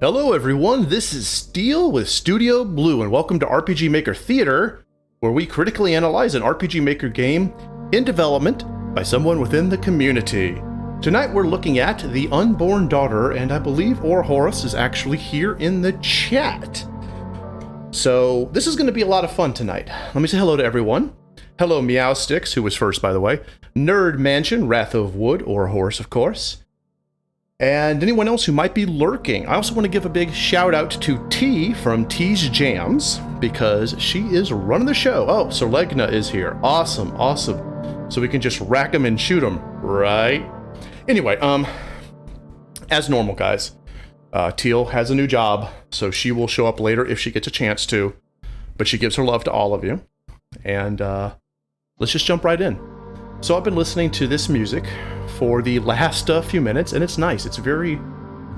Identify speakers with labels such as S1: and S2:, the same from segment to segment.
S1: Hello everyone, this is Steel with Studio Blue, and welcome to RPG Maker Theater, where we critically analyze an RPG Maker game in development by someone within the community. Tonight we're looking at The Unborn Daughter, and I believe Ourohoros is actually here in the chat. So this is going to be a lot of fun tonight. Let me say hello to everyone. Hello Meow Sticks, who was first by the way, Nerd Mansion, Wrath of Wood, Ourohoros of course, and anyone else who might be lurking. I also want to give a big shout out to T from T's Jams, because she is running the show. Oh, Serlegna is here. Awesome, awesome. So we can just rack them and shoot them, right? Anyway, as normal, guys, Teal has a new job, so she will show up later if she gets a chance to, but she gives her love to all of you. And let's just jump right in. So I've been listening to this music for the last few minutes, and it's nice. It's very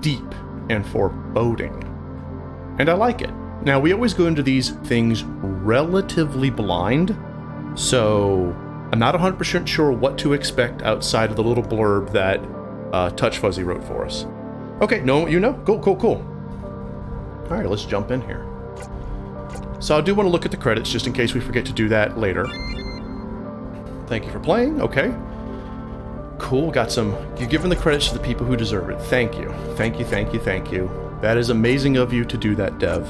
S1: deep and foreboding, and I like it. Now, we always go into these things relatively blind, so I'm not 100% sure what to expect outside of the little blurb that Touch Fuzzy wrote for us. Okay, no, you know? Cool, cool, cool. All right, let's jump in here. So I do want to look at the credits just in case we forget to do that later. Thank you for playing. Okay. Cool. Got some... You're giving the credits to the people who deserve it. Thank you. Thank you, thank you, thank you. That is amazing of you to do that, Dev.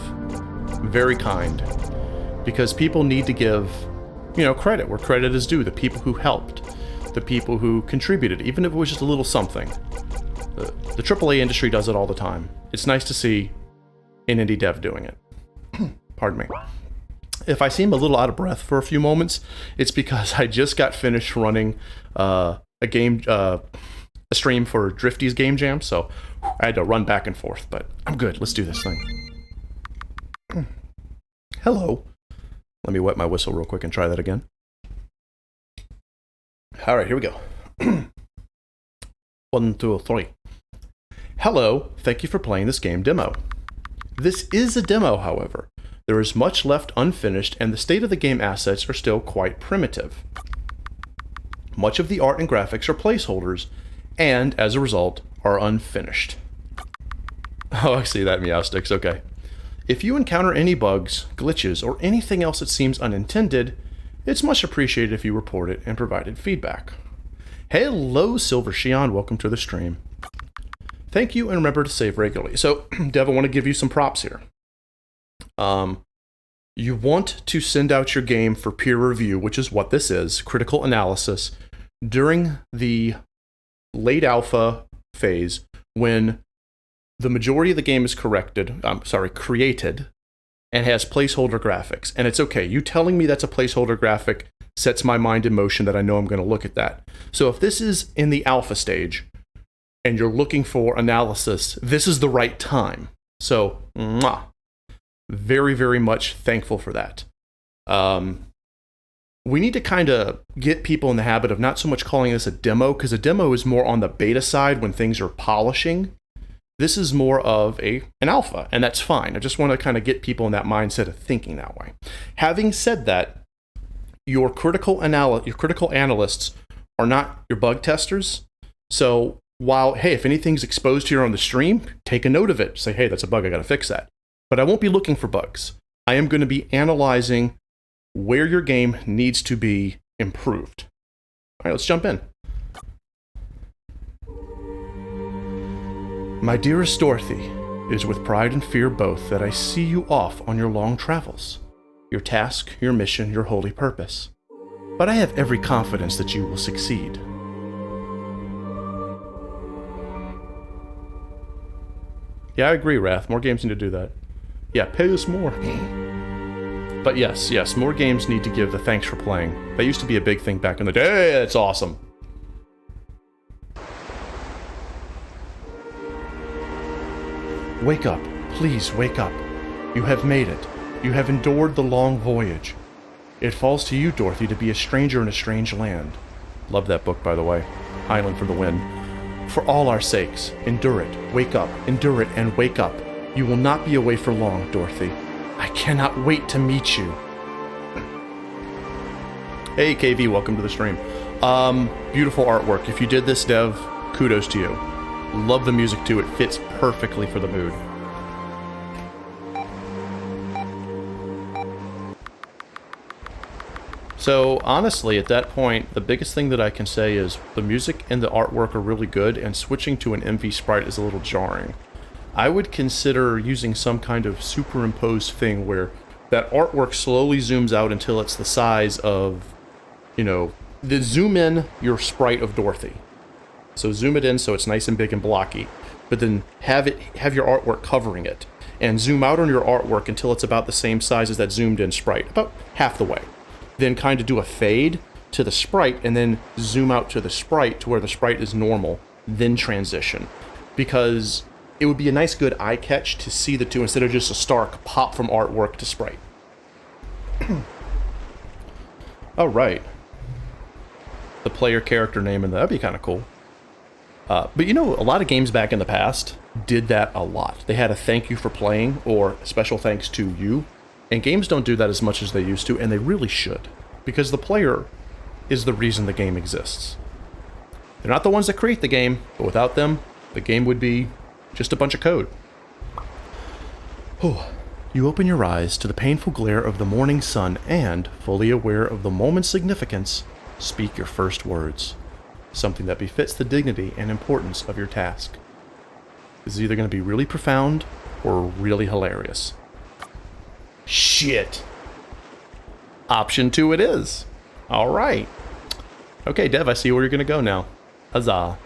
S1: Very kind. Because people need to give, you know, credit where credit is due. The people who helped. The people who contributed, even if it was just a little something. The AAA industry does it all the time. It's nice to see an indie dev doing it. Pardon me. If I seem a little out of breath for a few moments, it's because I just got finished running a stream for Drifty's Game Jam, so I had to run back and forth, but I'm good. Let's do this thing. Hello. Let me wet my whistle real quick and try that again. All right, here we go. 1, 2, 3. Hello. Thank you for playing this game demo. This is a demo, however. There is much left unfinished, and the state of the game assets are still quite primitive. Much of the art and graphics are placeholders, and, as a result, are unfinished. Oh, I see that, Meow Sticks, okay. If you encounter any bugs, glitches, or anything else that seems unintended, it's much appreciated if you report it and provided feedback. Hello, Silver Shion, welcome to the stream. Thank you, and remember to save regularly. So, Dev, I want to give you some props here. You want to send out your game for peer review, which is what this is, critical analysis, during the late alpha phase when the majority of the game is created, and has placeholder graphics. And it's okay. You telling me that's a placeholder graphic sets my mind in motion that I know I'm going to look at that. So if this is in the alpha stage and you're looking for analysis, this is the right time. So, mwah. Very, very much thankful for that. We need to kind of get people in the habit of not so much calling this a demo, because a demo is more on the beta side when things are polishing. This is more of an alpha, and that's fine. I just want to kind of get people in that mindset of thinking that way. Having said that, your critical analysts are not your bug testers. So while, hey, if anything's exposed here on the stream, take a note of it. Say, hey, that's a bug, I got to fix that. But I won't be looking for bugs. I am going to be analyzing where your game needs to be improved. All right, let's jump in. My dearest Dorothy, it is with pride and fear both that I see you off on your long travels, your task, your mission, your holy purpose. But I have every confidence that you will succeed. Yeah, I agree, Wrath. More games need to do that. Yeah, pay us more. But yes, more games need to give the thanks for playing. That used to be a big thing back in the day. It's awesome. Wake up. Please wake up. You have made it. You have endured the long voyage. It falls to you, Dorothy, to be a stranger in a strange land. Love that book, by the way. Island for the Wind. For all our sakes, endure it, wake up, endure it, and wake up. You will not be away for long, Dorothy. I cannot wait to meet you. Hey, KV, welcome to the stream. Beautiful artwork. If you did this, Dev, kudos to you. Love the music, too. It fits perfectly for the mood. So, honestly, at that point, the biggest thing that I can say is the music and the artwork are really good, and switching to an MV sprite is a little jarring. I would consider using some kind of superimposed thing where that artwork slowly zooms out until it's the size of, you know, zoom in your sprite of Dorothy. So zoom it in so it's nice and big and blocky, but then have your artwork covering it, and zoom out on your artwork until it's about the same size as that zoomed in sprite, about half the way. Then kind of do a fade to the sprite, and then zoom out to the sprite to where the sprite is normal, then transition. Because it would be a nice good eye catch to see the two instead of just a stark pop from artwork to sprite. All right. The player character name, and that'd be kind of cool. But you know, a lot of games back in the past did that a lot. They had a thank you for playing or special thanks to you. And games don't do that as much as they used to, and they really should. Because the player is the reason the game exists. They're not the ones that create the game, but without them, the game would be just a bunch of code. Oh, you open your eyes to the painful glare of the morning sun and, fully aware of the moment's significance, speak your first words. Something that befits the dignity and importance of your task. This is either going to be really profound or really hilarious. Shit. Option 2 it is. Alright. Okay, Dev, I see where you're going to go now. Huzzah.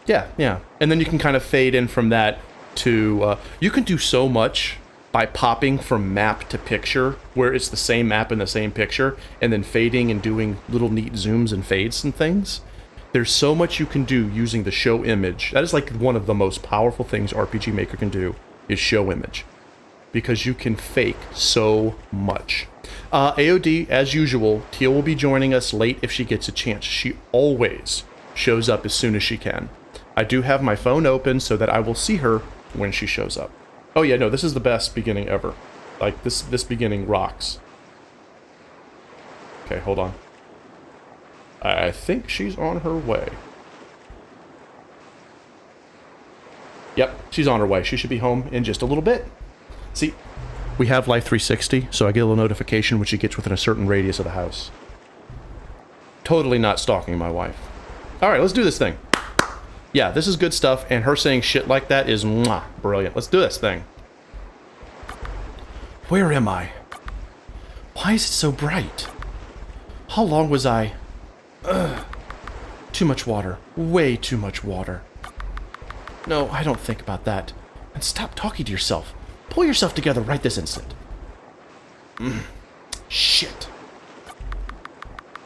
S1: Yeah. And then you can kind of fade in from that to... you can do so much by popping from map to picture, where it's the same map in the same picture, and then fading and doing little neat zooms and fades and things. There's so much you can do using the show image. That is like one of the most powerful things RPG Maker can do, is show image. Because you can fake so much. AOD, as usual, Teal will be joining us late if she gets a chance. She always shows up as soon as she can. I do have my phone open so that I will see her when she shows up. Oh yeah, no, this is the best beginning ever. Like, this beginning rocks. Okay, hold on. I think she's on her way. Yep, she's on her way. She should be home in just a little bit. See, we have Life 360, so I get a little notification when she gets within a certain radius of the house. Totally not stalking my wife. Alright, let's do this thing. Yeah, this is good stuff, and her saying shit like that is mwah, brilliant. Let's do this thing. Where am I? Why is it so bright? How long was I... Too much water. Way too much water. No, I don't think about that. And stop talking to yourself. Pull yourself together right this instant. Shit.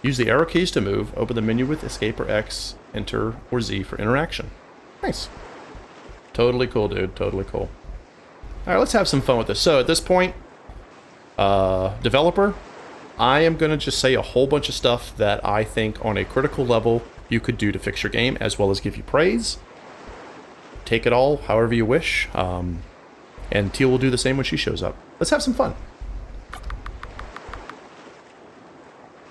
S1: Use the arrow keys to move. Open the menu with escape or X, enter, or Z for interaction. Nice. Totally cool, dude. Totally cool. Alright, let's have some fun with this. So, at this point, developer, I am going to just say a whole bunch of stuff that I think on a critical level you could do to fix your game, as well as give you praise. Take it all however you wish. And Teal will do the same when she shows up. Let's have some fun.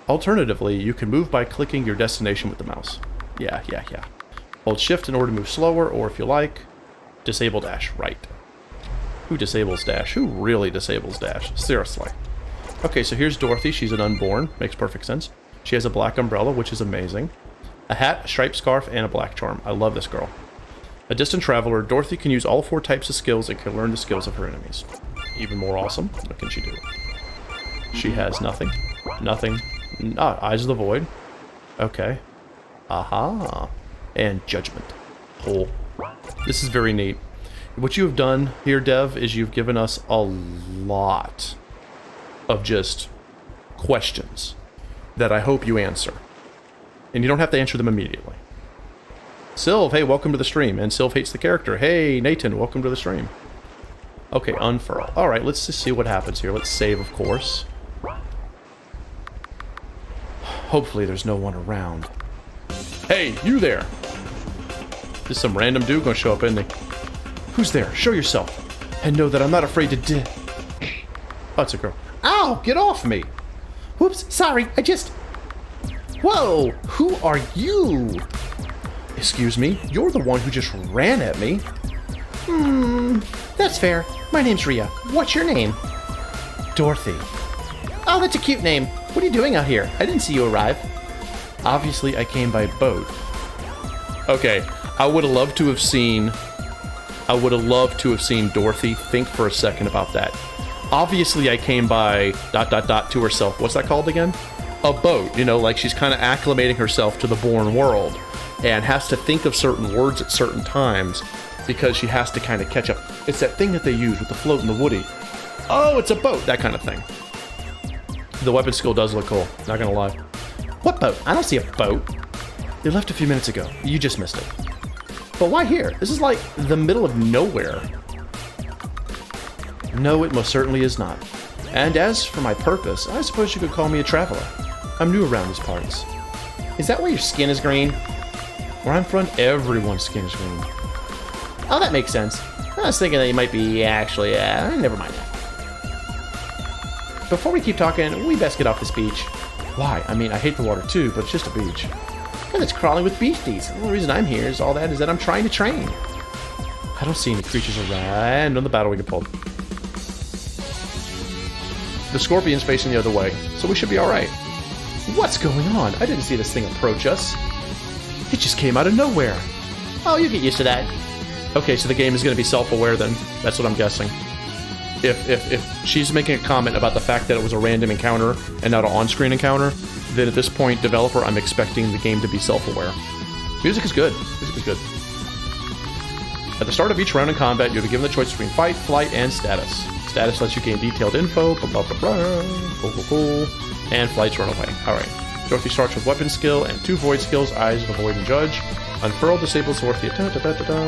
S1: Alternatively, you can move by clicking your destination with the mouse. Yeah. Hold shift in order to move slower, or if you like, disable dash. Right. Who disables dash? Who really disables dash? Seriously. Okay, so here's Dorothy. She's an unborn. Makes perfect sense. She has a black umbrella, which is amazing. A hat, a striped scarf, and a black charm. I love this girl. A distant traveler, Dorothy can use all 4 types of skills and can learn the skills of her enemies. Even more awesome. What can she do? She has nothing. Nothing. Eyes of the Void. Okay. Aha. And Judgment. Oh. This is very neat. What you have done here, Dev, is you've given us a lot of just questions that I hope you answer. And you don't have to answer them immediately. Sylv, hey, welcome to the stream. And Sylv hates the character. Hey, Nathan, welcome to the stream. Okay, unfurl. Alright, let's just see what happens here. Let's save, of course. Hopefully there's no one around. Hey, you there! Just some random dude gonna show up, isn't he? Who's there? Show yourself. And know that I'm not afraid to Oh, it's a girl. Ow! Get off me! Whoops, sorry, I just... Whoa! Who are you? Excuse me, you're the one who just ran at me. That's fair. My name's Ria. What's your name? Dorothy. Oh, that's a cute name. What are you doing out here? I didn't see you arrive. Obviously, I came by boat. Okay, I would have loved to have seen Dorothy think for a second about that. Obviously, I came by ... to herself. What's that called again? A boat. You know, like she's kind of acclimating herself to the born world and has to think of certain words at certain times because she has to kind of catch up. It's that thing that they use with the float and the woody. Oh, it's a boat. That kind of thing. The weapon skill does look cool. Not gonna lie. What boat? I don't see a boat. They left a few minutes ago. You just missed it. But why here? This is like the middle of nowhere. No, it most certainly is not. And as for my purpose, I suppose you could call me a traveler. I'm new around these parts. Is that why your skin is green? Where I'm from, everyone's skin is green. Oh, that makes sense. I was thinking that you might be actually, never mind that. Before we keep talking, we best get off this beach. Why? I mean, I hate the water too, but it's just a beach. And it's crawling with beasties. The only reason I'm here is that I'm trying to train. I don't see any creatures around. No, the battle we can pull. The scorpion's facing the other way, so we should be alright. What's going on? I didn't see this thing approach us. It just came out of nowhere. Oh, you get used to that. Okay, so the game is going to be self-aware then. That's what I'm guessing. If she's making a comment about the fact that it was a random encounter and not an on-screen encounter, then at this point, developer, I'm expecting the game to be self-aware. Music is good. Music is good. At the start of each round in combat, you'll be given the choice between fight, flight, and status. Status lets you gain detailed info, blah, blah, blah, blah, cool, and flights run away. Alright. Dorothy starts with weapon skill and 2 void skills, Eyes of the Void and Judge. Unfurl disables Dorothy.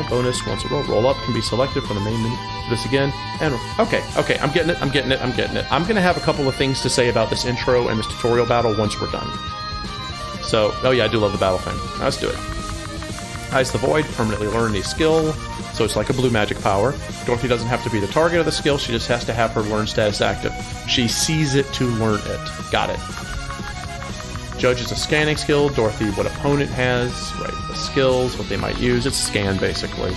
S1: Bonus, once a roll up can be selected from the main menu. This again, and okay, I'm getting it. I'm gonna have a couple of things to say about this intro and this tutorial battle once we're done. So, oh yeah, I do love the battle thing. Now let's do it. Eyes of the Void, permanently learn a skill, so it's like a blue magic power. Dorothy doesn't have to be the target of the skill, she just has to have her learn status active. She sees it to learn it. Got it. Judge is a scanning skill. Dorothy, what opponent has, right, the skills, what they might use. It's scan, basically.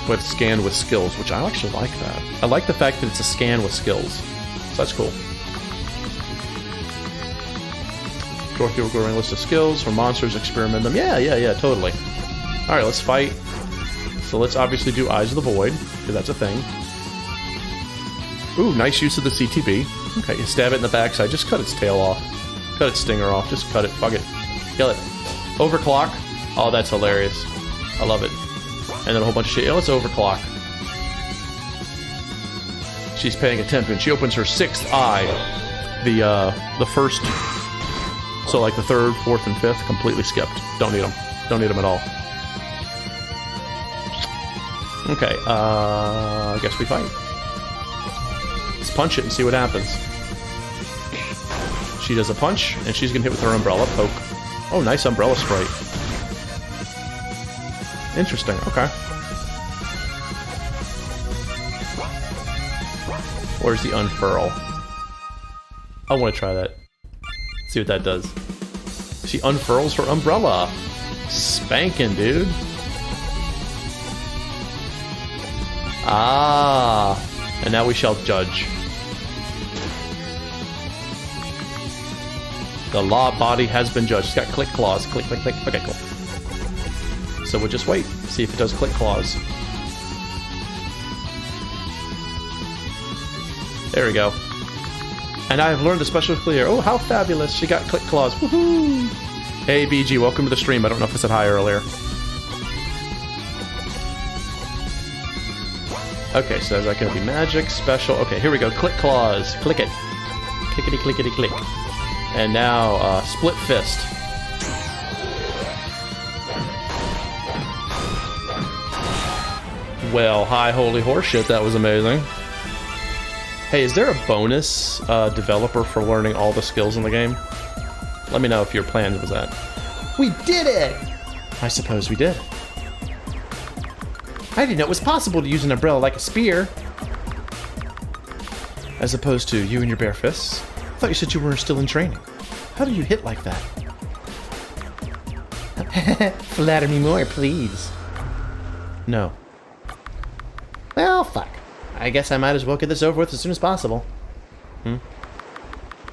S1: But scan with skills, which I actually like that. I like the fact that it's a scan with skills. So that's cool. Dorothy will go around a list of skills for monsters, experiment them. Yeah, totally. Alright, let's fight. So let's obviously do Eyes of the Void, because that's a thing. Ooh, nice use of the CTB. Okay, you stab it in the backside. Just cut its tail off. Cut its stinger off. Just cut it. Fuck it. Kill it. Overclock. Oh, that's hilarious. I love it. And then a whole bunch of shit. Yeah, let's overclock. She's paying attention. She opens her 6th eye. The first... So like the 3rd, 4th, and 5th, completely skipped. Don't need them. Don't need them at all. Okay, I guess we fight. Let's punch it and see what happens. She does a punch, and she's gonna hit with her umbrella poke. Oh, nice umbrella sprite. Interesting, okay. Where's the unfurl? I want to try that. See what that does. She unfurls her umbrella. Spanking, dude. Ah, and now we shall judge. The law body has been judged. It's got click claws. Click, click, click. Okay, cool. So we'll just wait. See if it does click claws. There we go. And I have learned the special clear. Oh, how fabulous. She got click claws. Woohoo! Hey, BG, welcome to the stream. I don't know if I said hi earlier. Okay, so is that going to be magic, special? Okay, here we go. Click claws. Click it. Clickety, clickety, click. And now, split fist. Well, hi, holy horseshit, that was amazing. Hey, is there a bonus developer for learning all the skills in the game? Let me know if your plan was that. We did it! I suppose we did. I didn't know it was possible to use an umbrella like a spear. As opposed to you and your bare fists. I thought you said you were still in training. How do you hit like that? Flatter me more, please. No. Well, fuck. I guess I might as well get this over with as soon as possible.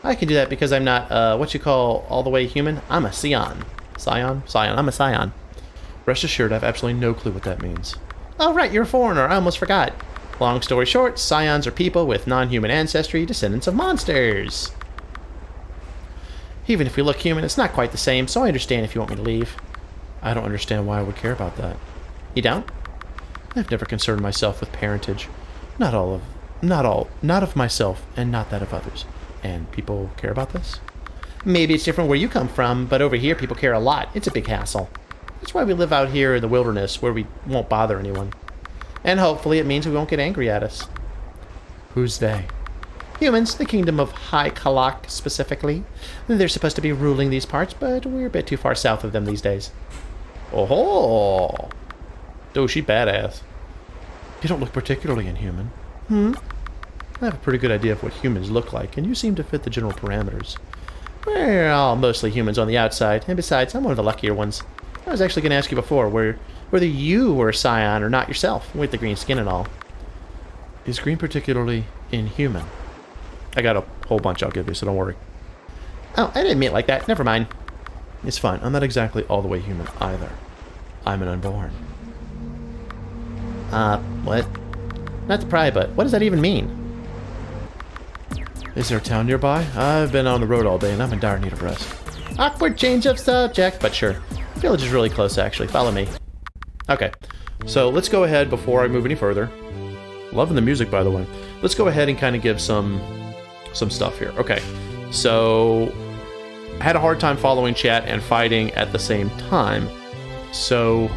S1: I can do that because I'm not, what you call all the way human. I'm a scion. Scion? Scion. I'm a scion. Rest assured, I have absolutely no clue what that means. Oh, right, you're a foreigner. I almost forgot. Long story short, scions are people with non-human ancestry, descendants of monsters. Even if we look human, it's not quite the same, so I understand if you want me to leave. I don't understand why I would care about that. You don't? I've never concerned myself with parentage. Not of myself, and not that of others. And people care about this? Maybe it's different where you come from, but over here people care a lot. It's a big hassle. That's why we live out here in the wilderness, where we won't bother anyone. And hopefully it means we won't get angry at us. Who's they? Humans, the kingdom of High Kalak specifically. They're supposed to be ruling these parts, but we're a bit too far south of them these days. Oh, dude, she badass. You don't look particularly inhuman. I have a pretty good idea of what humans look like, and you seem to fit the general parameters. We're all mostly humans on the outside, and besides, I'm one of the luckier ones. I was actually going to ask you before whether you were a scion or not yourself, with the green skin and all. Is green particularly inhuman? I got a whole bunch I'll give you, so don't worry. Oh, I didn't mean it like that. Never mind. It's fine. I'm not exactly all the way human either. I'm an unborn. What? Not to pry, but what does that even mean? Is there a town nearby? I've been on the road all day and I'm in dire need of rest. Awkward change of subject, but sure. The village is really close, actually. Follow me. Okay, so let's go ahead before I move any further. Loving the music, by the way. Let's go ahead and kind of give some stuff here. Okay, so I had a hard time following chat and fighting at the same time. So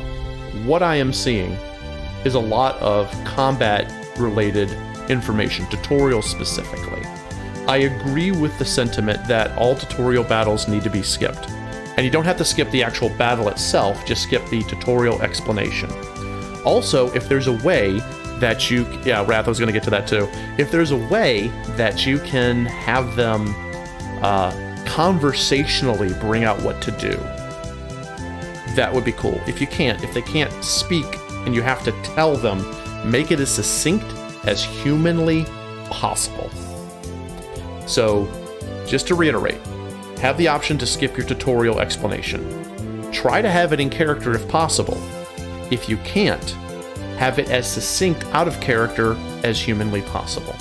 S1: what I am seeing is a lot of combat-related information, tutorial specifically. I agree with the sentiment that all tutorial battles need to be skipped. And you don't have to skip the actual battle itself, just skip the tutorial explanation. Also, if there's a way that you... Yeah, Wrath, I was going to get to that too. If there's a way that you can have them conversationally bring out what to do, that would be cool. If they can't speak and you have to tell them, make it as succinct as humanly possible. So, just to reiterate, have the option to skip your tutorial explanation. Try to have it in character if possible. If you can't, have it as succinct out of character as humanly possible.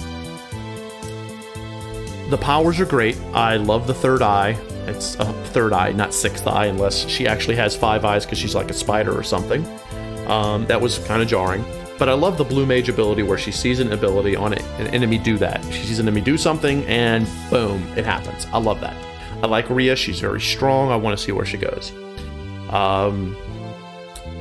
S1: The powers are great. I love the third eye. It's a third eye, not sixth eye, unless she actually has 5 eyes because she's like a spider or something. That was kind of jarring. But I love the blue mage ability where she sees an ability on it, an enemy do that. She sees an enemy do something and boom, it happens. I love that. I like Rhea, she's very strong. I want to see where she goes.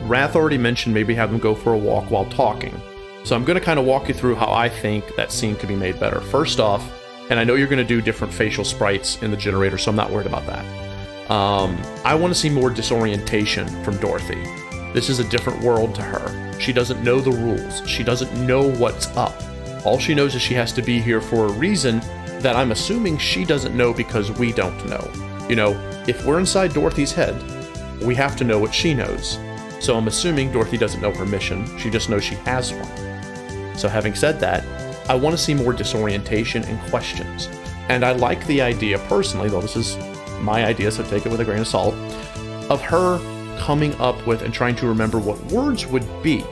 S1: Wrath already mentioned maybe have them go for a walk while talking. So I'm going to kind of walk you through how I think that scene could be made better. First off, and I know you're going to do different facial sprites in the generator, so I'm not worried about that. I want to see more disorientation from Dorothy. This is a different world to her. She doesn't know the rules. She doesn't know what's up. All she knows is she has to be here for a reason that I'm assuming she doesn't know because we don't know. You know, if we're inside Dorothy's head, we have to know what she knows. So I'm assuming Dorothy doesn't know her mission. She just knows she has one. So having said that, I want to see more disorientation and questions. And I like the idea personally, though this is my idea, so take it with a grain of salt, of her coming up with and trying to remember what words would be.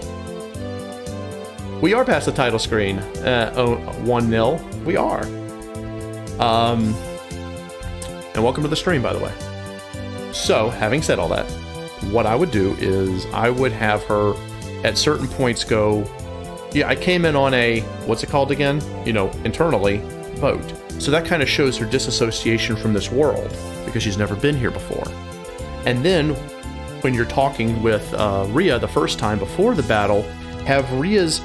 S1: We are past the title screen. 1-0. We are. And welcome to the stream, by the way. So, having said all that, what I would do is I would have her at certain points go, yeah, I came in on a, what's it called again? You know, internally, boat. So that kind of shows her disassociation from this world because she's never been here before. And then when you're talking with Rhea the first time before the battle, have Rhea's,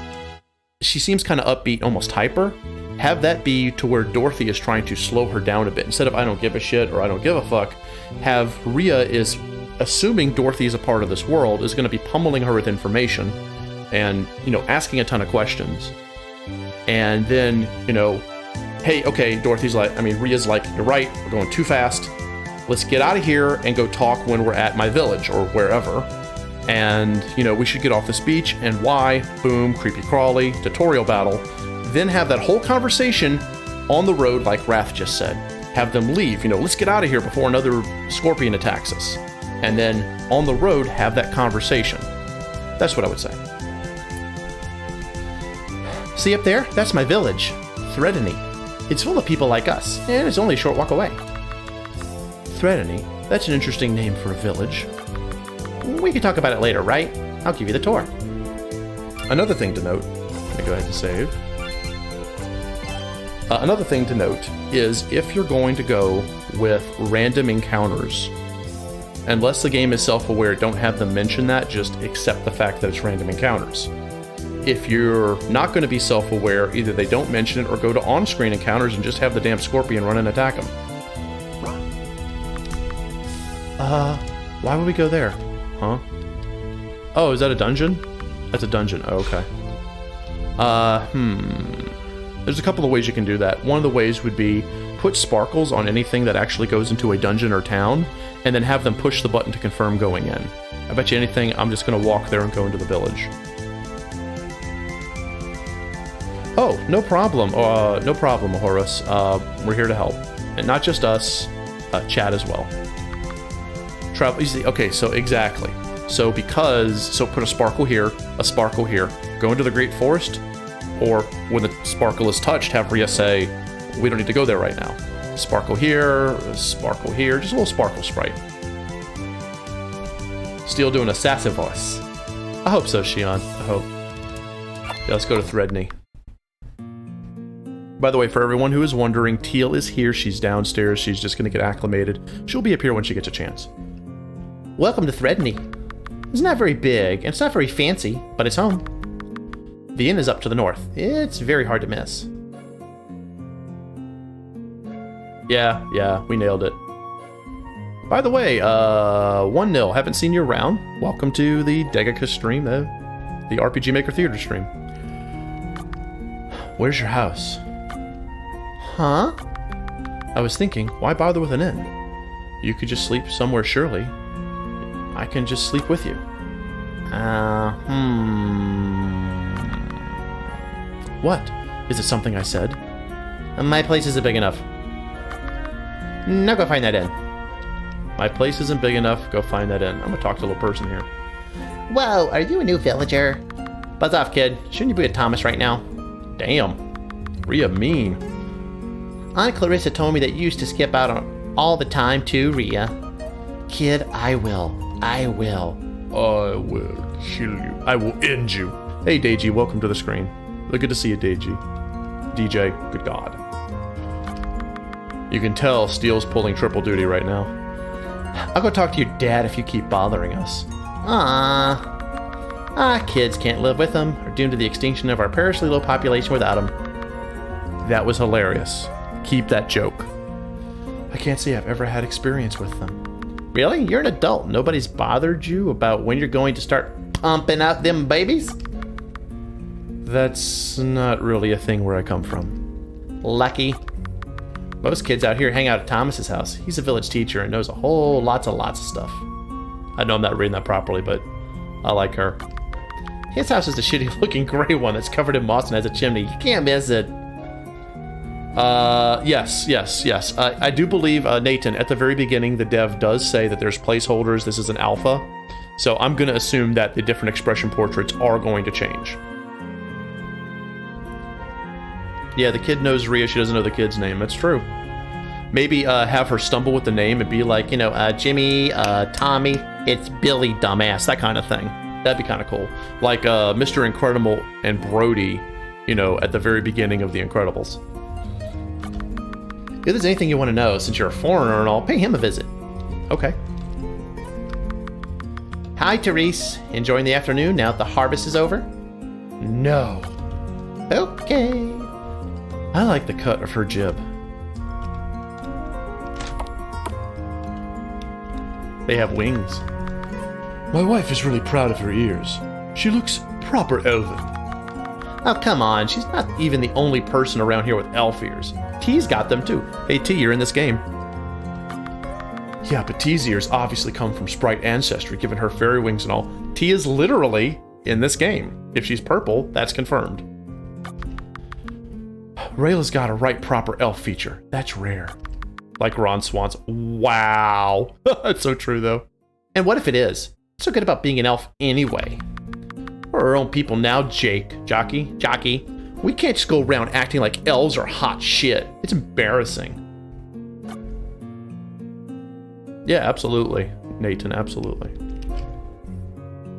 S1: she seems kind of upbeat, almost hyper. have that be to where Dorothy is trying to slow her down a bit. Instead of I don't give a shit or I don't give a fuck, have Rhea is assuming Dorothy is a part of this world, is going to be pummeling her with information and, asking a ton of questions. And then, hey, okay, Rhea's like, you're right, we're going too fast. Let's get out of here and go talk when we're at my village or wherever. And, we should get off this beach, and why? Boom, creepy crawly, tutorial battle. Then have that whole conversation on the road, like Wrath just said. Have them leave, let's get out of here before another scorpion attacks us. And then on the road, have that conversation. That's what I would say. See up there? That's my village, Frenemy. It's full of people like us, and it's only a short walk away. Frenemy? That's an interesting name for a village. We can talk about it later, right? I'll give you the tour. Another thing to note, let me go ahead and save. Another thing to note is if you're going to go with random encounters, unless the game is self-aware, don't have them mention that, just accept the fact that it's random encounters. If you're not going to be self-aware, either they don't mention it or go to on-screen encounters and just have the damn scorpion run and attack them. Why would we go there? Huh? Oh, is that a dungeon? That's a dungeon. Oh, okay. There's a couple of ways you can do that. One of the ways would be put sparkles on anything that actually goes into a dungeon or town, and then have them push the button to confirm going in. I bet you anything, I'm just going to walk there and go into the village. Oh, no problem. No problem, Ourohoros. We're here to help. And not just us, chat as well. Travel easy. Okay, so exactly. So put a sparkle here, go into the Great Forest, or when the sparkle is touched, have Rhea say, we don't need to go there right now. Sparkle here, just a little sparkle sprite. Steel doing a sassy voice. I hope so, Shion. I hope. Yeah, let's go to Frenemy. By the way, for everyone who is wondering, Teal is here. She's downstairs. She's just going to get acclimated. She'll be up here when she gets a chance. Welcome to Frenemy. It's not very big, and it's not very fancy, but it's home. The inn is up to the north. It's very hard to miss. Yeah, we nailed it. By the way, 1-0. Haven't seen you around. Welcome to the Degaka stream, the RPG Maker Theater stream. Where's your house? Huh? I was thinking, why bother with an inn? You could just sleep somewhere, surely. I can just sleep with you. What? Is it something I said? My place isn't big enough. Now go find that inn. My place isn't big enough. Go find that inn. I'm gonna talk to a little person here. Whoa, are you a new villager? Buzz off, kid. Shouldn't you be with Thomas right now? Damn. Rhea mean. Aunt Clarissa told me that you used to skip out on all the time too, Rhea. Kid, I will kill you. I will end you. Hey, Deiji, welcome to the screen. Good to see you, Deiji. DJ, good God. You can tell Steel's pulling triple duty right now. I'll go talk to your dad if you keep bothering us. Kids can't live with them. Are doomed to the extinction of our perilously low population without them. That was hilarious. Keep that joke. I can't say I've ever had experience with them. Really? You're an adult. Nobody's bothered you about when you're going to start pumping out them babies? That's not really a thing where I come from. Lucky. Most kids out here hang out at Thomas's house. He's a village teacher and knows a whole lots of stuff. I know I'm not reading that properly, but I like her. His house is the shitty looking gray one that's covered in moss and has a chimney. You can't miss it. Yes. I do believe, Nathan, at the very beginning, the dev does say that there's placeholders. This is an alpha. So I'm going to assume that the different expression portraits are going to change. Yeah, the kid knows Rhea. She doesn't know the kid's name. That's true. Maybe have her stumble with the name and be like, Jimmy, Tommy, it's Billy, dumbass, that kind of thing. That'd be kind of cool. Like Mr. Incredible and Brody, at the very beginning of The Incredibles. If there's anything you want to know, since you're a foreigner and all, pay him a visit. Okay. Hi, Therese. Enjoying the afternoon now that the harvest is over? No. Okay. I like the cut of her jib. They have wings. My wife is really proud of her ears. She looks proper elven. Oh, come on. She's not even the only person around here with elf ears. T's got them too. Hey, T, you're in this game. Yeah, but T's ears obviously come from sprite ancestry, given her fairy wings and all. T is literally in this game. If she's purple, that's confirmed. Rayla's got a right proper elf feature. That's rare. Like Ron Swan's. Wow. That's so true, though. And what if it is? What's so good about being an elf anyway? We're our own people now, Jockey. We can't just go around acting like elves are hot shit. It's embarrassing. Yeah, absolutely. Nathan, absolutely.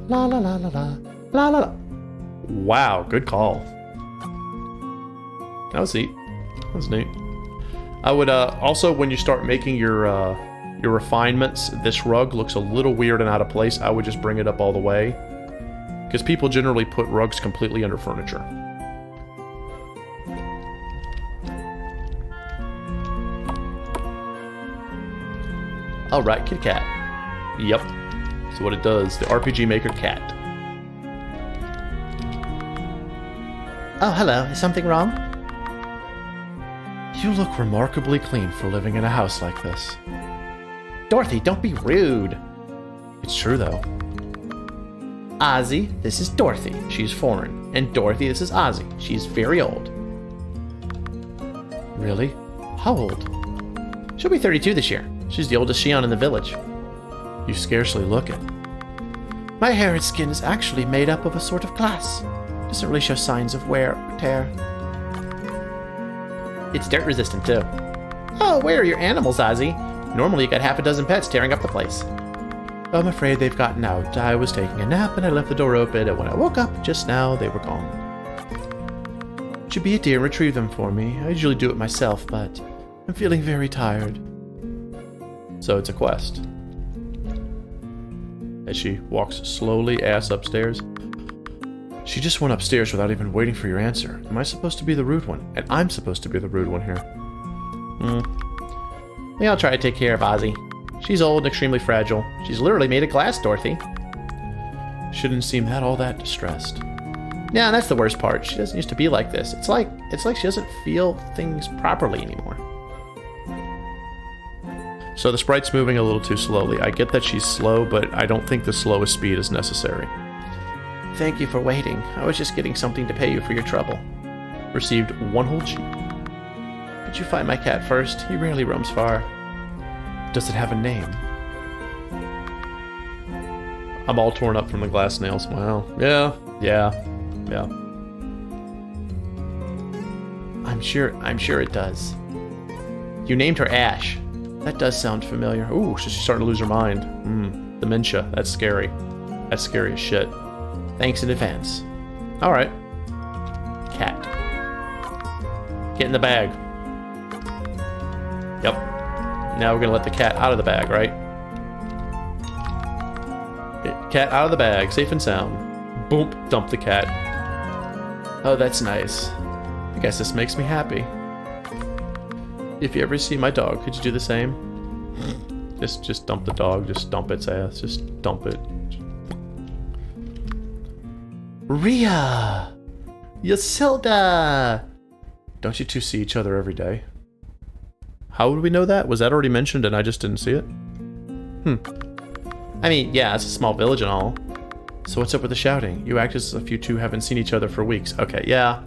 S1: La la la la la. La la la. Wow, good call. That was neat. That was neat. I would also, when you start making your refinements, this rug looks a little weird and out of place. I would just bring it up all the way, because people generally put rugs completely under furniture. All right, Kit Kat. Yep. That's what it does. The RPG Maker cat. Oh, hello. Is something wrong? You look remarkably clean for living in a house like this. Dorothy, don't be rude. It's true, though. Ozzy, this is Dorothy. She's foreign. And Dorothy, this is Ozzy. She's very old. Really? How old? She'll be 32 this year. She's the oldest Shion in the village. You scarcely look it. My hair and skin is actually made up of a sort of glass. Doesn't really show signs of wear or tear. It's dirt resistant too. Oh, where are your animals, Ozzy? Normally you got half a dozen pets tearing up the place. I'm afraid they've gotten out. I was taking a nap and I left the door open, and when I woke up just now, they were gone. Would you be a dear and retrieve them for me? I usually do it myself, but I'm feeling very tired. So it's a quest. As she walks slowly ass upstairs. She just went upstairs without even waiting for your answer. Am I supposed to be the rude one? And I'm supposed to be the rude one here. Maybe I'll try to take care of Ozzy. She's old and extremely fragile. She's literally made of glass, Dorothy. Shouldn't seem all that distressed. Yeah, that's the worst part. She doesn't used to be like this. It's like she doesn't feel things properly anymore. So the sprite's moving a little too slowly. I get that she's slow, but I don't think the slowest speed is necessary. Thank you for waiting. I was just getting something to pay you for your trouble. Received 1 whole G. Could you find my cat first? He rarely roams far. Does it have a name? I'm all torn up from the glass nails. Wow. Yeah. I'm sure it does. You named her Ash. That does sound familiar. Ooh, she's starting to lose her mind. Dementia. That's scary. That's scary as shit. Thanks in advance. Alright. Cat. Get in the bag. Yep. Now we're gonna let the cat out of the bag, right? Cat out of the bag, safe and sound. Boom, dump the cat. Oh, that's nice. I guess this makes me happy. If you ever see my dog, could you do the same? Just dump the dog, just dump its ass, just dump it. Rhea! Ysilda! Don't you two see each other every day? How would we know that? Was that already mentioned and I just didn't see it? I mean, yeah, it's a small village and all. So what's up with the shouting? You act as if you two haven't seen each other for weeks. Okay, yeah.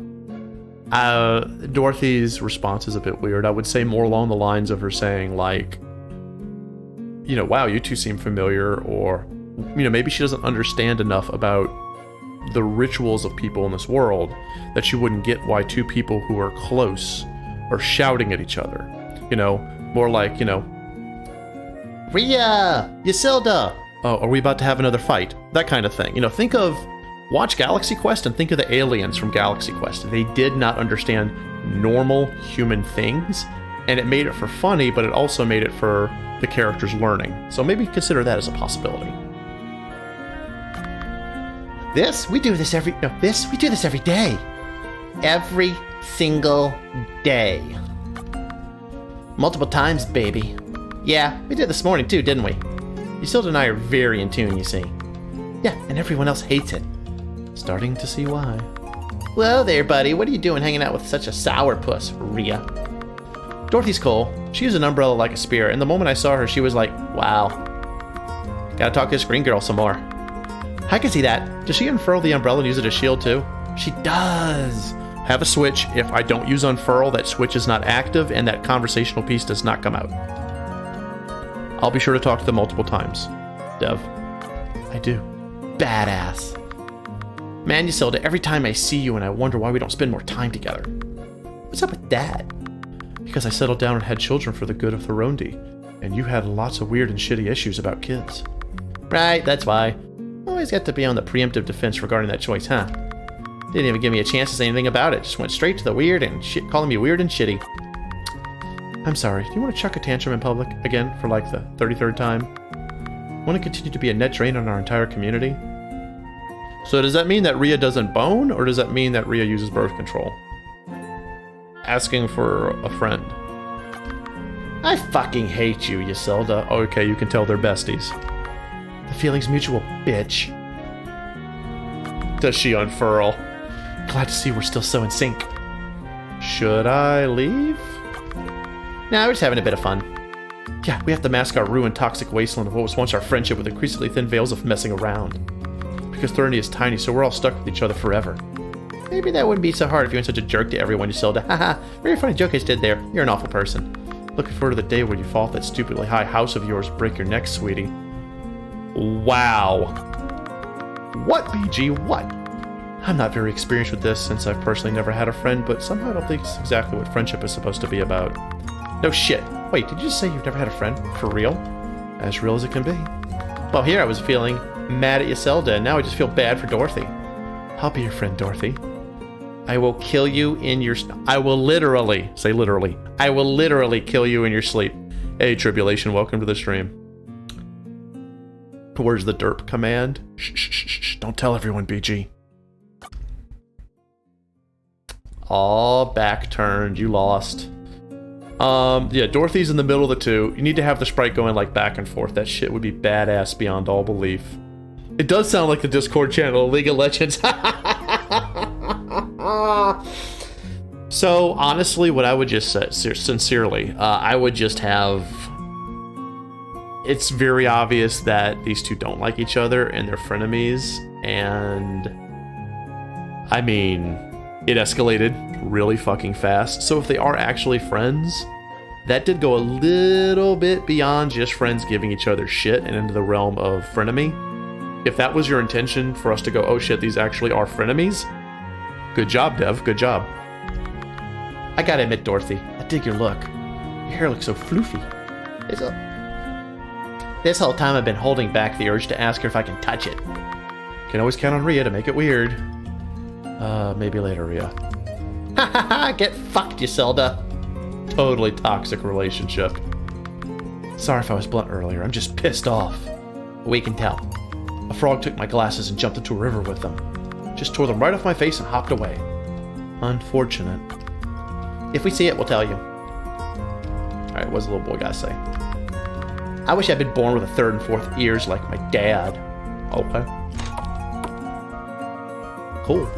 S1: Dorothy's response is a bit weird. I would say more along the lines of her saying, like, you know, wow, you two seem familiar, or, you know, maybe she doesn't understand enough about the rituals of people in this world that she wouldn't get why two people who are close are shouting at each other. You know, more like, you know, Rhea! Ysilda! Oh, are we about to have another fight? That kind of thing. You know, watch Galaxy Quest and think of the aliens from Galaxy Quest. They did not understand normal human things, and it made it for funny, but it also made it for the characters learning. So maybe consider that as a possibility. We do this every day. Every
S2: single day. Multiple times, baby. Yeah, we did this morning too, didn't we? Isilda and I are very in tune, you see. Yeah, and everyone else hates it.
S1: Starting to see why.
S2: Whoa there, buddy. What are you doing hanging out with such a sourpuss, Rhea?
S1: Dorothy's cool. She used an umbrella like a spear, and the moment I saw her, she was like, wow. Gotta talk to this green girl some more. I can see that. Does she unfurl the umbrella and use it as shield too? She does. Have a switch. If I don't use unfurl, that switch is not active, and that conversational piece does not come out. I'll be sure to talk to them multiple times. Dev.
S2: I do. Badass. Man, Isilda, every time I see you and I wonder why we don't spend more time together. What's up with that?
S1: Because I settled down and had children for the good of Thoronde, and you had lots of weird and shitty issues about kids.
S2: Right, that's why. Always got to be on the preemptive defense regarding that choice, huh? Didn't even give me a chance to say anything about it. Just went straight to the weird and shit, calling me weird and shitty.
S1: I'm sorry. Do you want to chuck a tantrum in public again for like the 33rd time? Want to continue to be a net drain on our entire community? So does that mean that Rhea doesn't bone, or does that mean that Rhea uses birth control? Asking for a friend.
S2: I fucking hate you, Isilda.
S1: Okay, you can tell they're besties.
S2: The feeling's mutual, bitch.
S1: Does she unfurl?
S2: Glad to see we're still so in sync.
S1: Should I leave?
S2: Nah, we're just having a bit of fun.
S1: Yeah, we have to mask our ruined toxic wasteland of what was once our friendship with increasingly thin veils of messing around. Because Thoronde is tiny, so we're all stuck with each other forever.
S2: Maybe that wouldn't be so hard if you weren't such a jerk to everyone, Isilda. Haha, very funny joke I just did there. You're an awful person.
S1: Looking forward to the day when you fall off that stupidly high house of yours, break your neck, sweetie. Wow. What, BG? What? I'm not very experienced with this, since I've personally never had a friend, but somehow I don't think it's exactly what friendship is supposed to be about. No shit. Wait, did you just say you've never had a friend? For real? As real as it can be.
S2: Well, here I was feeling mad at Isilda, and now I just feel bad for Dorothy.
S1: I'll be your friend, Dorothy.
S2: I will kill you in your... I will literally...
S1: Say literally.
S2: I will literally kill you in your sleep.
S1: Hey, Tribulation, welcome to the stream. Where's the derp command? Shh, shh, shh, shh. Don't tell everyone, BG. All back turned. You lost. Yeah, Dorothy's in the middle of the two. You need to have the sprite going like back and forth. That shit would be badass beyond all belief. It does sound like the Discord channel of League of Legends. So, honestly, what I would just say, sincerely, I would just have... It's very obvious that these two don't like each other and they're frenemies, and... I mean, it escalated really fucking fast. So if they are actually friends, that did go a little bit beyond just friends giving each other shit and into the realm of frenemy. If that was your intention for us to go, oh shit, these actually are frenemies, good job, Dev, good job.
S2: I gotta admit, Dorothy, I dig your look. Your hair looks so floofy. This whole time I've been holding back the urge to ask her if I can touch it.
S1: Can always count on Rhea to make it weird. Maybe later, Rhea.
S2: Ha ha ha, get fucked, Isilda.
S1: Totally toxic relationship. Sorry if I was blunt earlier, I'm just pissed off.
S2: We can tell.
S1: A frog took my glasses and jumped into a river with them. Just tore them right off my face and hopped away. Unfortunate.
S2: If we see it, we'll tell you.
S1: Alright, what's the little boy gotta say?
S2: I wish I'd been born with a third and fourth ears like my dad.
S1: Okay. Cool.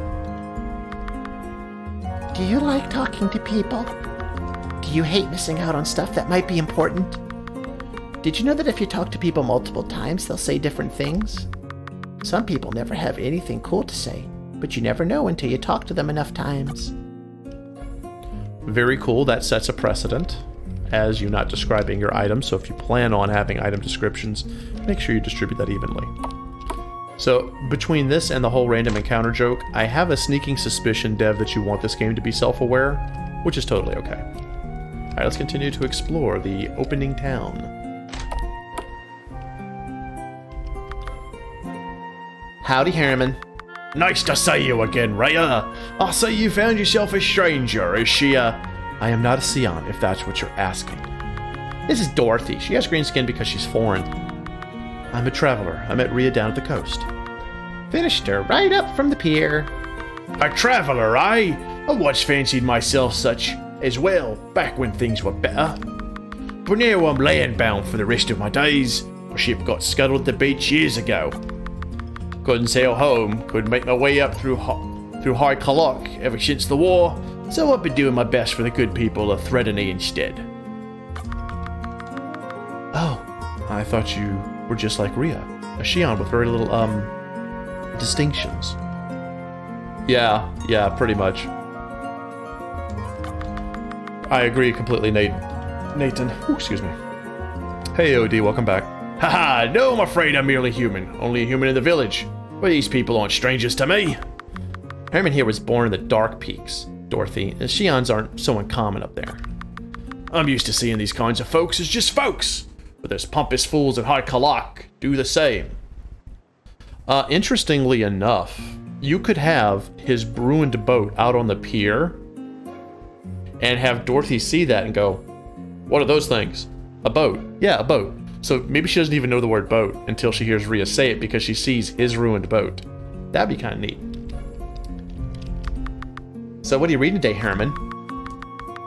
S2: Do you like talking to people? Do you hate missing out on stuff that might be important? Did you know that if you talk to people multiple times, they'll say different things? Some people never have anything cool to say, but you never know until you talk to them enough times.
S1: Very cool. That sets a precedent, as you not describing your items. So if you plan on having item descriptions, make sure you distribute that evenly. So between this and the whole random encounter joke, I have a sneaking suspicion, Dev, that you want this game to be self-aware, which is totally okay. Alright, let's continue to explore the opening town.
S2: Howdy, Harriman.
S1: Nice to see you again, Rhea. I see you found yourself a stranger. Is she, I am not a Scion, if that's what you're asking.
S2: This is Dorothy. She has green skin because she's foreign.
S1: I'm a traveler. I met Rhea down at the coast.
S2: Finished her right up from the pier.
S1: A traveler, eh?
S3: I once fancied myself such as well, back when things were better. But now I'm land-bound for the rest of my days. My ship got scuttled at the beach years ago. Couldn't sail home, couldn't make my way up through High Kalok ever since the war, so I've been doing my best for the good people of Frenemy instead.
S1: Oh, I thought you were just like Rhea, a Shion with very little, distinctions. Yeah, pretty much. I agree completely, Nathan. Ooh, excuse me. Hey, OD, welcome back.
S3: Haha, no, I'm afraid I'm merely human. Only a human in the village. But these people aren't strangers to me.
S1: Herman here was born in the Dark Peaks, Dorothy. The Shions aren't so uncommon up there.
S3: I'm used to seeing these kinds of folks as just folks. But those pompous fools at High Kalok do the same.
S1: Interestingly enough, you could have his ruined boat out on the pier and have Dorothy see that and go, what are those things? A boat. Yeah, a boat. So maybe she doesn't even know the word boat until she hears Rhea say it because she sees his ruined boat. That'd be kind of neat. So what are you reading today, Herman?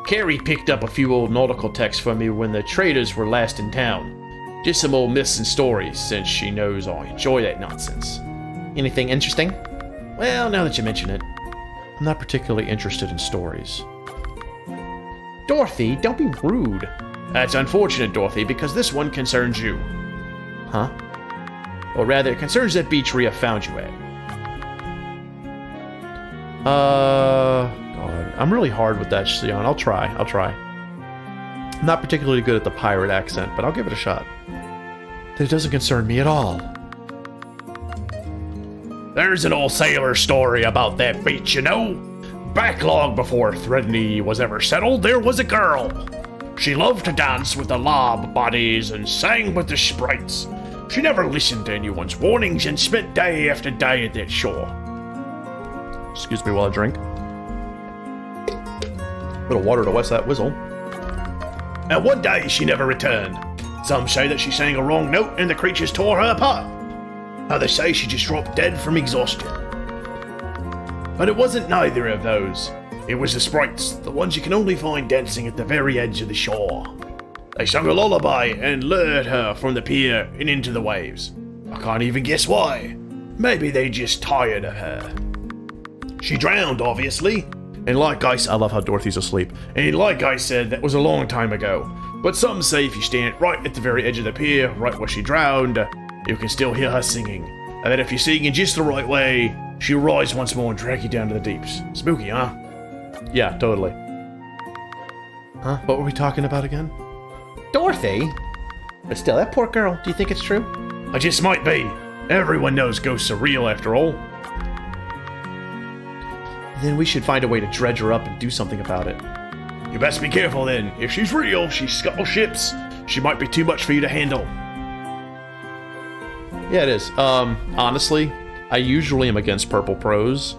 S3: Carrie picked up a few old nautical texts for me when the traders were last in town. Just some old myths and stories, since she knows I enjoy that nonsense.
S1: Anything interesting?
S3: Well, now that you mention it.
S1: I'm not particularly interested in stories.
S2: Dorothy, don't be rude.
S3: That's unfortunate, Dorothy, because this one concerns you.
S1: Huh?
S3: Or rather, it concerns that beach Rhea found you at.
S1: God. I'm really hard with that, Shion. I'll try. I'm not particularly good at the pirate accent, but I'll give it a shot. It doesn't concern me at all.
S3: There's an old sailor story about that beach, you know. Back long before Frenemy was ever settled, there was a girl. She loved to dance with the lob bodies and sang with the sprites. She never listened to anyone's warnings and spent day after day at that shore.
S1: Excuse me while I drink. Little water to wet that whistle.
S3: And one day she never returned. Some say that she sang a wrong note and the creatures tore her apart. Others say she just dropped dead from exhaustion. But it wasn't neither of those. It was the sprites, the ones you can only find dancing at the very edge of the shore. They sung a lullaby and lured her from the pier and into the waves. I can't even guess why. Maybe they just tired of her. She drowned, obviously. And like I
S1: love how Dorothy's asleep.
S3: And like I said, that was a long time ago. But some say if you stand right at the very edge of the pier, right where she drowned, you can still hear her singing. And that if you sing in just the right way, she'll rise once more and drag you down to the deeps. Spooky, huh?
S1: Yeah, totally. Huh? What were we talking about again?
S2: Dorothy? But still, that poor girl, do you think it's true?
S3: I just might be. Everyone knows ghosts are real after all.
S1: Then we should find a way to dredge her up and do something about it.
S3: You best be careful then. If she's real, she scuttles ships. She might be too much for you to handle.
S1: Yeah, it is. Honestly, I usually am against purple prose,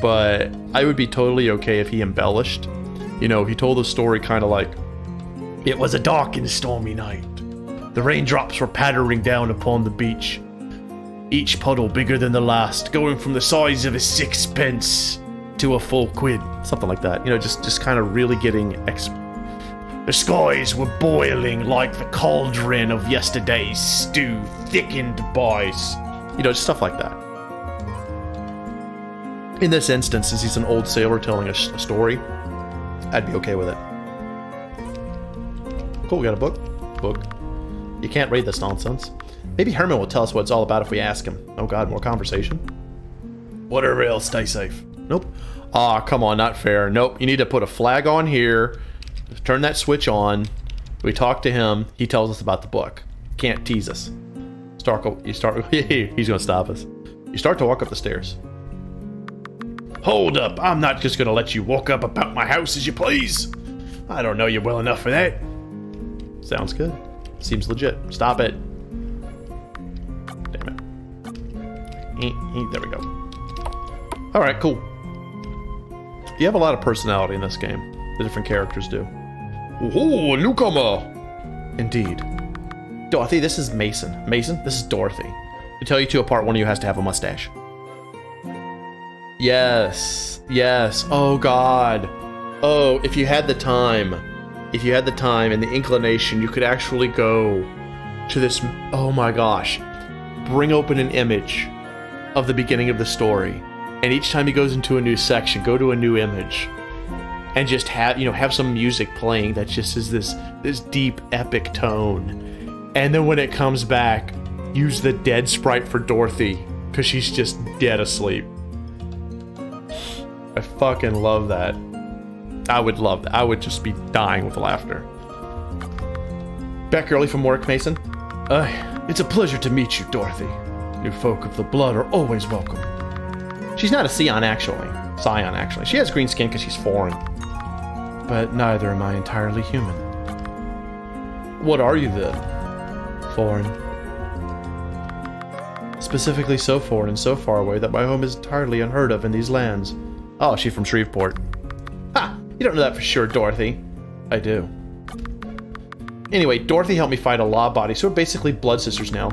S1: but I would be totally okay if he embellished. You know, he told the story kind of like,
S3: it was a dark and stormy night. The raindrops were pattering down upon the beach, each puddle bigger than the last, going from the size of a sixpence to a full quid.
S1: Something like that. You know, just kind of really getting
S3: The skies were boiling like the cauldron of yesterday's stew, thickened by
S1: you know, just stuff like that. In this instance, since he's an old sailor telling a story, I'd be okay with it. Cool, we got a book. You can't read this nonsense. Maybe Herman will tell us what it's all about if we ask him. Oh god, more conversation.
S3: Whatever else, stay safe.
S1: Nope. Ah, come on, not fair. Nope, you need to put a flag on here, turn that switch on, we talk to him, he tells us about the book. Can't tease us. He's gonna stop us. You start to walk up the stairs.
S3: Hold up, I'm not just gonna let you walk up about my house as you please. I don't know you well enough for that.
S1: Sounds good. Seems legit. Stop it. Damn it. There we go. Alright, cool. You have a lot of personality in this game. The different characters do.
S3: Oh, a newcomer!
S1: Indeed. Dorothy, this is Mason. Mason, this is Dorothy. To tell you two apart, one of you has to have a mustache. Yes. Yes. Oh, God. Oh, if you had the time and the inclination, you could actually go to this, oh my gosh, bring open an image of the beginning of the story. And each time he goes into a new section, go to a new image and just have some music playing that just is this deep, epic tone. And then when it comes back, use the dead sprite for Dorothy because she's just dead asleep. I fucking love that. I would love that. I would just be dying with laughter. Back early from work, Mason?
S3: It's a pleasure to meet you, Dorothy. You folk of the blood are always welcome.
S1: She's not a Scion, actually. She has green skin because she's foreign.
S3: But neither am I entirely human.
S1: What are you then?
S3: Foreign.
S1: Specifically so foreign and so far away that my home is entirely unheard of in these lands. Oh, she's from Shreveport. Ha! You don't know that for sure, Dorothy.
S3: I do.
S1: Anyway, Dorothy helped me fight a law body, so we're basically blood sisters now.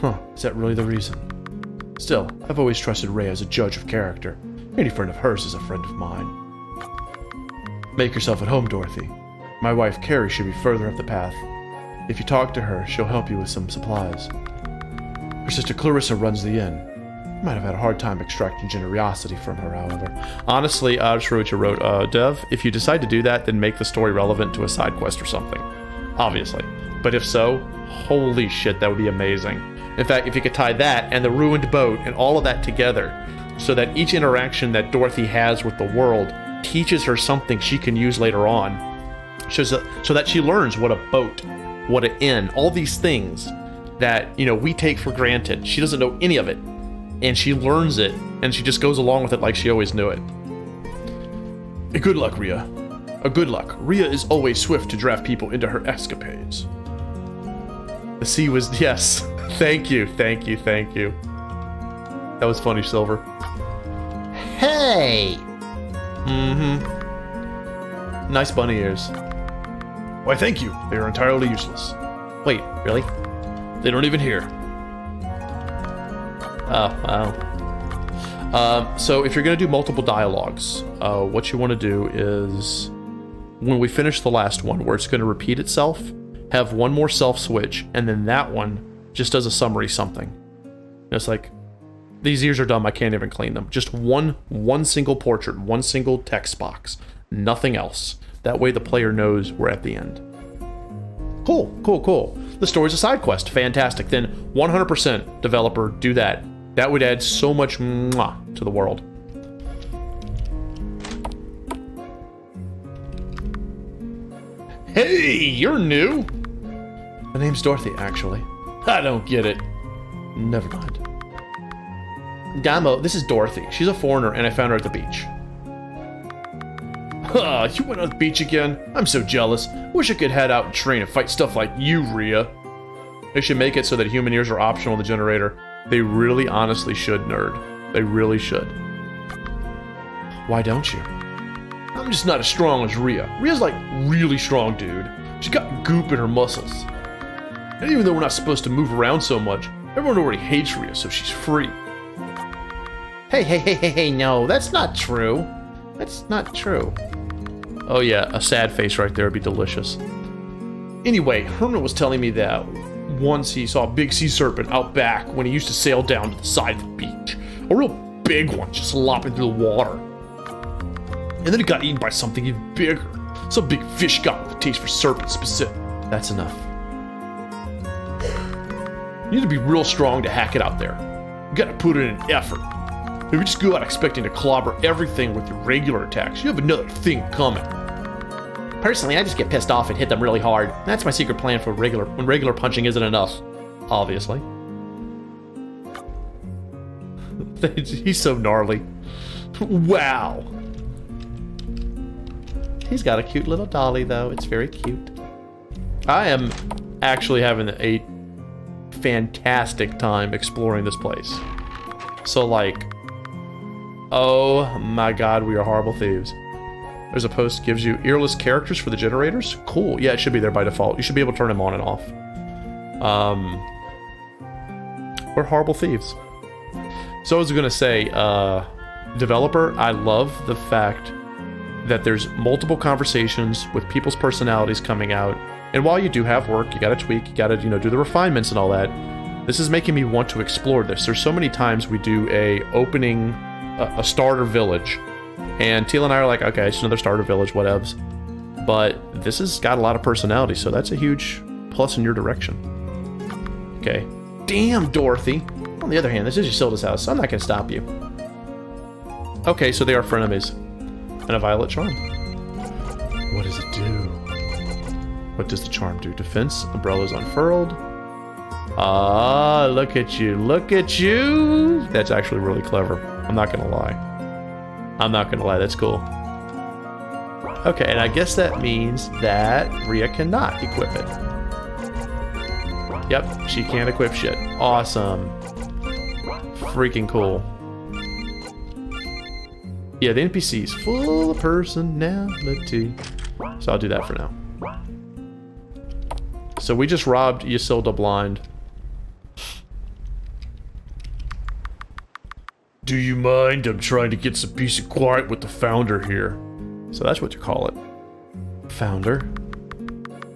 S3: Huh, is that really the reason? Still, I've always trusted Ray as a judge of character. Any friend of hers is a friend of mine. Make yourself at home, Dorothy. My wife, Carrie, should be further up the path. If you talk to her, she'll help you with some supplies. Her sister Clarissa runs the inn. Might have had a hard time extracting generosity from her, however.
S1: Honestly, I just wrote what you wrote. Dev, if you decide to do that, then make the story relevant to a side quest or something. Obviously. But if so, holy shit, that would be amazing. In fact, if you could tie that and the ruined boat and all of that together so that each interaction that Dorothy has with the world teaches her something she can use later on, so that she learns what a boat, what an inn, all these things that, we take for granted. She doesn't know any of it, and she learns it, and she just goes along with it like she always knew it.
S3: Good luck, Rhea. Good luck. Rhea is always swift to draft people into her escapades.
S1: The sea was, yes. Thank you. That was funny, Silver.
S2: Hey!
S1: Mm-hmm. Nice bunny ears.
S3: Why, thank you. They are entirely useless.
S1: Wait, really?
S3: They don't even hear.
S1: Oh, wow. So if you're going to do multiple dialogues, what you want to do is, when we finish the last one, where it's going to repeat itself, have one more self switch, and then that one just does a summary something. And it's like, these ears are dumb, I can't even clean them. Just one single portrait, one single text box, nothing else. That way the player knows we're at the end. Cool. The story's a side quest, fantastic. Then 100% developer, do that. That would add so much to the world. Hey, you're new.
S3: The name's Dorothy, actually.
S1: I don't get it.
S3: Never mind.
S1: Damo, this is Dorothy. She's a foreigner, and I found her at the beach.
S3: You went on the beach again? I'm so jealous. Wish I could head out and train and fight stuff like you, Rhea.
S1: They should make it so that human ears are optional in the generator. They really honestly should, nerd. They really should.
S3: Why don't you?
S1: I'm just not as strong as Rhea. Rhea's like really strong, dude. She's got goop in her muscles. And even though we're not supposed to move around so much, everyone already hates Rhea, so she's free.
S2: Hey, no, that's not true. That's not true.
S1: Oh yeah, a sad face right there would be delicious. Anyway, Herman was telling me that once he saw a big sea serpent out back when he used to sail down to the side of the beach. A real big one, just slopping through the water. And then it got eaten by something even bigger. Some big fish got with a taste for serpent specific.
S3: That's enough.
S1: You need to be real strong to hack it out there. You gotta put in an effort. If you just go out expecting to clobber everything with your regular attacks, you have another thing coming.
S2: Personally, I just get pissed off and hit them really hard. That's my secret plan for when regular punching isn't enough.
S1: Obviously. He's so gnarly. Wow.
S2: He's got a cute little dolly, though. It's very cute.
S1: I am actually having a fantastic time exploring this place. So, like, oh my god, we are horrible thieves. There's a post that gives you earless characters for the generators. Cool. Yeah, it should be there by default. You should be able to turn them on and off. We're horrible thieves. So I was going to say, developer, I love the fact that there's multiple conversations with people's personalities coming out. And while you do have work, you gotta tweak, you gotta, do the refinements and all that. This is making me want to explore this. There's so many times we do a starter village, and Teal and I are like, okay, it's another starter village, whatevs. But this has got a lot of personality, so that's a huge plus in your direction. Okay. Damn, Dorothy. On the other hand, this is Ysilda's house, so I'm not gonna stop you. Okay, so they are frenemies. And a violet charm. What does it do? What does the charm do? Defense, umbrella's unfurled. Ah, look at you, look at you! That's actually really clever. I'm not gonna lie. That's cool. Okay, and I guess that means that Rhea cannot equip it. Yep, she can't equip shit. Awesome. Freaking cool. Yeah, the NPC's full of personality. So I'll do that for now. So we just robbed Ysilda blind. Do you mind? I'm trying to get some peace and quiet with the founder here. So that's what you call it. Founder?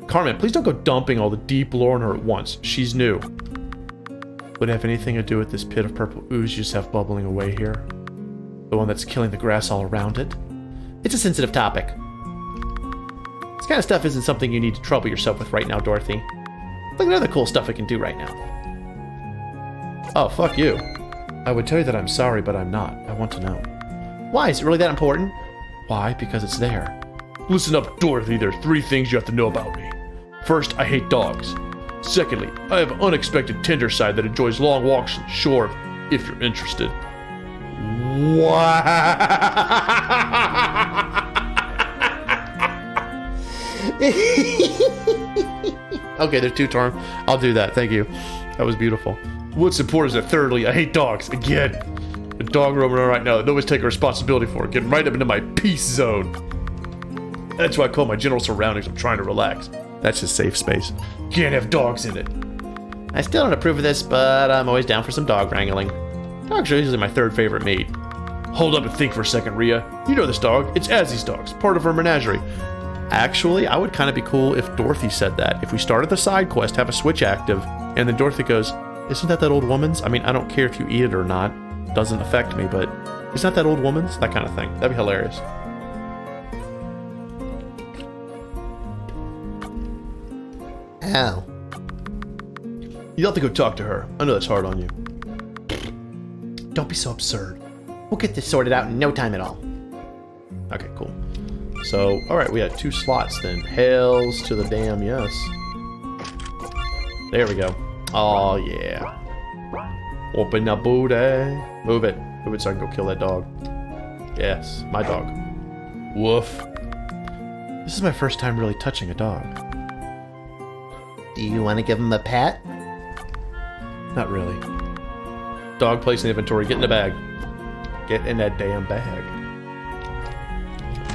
S1: Carmen, please don't go dumping all the deep lore on her at once. She's new. Would it have anything to do with this pit of purple ooze you just have bubbling away here? The one that's killing the grass all around it? It's a sensitive topic. This kind of stuff isn't something you need to trouble yourself with right now, Dorothy. Look at other cool stuff I can do right now. Oh, fuck you. I would tell you that I'm sorry, but I'm not. I want to know. Why? Is it really that important? Why? Because it's there. Listen up, Dorothy. There are 3 things you have to know about me. First, I hate dogs. Secondly, I have an unexpected tender side that enjoys long walks on the shore, if you're interested. Wow. Okay, there's 2 terms. I'll do that. Thank you. That was beautiful. What's important is that thirdly, I hate dogs. Again, a dog roaming around right now that nobody's taking responsibility for. Getting right up into my peace zone. That's why I call my general surroundings. I'm trying to relax. That's his safe space. Can't have dogs in it. I still don't approve of this, but I'm always down for some dog wrangling. Dogs are usually my 3rd favorite meat. Hold up and think for a second, Rhea. You know this dog. It's Azzy's dogs, part of her menagerie. Actually, I would kind of be cool if Dorothy said that. If we started the side quest, have a switch active, and then Dorothy goes, isn't that old woman's? I mean, I don't care if you eat it or not. It doesn't affect me, but isn't that old woman's? That kind of thing. That'd be hilarious.
S2: Ow.
S1: You'll have to go talk to her. I know that's hard on you.
S2: Don't be so absurd. We'll get this sorted out in no time at all.
S1: Okay, cool. So, alright, we had 2 slots then. Hails to the damn yes. There we go. Oh, yeah. Open the booty. Move it. Move it so I can go kill that dog. Yes, my dog. Woof. This is my first time really touching a dog.
S2: Do you want to give him a pat?
S1: Not really. Dog placed in inventory. Get in the bag. Get in that damn bag.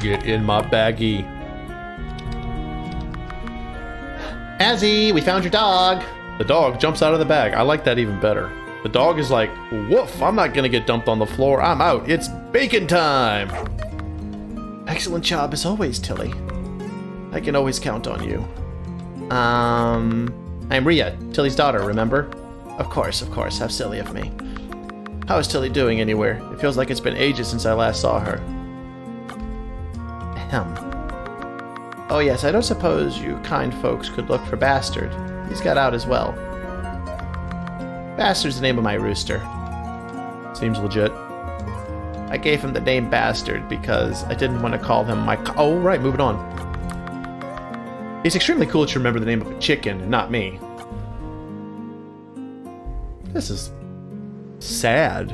S1: Get in my baggie.
S2: Azzy, we found your dog.
S1: The dog jumps out of the bag. I like that even better. The dog is like, woof, I'm not gonna get dumped on the floor. I'm out. It's bacon time.
S2: Excellent job as always, Tilly. I can always count on you. I'm Rhea, Tilly's daughter, remember? Of course, how silly of me. How is Tilly doing anywhere? It feels like it's been ages since I last saw her. Ahem. Oh yes, I don't suppose you kind folks could look for Bastard. He's got out as well. Bastard's the name of my rooster.
S1: Seems legit.
S2: I gave him the name Bastard because I didn't want to call him my...
S1: Oh, right, moving on. It's extremely cool that you remember the name of a chicken and not me. This is sad.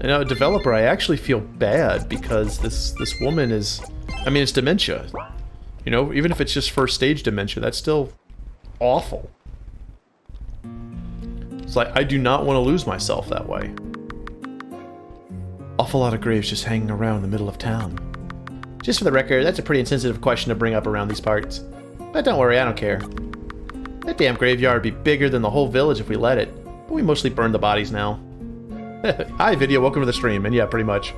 S1: You know, a developer, I actually feel bad because this woman is... I mean, it's dementia. You know, even if it's just first stage dementia, that's still awful. It's like, I do not want to lose myself that way. Awful lot of graves just hanging around in the middle of town.
S2: Just for the record, that's a pretty insensitive question to bring up around these parts. But don't worry, I don't care. That damn graveyard would be bigger than the whole village if we let it. But we mostly burned the bodies now.
S1: Hi, video. Welcome to the stream. And yeah, pretty much.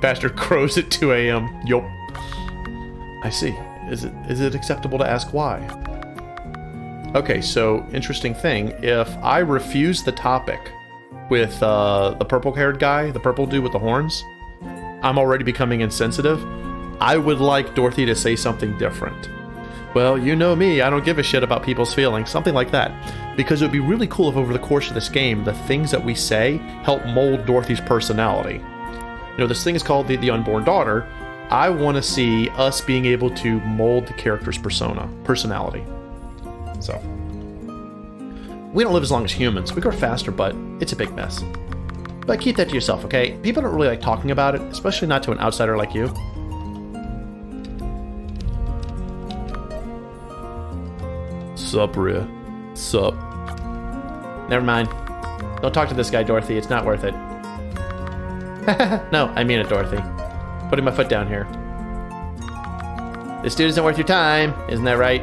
S1: Bastard crows at 2 a.m. Yup. I see. Is it acceptable to ask why? Okay, so interesting thing. If I refuse the topic with the purple-haired guy, the purple dude with the horns, I'm already becoming insensitive. I would like Dorothy to say something different. Well, you know me, I don't give a shit about people's feelings, something like that. Because it would be really cool if over the course of this game, the things that we say help mold Dorothy's personality. You know, this thing is called the Unborn Daughter. I want to see us being able to mold the character's personality. So. We don't live as long as humans. We grow faster, but it's a big mess. But keep that to yourself, okay? People don't really like talking about it, especially not to an outsider like you. Sup, Rhea? Sup? Never mind. Don't talk to this guy, Dorothy. It's not worth it. No, I mean it, Dorothy. Putting my foot down here. This dude isn't worth your time. Isn't that right?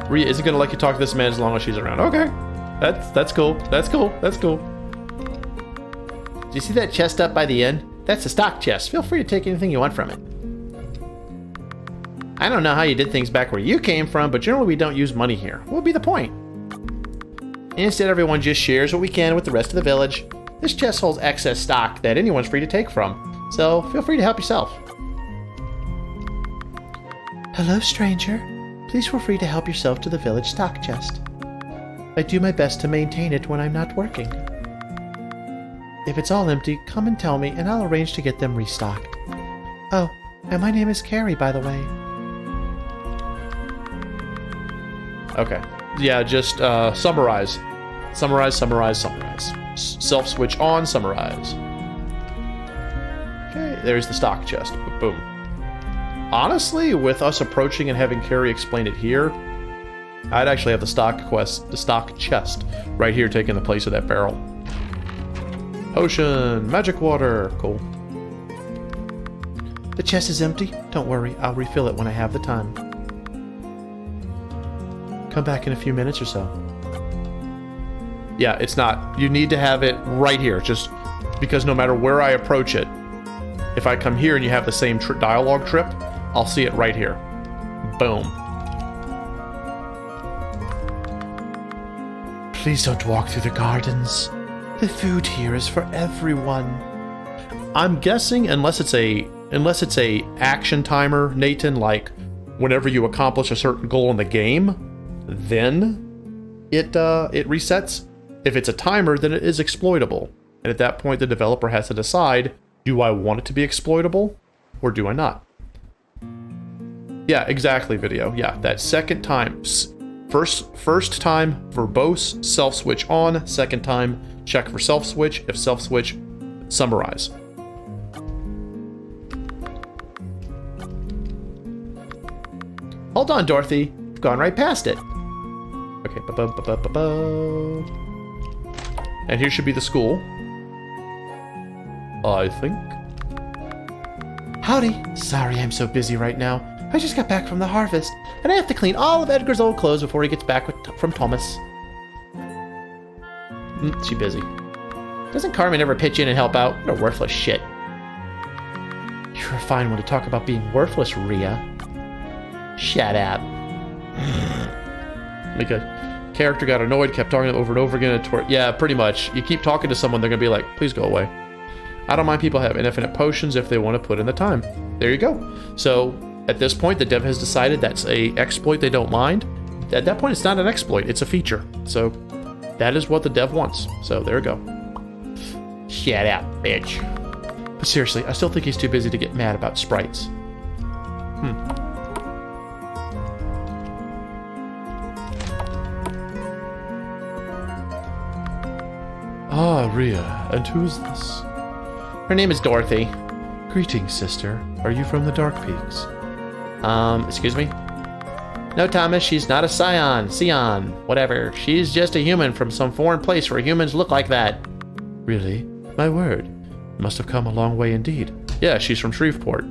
S1: Rhea isn't gonna let you talk to this man as long as she's around. Okay. That's cool. That's cool. That's cool. Do you see that chest up by the end? That's a stock chest. Feel free to take anything you want from it. I don't know how you did things back where you came from, but generally we don't use money here. What would be the point? Instead, everyone just shares what we can with the rest of the village. This chest holds excess stock that anyone's free to take from, so feel free to help yourself.
S2: Hello, stranger. Please feel free to help yourself to the village stock chest. I do my best to maintain it when I'm not working. If it's all empty, come and tell me, and I'll arrange to get them restocked. Oh, and my name is Carrie, by the way.
S1: Okay. Yeah, just summarize. Summarize. Self-switch on, summarize. Okay, there's the stock chest. Boom. Honestly, with us approaching and having Carrie explain it here, I'd actually have the stock chest right here taking the place of that barrel. Potion, magic water, cool.
S2: The chest is empty. Don't worry, I'll refill it when I have the time. Come back in a few minutes or so.
S1: Yeah, it's not. You need to have it right here, just because no matter where I approach it, if I come here and you have the same dialogue trip, I'll see it right here. Boom.
S2: Please don't walk through the gardens. The food here is for everyone.
S1: I'm guessing unless it's a action timer, Nathan, like whenever you accomplish a certain goal in the game, then it resets. If it's a timer, then it is exploitable. And at that point, the developer has to decide, do I want it to be exploitable or do I not? Yeah, exactly, video. Yeah, that second time. First time, verbose, self-switch on. Second time, check for self-switch. If self-switch, summarize.
S2: Hold on, Dorothy. You've gone right past it.
S1: Okay, and here should be the school. I think.
S2: Howdy. Sorry I'm so busy right now. I just got back from the harvest, and I have to clean all of Edgar's old clothes before he gets back from Thomas.
S1: She busy.
S2: Doesn't Carmen ever pitch in and help out? What a worthless shit. You're a fine one to talk about being worthless, Rhea. Shut up.
S1: Like a character got annoyed, kept talking over and over again. Yeah, pretty much. You keep talking to someone, they're going to be like, please go away. I don't mind people have infinite potions if they want to put in the time. There you go. So, at this point, the dev has decided that's a exploit they don't mind. At that point, it's not an exploit, it's a feature. So, that is what the dev wants. So, there you go.
S2: Shut up, bitch.
S1: But seriously, I still think he's too busy to get mad about sprites. Ah, Rhea. And who is this?
S2: Her name is Dorothy.
S1: Greetings, sister. Are you from the Dark Peaks?
S2: Excuse me? No, Thomas, she's not a scion, whatever. She's just a human from some foreign place where humans look like that.
S1: Really? My word. Must have come a long way indeed. Yeah, she's from Shreveport.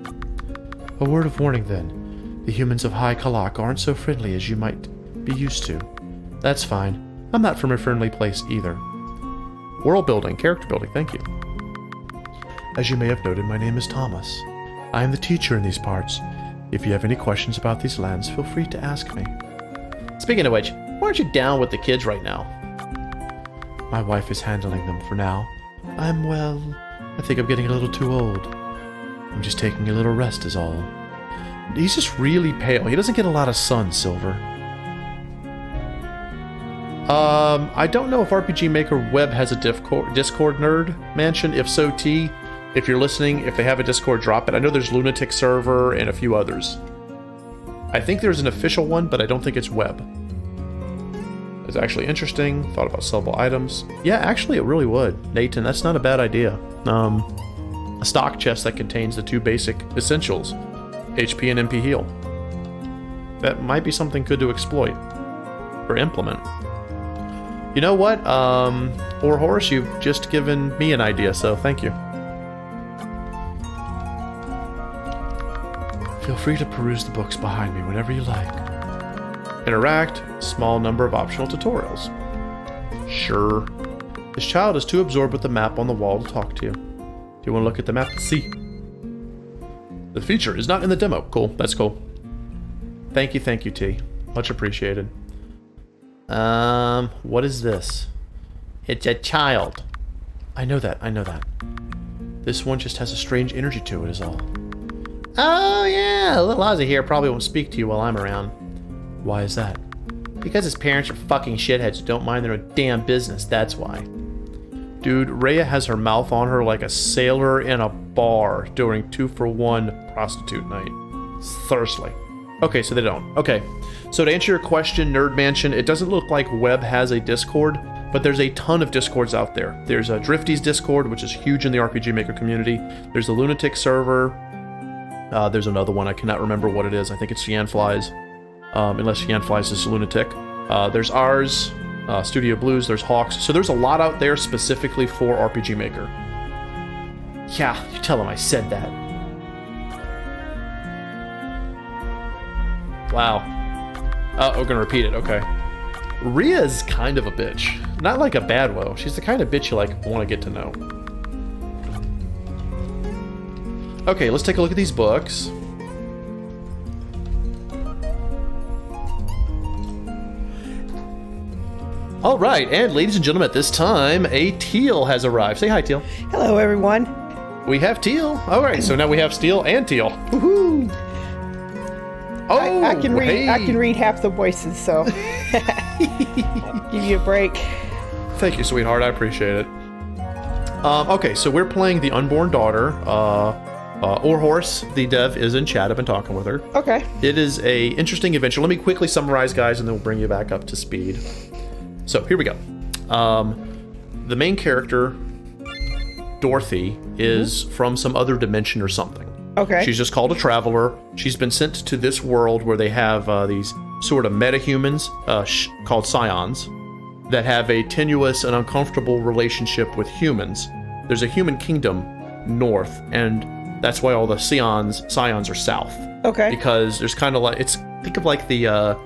S1: A word of warning then. The humans of High Kalak aren't so friendly as you might be used to. That's fine. I'm not from a friendly place either. World building, character building, thank you. As you may have noted, my name is Thomas. I am the teacher in these parts. If you have any questions about these lands, feel free to ask me. Speaking of which, why aren't you down with the kids right now? My wife is handling them for now. I think I'm getting a little too old. I'm just taking a little rest is all. He's just really pale. He doesn't get a lot of sun, Silver. I don't know if RPG Maker Web has a Discord nerd mansion. If so, T, if you're listening, if they have a Discord, drop it. I know there's Lunatic Server and a few others. I think there's an official one, but I don't think it's web. It's actually interesting. Thought about sellable items. Yeah, actually it really would. Nathan, that's not a bad idea. A stock chest that contains the 2 basic essentials, HP and MP heal. That might be something good to exploit or implement. You know what? Ourohoros, you've just given me an idea, so thank you. Feel free to peruse the books behind me whenever you like. Interact, small number of optional tutorials. Sure. This child is too absorbed with the map on the wall to talk to you. Do you want to look at the map to see? The feature is not in the demo. Cool, that's cool. Thank you, T. Much appreciated. What is this? It's a child. I know that. This one just has a strange energy to it is all. Oh yeah, little Ozzy here probably won't speak to you while I'm around. Why is that? Because his parents are fucking shitheads who don't mind their own damn business, that's why. Dude, Rhea has her mouth on her like a sailor in a bar during 2-for-1 prostitute night. Thirsty. Okay, so they don't. Okay, so to answer your question, Nerd Mansion, it doesn't look like Web has a Discord, but there's a ton of Discords out there. There's a Drifty's Discord, which is huge in the RPG Maker community. There's the Lunatic server. There's another one, I cannot remember what it is. I think it's Yanflies, unless Yanflies is Lunatic. There's ours, Studio Blues, there's Hawks. So there's a lot out there specifically for RPG Maker. Yeah, you tell him I said that. Wow. We're gonna repeat it, okay. Rhea's kind of a bitch. Not like a bad woe. She's the kind of bitch you like want to get to know. Okay, let's take a look at these books. All right, and ladies and gentlemen, at this time, a Teal has arrived. Say hi, Teal.
S4: Hello, everyone.
S1: We have Teal. All right, so now we have Steel and Teal.
S4: Woohoo!
S1: Oh,
S4: I can read.
S1: hey.
S4: I can read half the voices, so give you a break.
S1: Thank you, sweetheart. I appreciate it. Okay, so we're playing the Unborn daughter. Ourohoros, the dev, is in chat. I've been talking with her.
S4: Okay.
S1: It is a interesting adventure. Let me quickly summarize, guys, and then we'll bring you back up to speed. So here we go. The main character, Dorothy, is from some other dimension or something.
S4: Okay.
S1: She's just called a traveler. She's been sent to this world where they have these sort of metahumans called scions that have a tenuous and uncomfortable relationship with humans. There's a human kingdom north, and that's why all the scions are south.
S4: Okay.
S1: Because there's kind of like, think of like the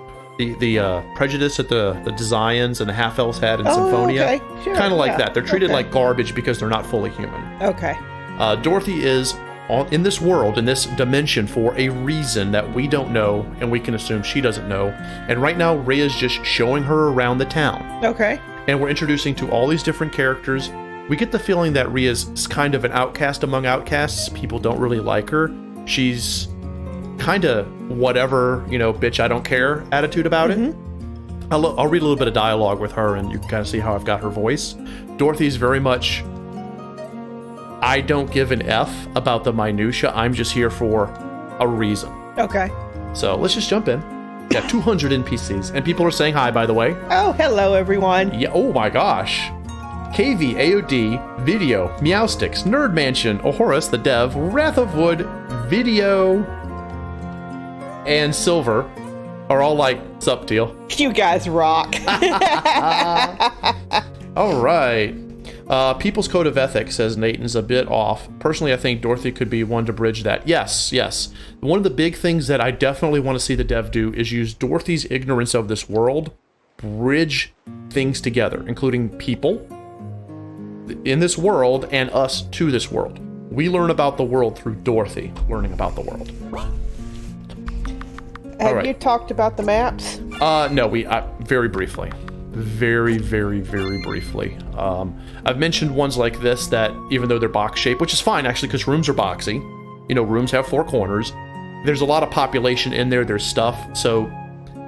S1: prejudice that the Zions and the half-elves had in Symphonia.
S4: Okay. Sure,
S1: kind of like
S4: yeah.
S1: that. They're treated
S4: Okay.
S1: like garbage because they're not fully human.
S4: Okay.
S1: Dorothy is in this world, in this dimension, for a reason that we don't know, and we can assume she doesn't know. And right now, Rhea's just showing her around the town.
S4: Okay.
S1: And we're introducing to all these different characters. We get the feeling that Rhea's kind of an outcast among outcasts. People don't really like her. She's kind of whatever, bitch, I don't care attitude about it. I'll read a little bit of dialogue with her, and you can kind of see how I've got her voice. Dorothy's very much, I don't give an F about the minutia. I'm just here for a reason.
S4: Okay.
S1: So let's just jump in. Yeah, 200 NPCs. And people are saying hi, by the way.
S4: Oh, hello, everyone.
S1: Yeah, oh my gosh. KV, AOD, Video, Meowsticks, Nerd Mansion, Ourohoros, the Dev, Wrath of Wood, Video, and Silver are all like, sup, Teal?
S4: You guys rock.
S1: All right. People's Code of Ethics says Nathan's a bit off. Personally, I think Dorothy could be one to bridge that. Yes. One of the big things that I definitely want to see the dev do is use Dorothy's ignorance of this world, bridge things together, including people, in this world and us to this world. We learn about the world through Dorothy learning about the world.
S4: Have you talked about the maps?
S1: No, we very briefly. Very, very, very briefly. I've mentioned ones like this that, even though they're box shaped, which is fine actually, because rooms are boxy. You know, rooms have 4 corners. There's a lot of population in there. There's stuff. So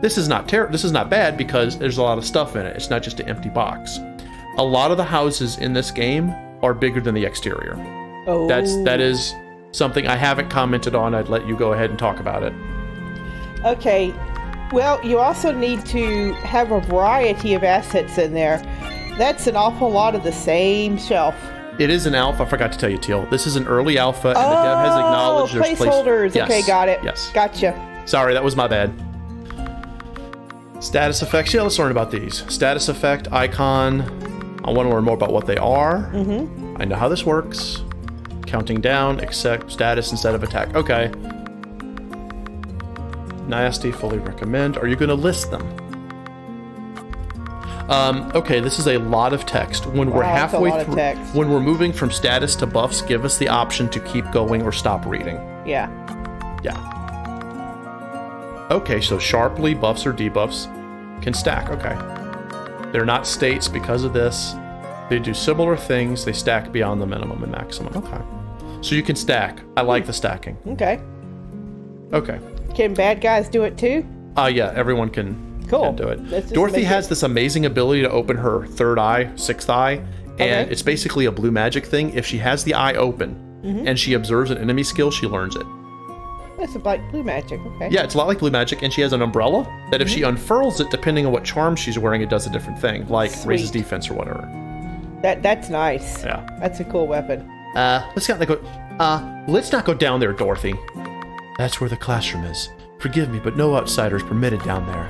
S1: this is not bad because there's a lot of stuff in it. It's not just an empty box. A lot of the houses in this game are bigger than the exterior.
S4: Oh.
S1: That is something I haven't commented on. I'd let you go ahead and talk about it.
S4: Okay. Well, you also need to have a variety of assets in there. That's an awful lot of the same shelf.
S1: It is an alpha. I forgot to tell you, Teal. This is an early alpha, and the dev has acknowledged there's
S4: placeholders.
S1: Yes.
S4: Okay, got it.
S1: Yes.
S4: Gotcha.
S1: Sorry, that was my bad. Status effects. Yeah, let's learn about these. Status effect, icon. I want to learn more about what they are. Mm-hmm. I know how this works. Counting down, accept status instead of attack. Okay. Nasty, fully recommend. Are you going to list them? Okay, this is a lot of text. When we're halfway through, when we're moving from status to buffs, give us the option to keep going or stop reading.
S4: Yeah.
S1: Yeah. Okay, so sharply buffs or debuffs can stack. Okay. They're not states because of this. They do similar things. They stack beyond the minimum and maximum. Okay. So you can stack. I like the stacking.
S4: Okay.
S1: Okay.
S4: Can bad guys do it too?
S1: Yeah, everyone can do it. Dorothy has this amazing ability to open her third eye, sixth eye, and it's basically a blue magic thing. If she has the eye open and she observes an enemy skill, she learns it.
S4: That's like blue magic, okay.
S1: Yeah, it's a lot like blue magic, and she has an umbrella that if she unfurls it, depending on what charm she's wearing, it does a different thing, like raises defense or whatever.
S4: That's nice.
S1: Yeah.
S4: That's a cool weapon.
S1: Let's not go down there, Dorothy. That's where the classroom is. Forgive me, but no outsiders permitted down there.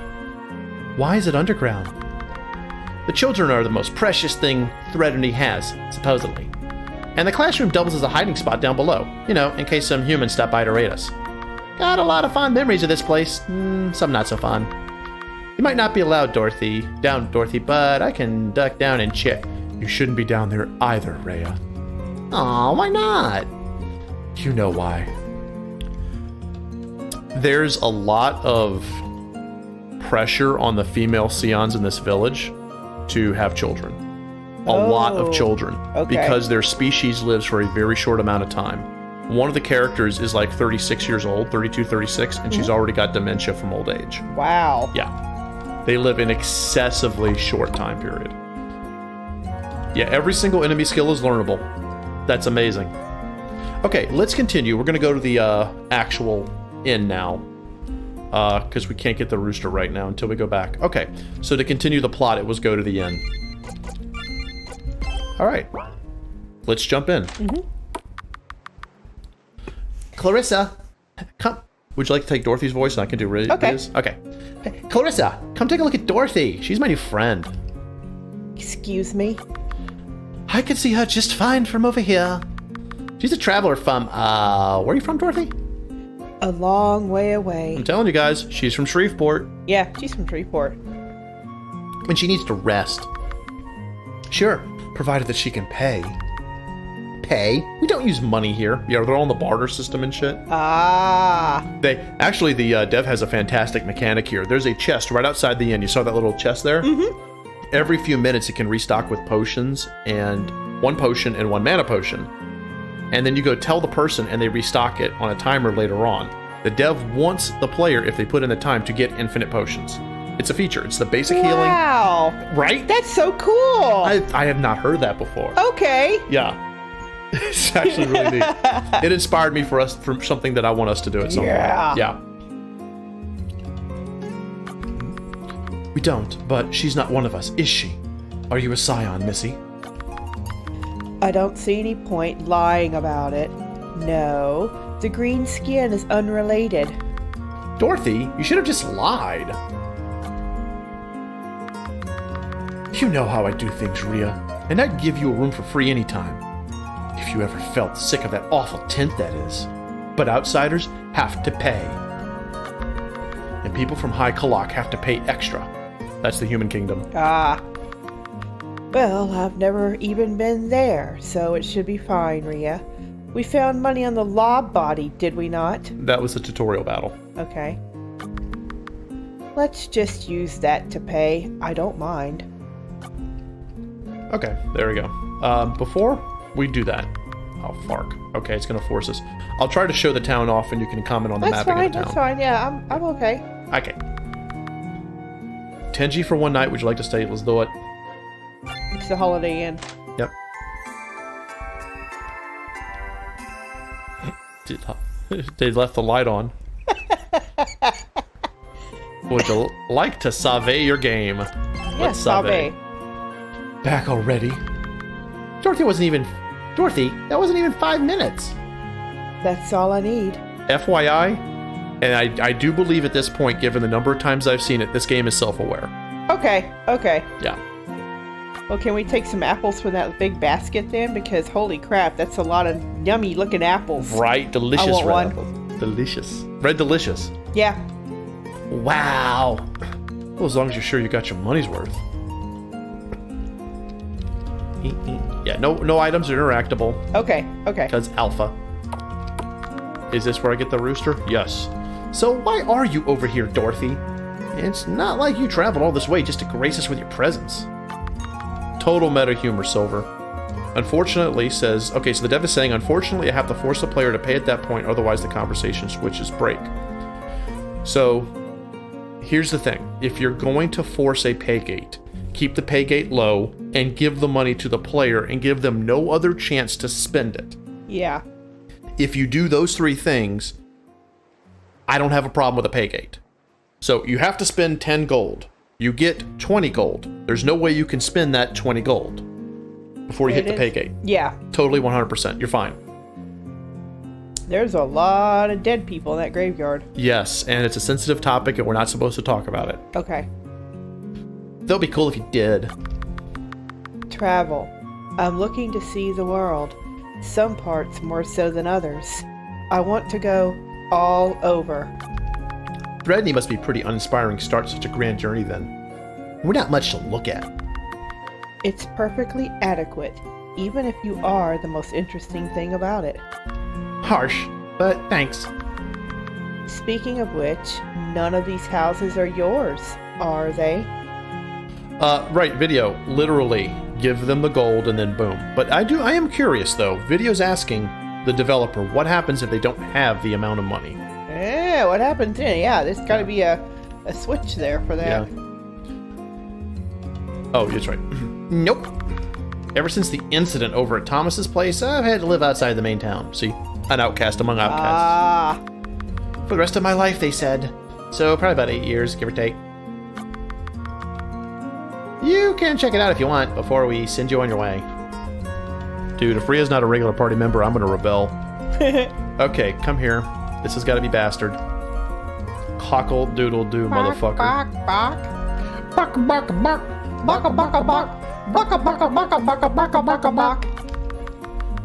S1: Why is it underground? The children are the most precious thing Frenemy has, supposedly. And the classroom doubles as a hiding spot down below, you know, in case some humans stop by to raid us. Got a lot of fond memories of this place, some not so fond. You might not be allowed, Dorothy, but I can duck down and check. You shouldn't be down there either, Rhea. Aw, why not? You know why. There's a lot of pressure on the female Scions in this village to have children. A lot of children.
S4: Okay.
S1: Because their species lives for a very short amount of time. One of the characters is like 36 years old, 32, 36, and she's already got dementia from old age.
S4: Wow.
S1: Yeah. They live an excessively short time period. Yeah, every single enemy skill is learnable. That's amazing. Okay, let's continue. We're going to go to the actual inn now. Because we can't get the rooster right now until we go back. Okay, so to continue the plot, it was go to the inn. Alright. Let's jump in. Clarissa, come. Would you like to take Dorothy's voice and I can do Rhea's? Okay. Clarissa, come take a look at Dorothy. She's my new friend.
S4: Excuse me?
S1: I can see her just fine from over here. She's a traveler from, where are you from, Dorothy?
S4: A long way away.
S1: I'm telling you guys, she's from Shreveport.
S4: Yeah, she's from Shreveport.
S1: And she needs to rest. Sure, provided that she can pay. Pay? We don't use money here. Yeah, they're all in the barter system and shit.
S4: Ah.
S1: Actually, the dev has a fantastic mechanic here. There's a chest right outside the inn. You saw that little chest there? Mm-hmm. Every few minutes, it can restock with potions, and 1 potion and 1 mana potion. And then you go tell the person, and they restock it on a timer later on. The dev wants the player, if they put in the time, to get infinite potions. It's a feature. It's the basic healing.
S4: Wow.
S1: Right?
S4: That's so cool.
S1: I have not heard that before.
S4: Okay.
S1: Yeah. It's actually really neat. It inspired me for something that I want us to do at some point. Yeah. We don't, but she's not one of us, is she? Are you a Scion, Missy?
S4: I don't see any point lying about it. No, the green skin is unrelated.
S1: Dorothy, you should have just lied. You know how I do things, Rhea, and I'd give you a room for free anytime. If you ever felt sick of that awful tent, that is. But outsiders have to pay. And people from High Kalak have to pay extra. That's the human kingdom.
S4: Ah. Well, I've never even been there, so it should be fine, Rhea. We found money on the lob body, did we not?
S1: That was the tutorial battle.
S4: Okay. Let's just use that to pay. I don't mind.
S1: Okay, there we go. Before we do that, oh, fark. Okay, it's gonna force us. I'll try to show the town off, and you can comment on the mapping of the town.
S4: That's fine. Yeah, I'm okay.
S1: Okay. 10G for one night. Would you like to stay? Let's do it.
S4: It's the Holiday Inn.
S1: Yep. They left the light on. Would you like to sauve your game?
S4: Yes, sauve.
S1: Back already?
S2: Dorothy, that wasn't even 5 minutes.
S4: That's all I need.
S1: FYI, and I do believe at this point, given the number of times I've seen it, this game is self-aware.
S4: Okay.
S1: Yeah.
S4: Well, can we take some apples from that big basket then? Because holy crap, that's a lot of yummy looking apples.
S1: Right, delicious
S4: I want
S1: red
S4: one.
S1: apples. Delicious. Red delicious.
S4: Yeah.
S1: Wow. Well, as long as you're sure you got your money's worth. Yeah, no items are interactable.
S4: Okay.
S1: Because alpha. Is this where I get the rooster? Yes. So why are you over here, Dorothy? It's not like you traveled all this way just to grace us with your presence. Total meta humor, Silver. Unfortunately, says... Okay, so the dev is saying, unfortunately, I have to force the player to pay at that point, otherwise the conversation switches break. So, here's the thing. If you're going to force a pay gate, keep the pay gate low, and give the money to the player, and give them no other chance to spend it.
S4: Yeah.
S1: If you do those three things, I don't have a problem with a pay gate. So, you have to spend 10 gold. You get 20 gold. There's no way you can spend that 20 gold before you hit the pay gate.
S4: Yeah.
S1: Totally 100%. You're fine.
S4: There's a lot of dead people in that graveyard.
S1: Yes, and it's a sensitive topic and we're not supposed to talk about it.
S4: Okay.
S1: That'll be cool if you did.
S4: Travel. I'm looking to see the world. Some parts more so than others. I want to go all over.
S1: Frenemy must be a pretty uninspiring start to such a grand journey then. We're not much to look at.
S4: It's perfectly adequate, even if you are the most interesting thing about it.
S2: Harsh, but thanks.
S4: Speaking of which, none of these houses are yours, are they?
S1: Right, Video. Literally, give them the gold and then boom. But I am curious though. Video's asking the developer, what happens if they don't have the amount of money?
S4: Yeah, what happens then? Yeah, there's got to be a switch there for that.
S1: Yeah. Oh, that's right.
S2: Nope.
S1: Ever since the incident over at Thomas's place, I've had to live outside the main town. See, an outcast among outcasts.
S2: For the rest of my life, they said. So probably about 8 years, give or take. You can check it out if you want before we send you on your way.
S1: Dude, if Rhea's not a regular party member, I'm gonna rebel. Okay, come here. This has got to be bastard. Cockle doodle doo, motherfucker.
S4: Bark, bark.
S2: Bark, bark, bark. Bark, bark, bark. Bark, bark, bark, bark, bark, bark, bark.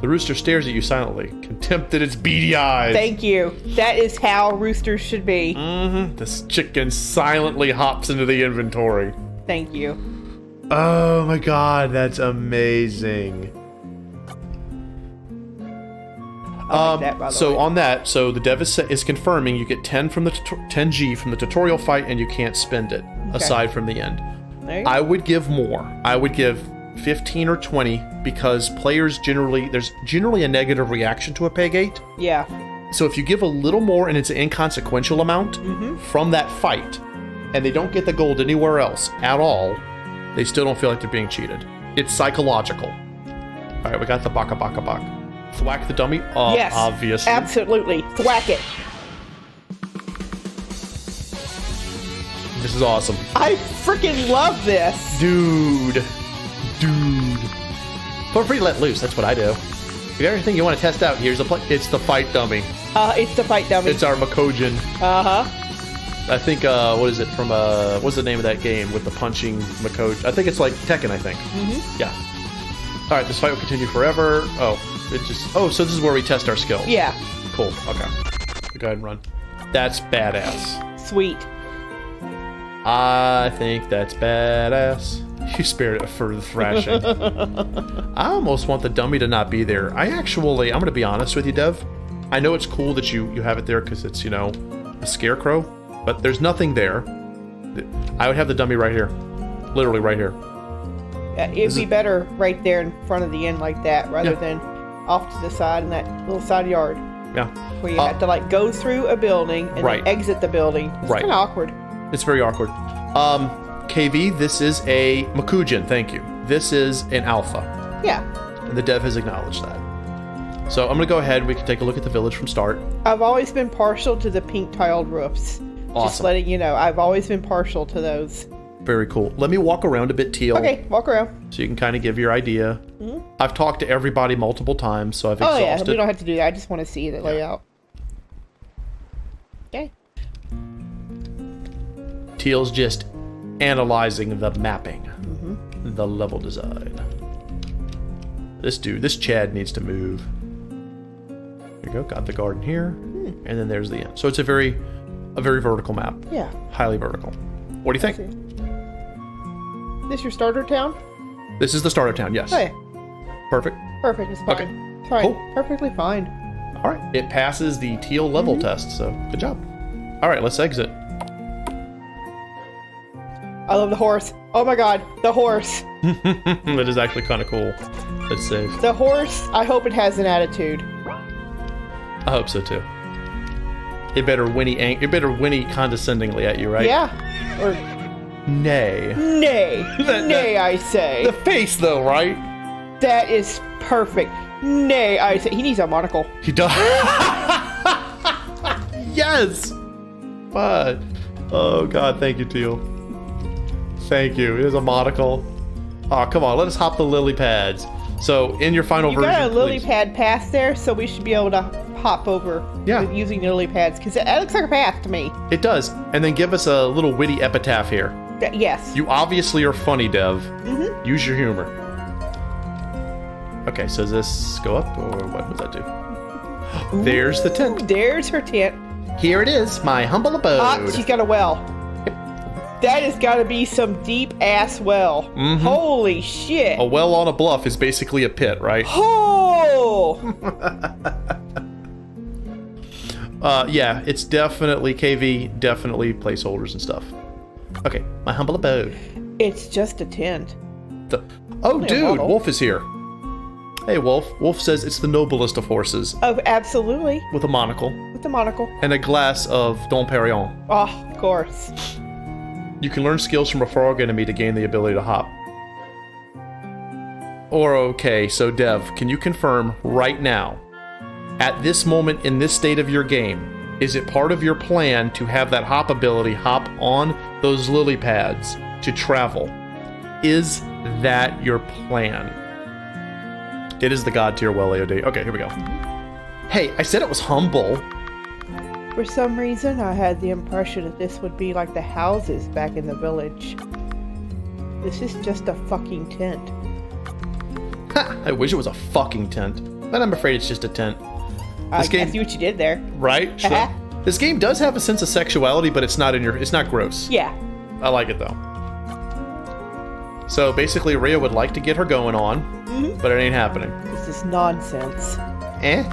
S1: The rooster stares at you silently, contempt at its beady eyes.
S4: Thank you. That is how roosters should be.
S1: This chicken silently hops into the inventory.
S4: Thank you.
S1: Oh my god, that's amazing.
S4: I like that, by the
S1: so
S4: way.
S1: on that, so the dev is confirming you get 10 from the 10G from the tutorial fight, and you can't spend it aside from the end.
S4: There you go.
S1: I would give more. I would give 15 or 20 because players there's generally a negative reaction to a pay gate.
S4: Yeah.
S1: So if you give a little more and it's an inconsequential amount from that fight, and they don't get the gold anywhere else at all, they still don't feel like they're being cheated. It's psychological. All right, we got the baka baka baka. Thwack the dummy?
S4: Yes.
S1: Obviously.
S4: Absolutely. Thwack it.
S1: This is awesome.
S4: I freaking love this.
S1: Dude.
S2: Feel free to let loose. That's what I do. If you have anything you want to test out, here's a play.
S1: It's the fight dummy.
S4: It's the fight dummy.
S1: It's our Makojin.
S4: Uh-huh.
S1: I think, what is it from, what's the name of that game with the punching Makojin? I think it's like Tekken, I think. Yeah. Alright, this fight will continue forever. So this is where we test our skills.
S4: Yeah.
S1: Cool, okay. Go ahead and run. That's badass.
S4: Sweet.
S1: I think that's badass. You spared it for the thrashing. I almost want the dummy to not be there. I'm going to be honest with you, Dev. I know it's cool that you have it there because it's, a scarecrow, but there's nothing there. I would have the dummy right here. Literally right here.
S4: Yeah, it'd be better right there in front of the inn like that rather than off to the side in that little side yard.
S1: Yeah.
S4: Where you have to go through a building and then exit the building. It's kind of awkward.
S1: It's very awkward. KV, this is a Makujin, thank you. This is an alpha.
S4: Yeah.
S1: And the dev has acknowledged that. So I'm going to go ahead. We can take a look at the village from start.
S4: I've always been partial to the pink tiled roofs.
S1: Awesome.
S4: Just letting you know, I've always been partial to those.
S1: Very cool. Let me walk around a bit, Teal.
S4: Okay, walk around.
S1: So you can kind of give your idea. Mm-hmm. I've talked to everybody multiple times, so I've exhausted.
S4: Oh yeah, we don't have to do that. I just want to see the layout. Okay.
S1: Teal's just analyzing the mapping, the level design. This Chad needs to move. There you go. Got the garden here, and then there's the end. So it's a very vertical map.
S4: Yeah.
S1: Highly vertical. What do you think?
S4: This your starter town?
S1: This is the starter town. Yes.
S4: Oh yeah.
S1: Perfect.
S4: Perfect. It's fine.
S1: Okay.
S4: It's fine.
S1: Cool.
S4: Perfectly fine.
S1: All right. It passes the Teal level test. So good job. All right. Let's exit.
S4: I love the horse. Oh my god, the horse.
S1: That is actually kind of cool. Let's save.
S4: The horse, I hope it has an attitude.
S1: I hope so too. It better whinny condescendingly at you, right?
S4: Yeah. Or
S1: nay.
S4: Nay. Nay, I say.
S1: The face though, right?
S4: That is perfect. Nay, I say. He needs a monocle.
S1: He does. Yes. But oh god, thank you, Teal. Thank you. Here's a monocle. Oh, come on. Let us hop the lily pads. So, in your final version,
S4: you got a lily
S1: please.
S4: pad path there, so we should be able to hop over with using the lily pads, because it looks like a path to me.
S1: It does. And then give us a little witty epitaph here.
S4: Yes.
S1: You obviously are funny, Dev. Use your humor. Okay, so does this go up, or what does that do?
S4: Ooh,
S1: there's the tent.
S4: There's her tent.
S1: Here it is, my humble abode.
S4: Ah, she's got a well. That has got to be some deep-ass well. Holy shit.
S1: A well on a bluff is basically a pit, right?
S4: Oh!
S1: Yeah, it's definitely KV, definitely placeholders and stuff. Okay, my humble abode.
S4: It's just a tent.
S1: Oh, dude, Wolf is here. Hey, Wolf. Wolf says it's the noblest of horses.
S4: Oh, absolutely.
S1: With a monocle.
S4: With a monocle.
S1: And a glass of Dom Perignon.
S4: Oh, of course.
S1: You can learn skills from a frog enemy to gain the ability to hop. Or okay, so Dev, can you confirm right now, at this moment in this state of your game, is it part of your plan to have that hop ability hop on those lily pads to travel? Is that your plan? It is the god tier well, AOD. Okay, here we go. Hey, I said it was humble.
S4: For some reason, I had the impression that this would be like the houses back in the village. This is just a fucking tent.
S1: Ha! I wish it was a fucking tent, but I'm afraid it's just a tent.
S4: I see what you did there.
S1: Right? Sure. This game does have a sense of sexuality, but it's not gross.
S4: Yeah.
S1: I like it though. So basically, Rhea would like to get her going on, but it ain't happening.
S4: This is nonsense.
S1: Eh?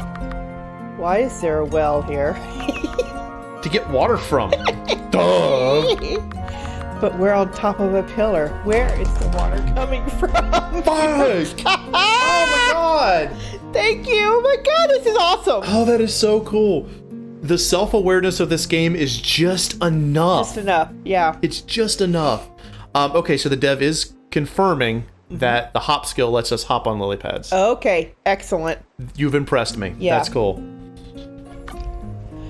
S4: Why is there a well here?
S1: To get water from. Duh.
S4: But we're on top of a pillar. Where is the water coming from?
S1: Fuck! Oh my god!
S4: Thank you! Oh my god, this is awesome!
S1: Oh, that is so cool. The self-awareness of this game is just enough.
S4: Just enough, yeah.
S1: It's just enough. Okay, so the dev is confirming that the hop skill lets us hop on lily pads.
S4: Okay, excellent.
S1: You've impressed me.
S4: Yeah.
S1: That's cool.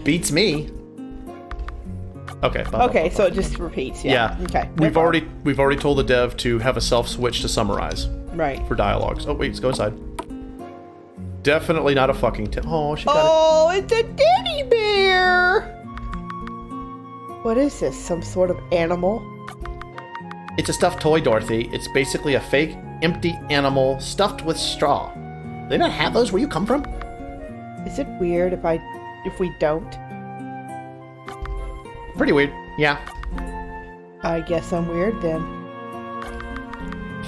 S1: Beats me. Okay.
S4: Okay, so it just repeats. Yeah. Okay.
S1: We've already told the dev to have a self switch to summarize.
S4: Right.
S1: For dialogues. Oh wait, let's go inside. Definitely not a fucking Oh, she got it.
S4: Oh, it's a teddy bear. What is this? Some sort of animal?
S1: It's a stuffed toy, Dorothy. It's basically a fake, empty animal stuffed with straw. They don't have those where you come from?
S4: Is it weird if we don't?
S1: Pretty weird. Yeah.
S4: I guess I'm weird then.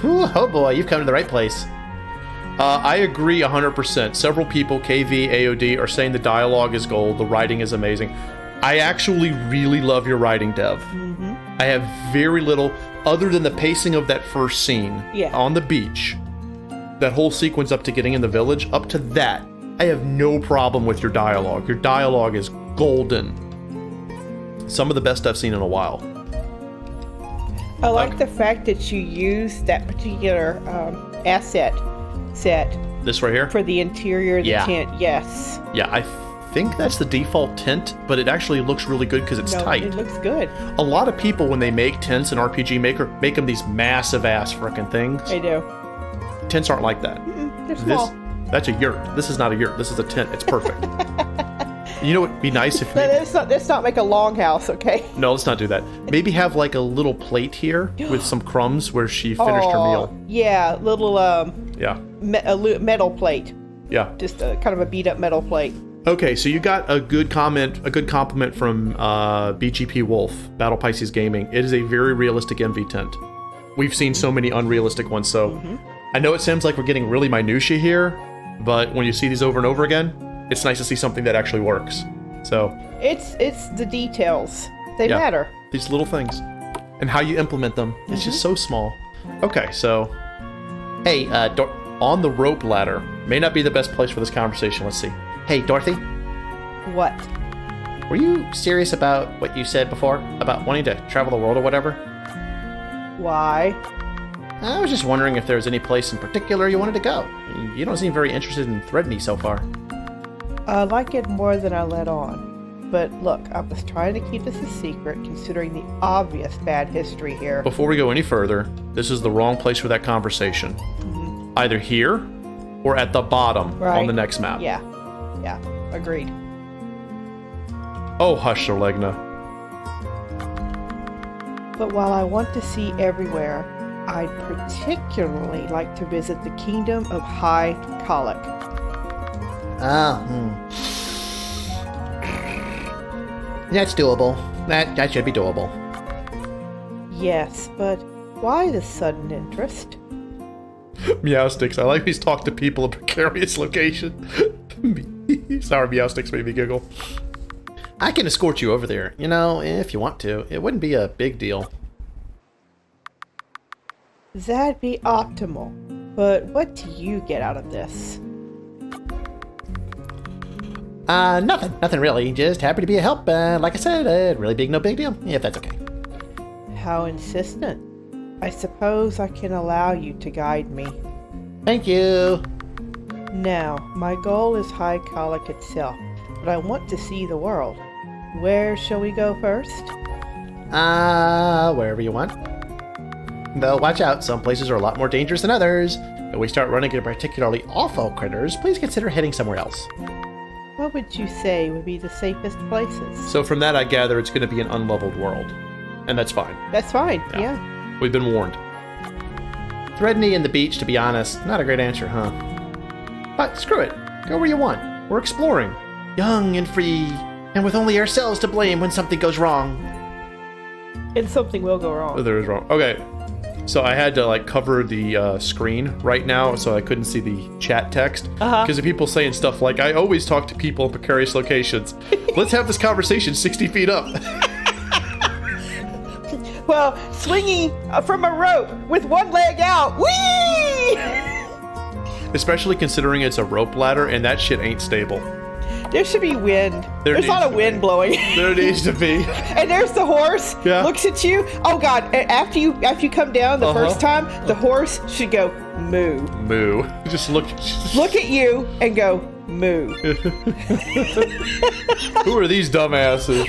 S1: Ooh, oh boy, you've come to the right place. I agree 100%. Several people, KV, AOD, are saying the dialogue is gold, the writing is amazing. I actually really love your writing, Dev.
S4: Mm-hmm.
S1: I have very little, other than the pacing of that first scene on the beach. That whole sequence up to getting in the village, up to that, I have no problem with your dialogue. Your dialogue is golden. Some of the best I've seen in a while.
S4: I like the fact that you use that particular asset set
S1: This right here?
S4: for the interior of the tent. Yes.
S1: Yeah, I think that's the default tent, but it actually looks really good because it's tight.
S4: It looks good.
S1: A lot of people, when they make tents in RPG Maker, make them these massive ass frickin' things.
S4: I do.
S1: Tents aren't like that.
S4: They're small.
S1: That's a yurt. This is not a yurt. This is a tent. It's perfect. You know what would be nice if...
S4: Let's not make a longhouse, okay?
S1: No, let's not do that. Maybe have like a little plate here with some crumbs where she finished her meal.
S4: Yeah, little
S1: Yeah.
S4: metal plate.
S1: Yeah.
S4: Just kind of a beat up metal plate.
S1: Okay, so you got a good compliment from BGP Wolf, Battle Pisces Gaming. It is a very realistic MV tent. We've seen so many unrealistic ones, so I know it seems like we're getting really minutia here, but when you see these over and over again, it's nice to see something that actually works. So
S4: it's the details. They matter.
S1: These little things. And how you implement them. It's just so small. Okay, so hey, on the rope ladder. May not be the best place for this conversation. Let's see.
S2: Hey, Dorothy,
S4: What?
S2: were you serious about what you said before? About wanting to travel the world or whatever?
S4: Why?
S2: I was just wondering if there was any place in particular you wanted to go. You don't seem very interested in Frenemy so far.
S4: I like it more than I let on. But look, I was trying to keep this a secret considering the obvious bad history here.
S1: Before we go any further, this is the wrong place for that conversation. Either here or at the bottom on the next map.
S4: Yeah, agreed.
S1: Oh, hush, Sir Legna.
S4: But while I want to see everywhere, I'd particularly like to visit the kingdom of High Colic.
S2: That's doable. That should be doable.
S4: Yes, but why the sudden interest?
S1: Meowsticks. I like these talk to people in precarious location. Sorry, Meowsticks made me giggle.
S2: I can escort you over there, if you want to. It wouldn't be a big deal.
S4: That'd be optimal. But what do you get out of this?
S2: Nothing really. Just happy to be a help. Like I said, really big, no big deal, if that's okay.
S4: How insistent. I suppose I can allow you to guide me.
S2: Thank you.
S4: Now, my goal is High Colic itself, but I want to see the world. Where shall we go first?
S2: Wherever you want. Though watch out, some places are a lot more dangerous than others. If we start running into particularly awful critters, please consider heading somewhere else.
S4: What would you say would be the safest places?
S1: So from that, I gather it's going to be an unleveled world. And that's fine.
S4: That's fine,
S1: Yeah.
S4: yeah.
S1: We've been warned.
S2: Threadney and the beach, to be honest. Not a great answer, huh? But screw it. Go where you want.
S1: We're exploring.
S2: Young and free, and with only ourselves to blame when something goes wrong.
S4: And something will go
S1: Oh,
S4: wrong.
S1: there is wrong. Okay. So I had to cover the screen right now so I couldn't see the chat text. Because of people saying stuff like, I always talk to people in precarious locations. Let's have this conversation 60 feet up.
S4: Well, swinging from a rope with one leg out. Whee!
S1: Especially considering it's a rope ladder and that shit ain't stable.
S4: There should be wind. There's a lot
S1: needs
S4: of
S1: to
S4: wind
S1: be.
S4: blowing.
S1: There needs to be.
S4: And there's the horse.
S1: Yeah.
S4: Looks at you. Oh God! And after you come down the first time, the horse should go moo.
S1: Moo. Just look.
S4: Look at you and go moo.
S1: Who are these dumbasses?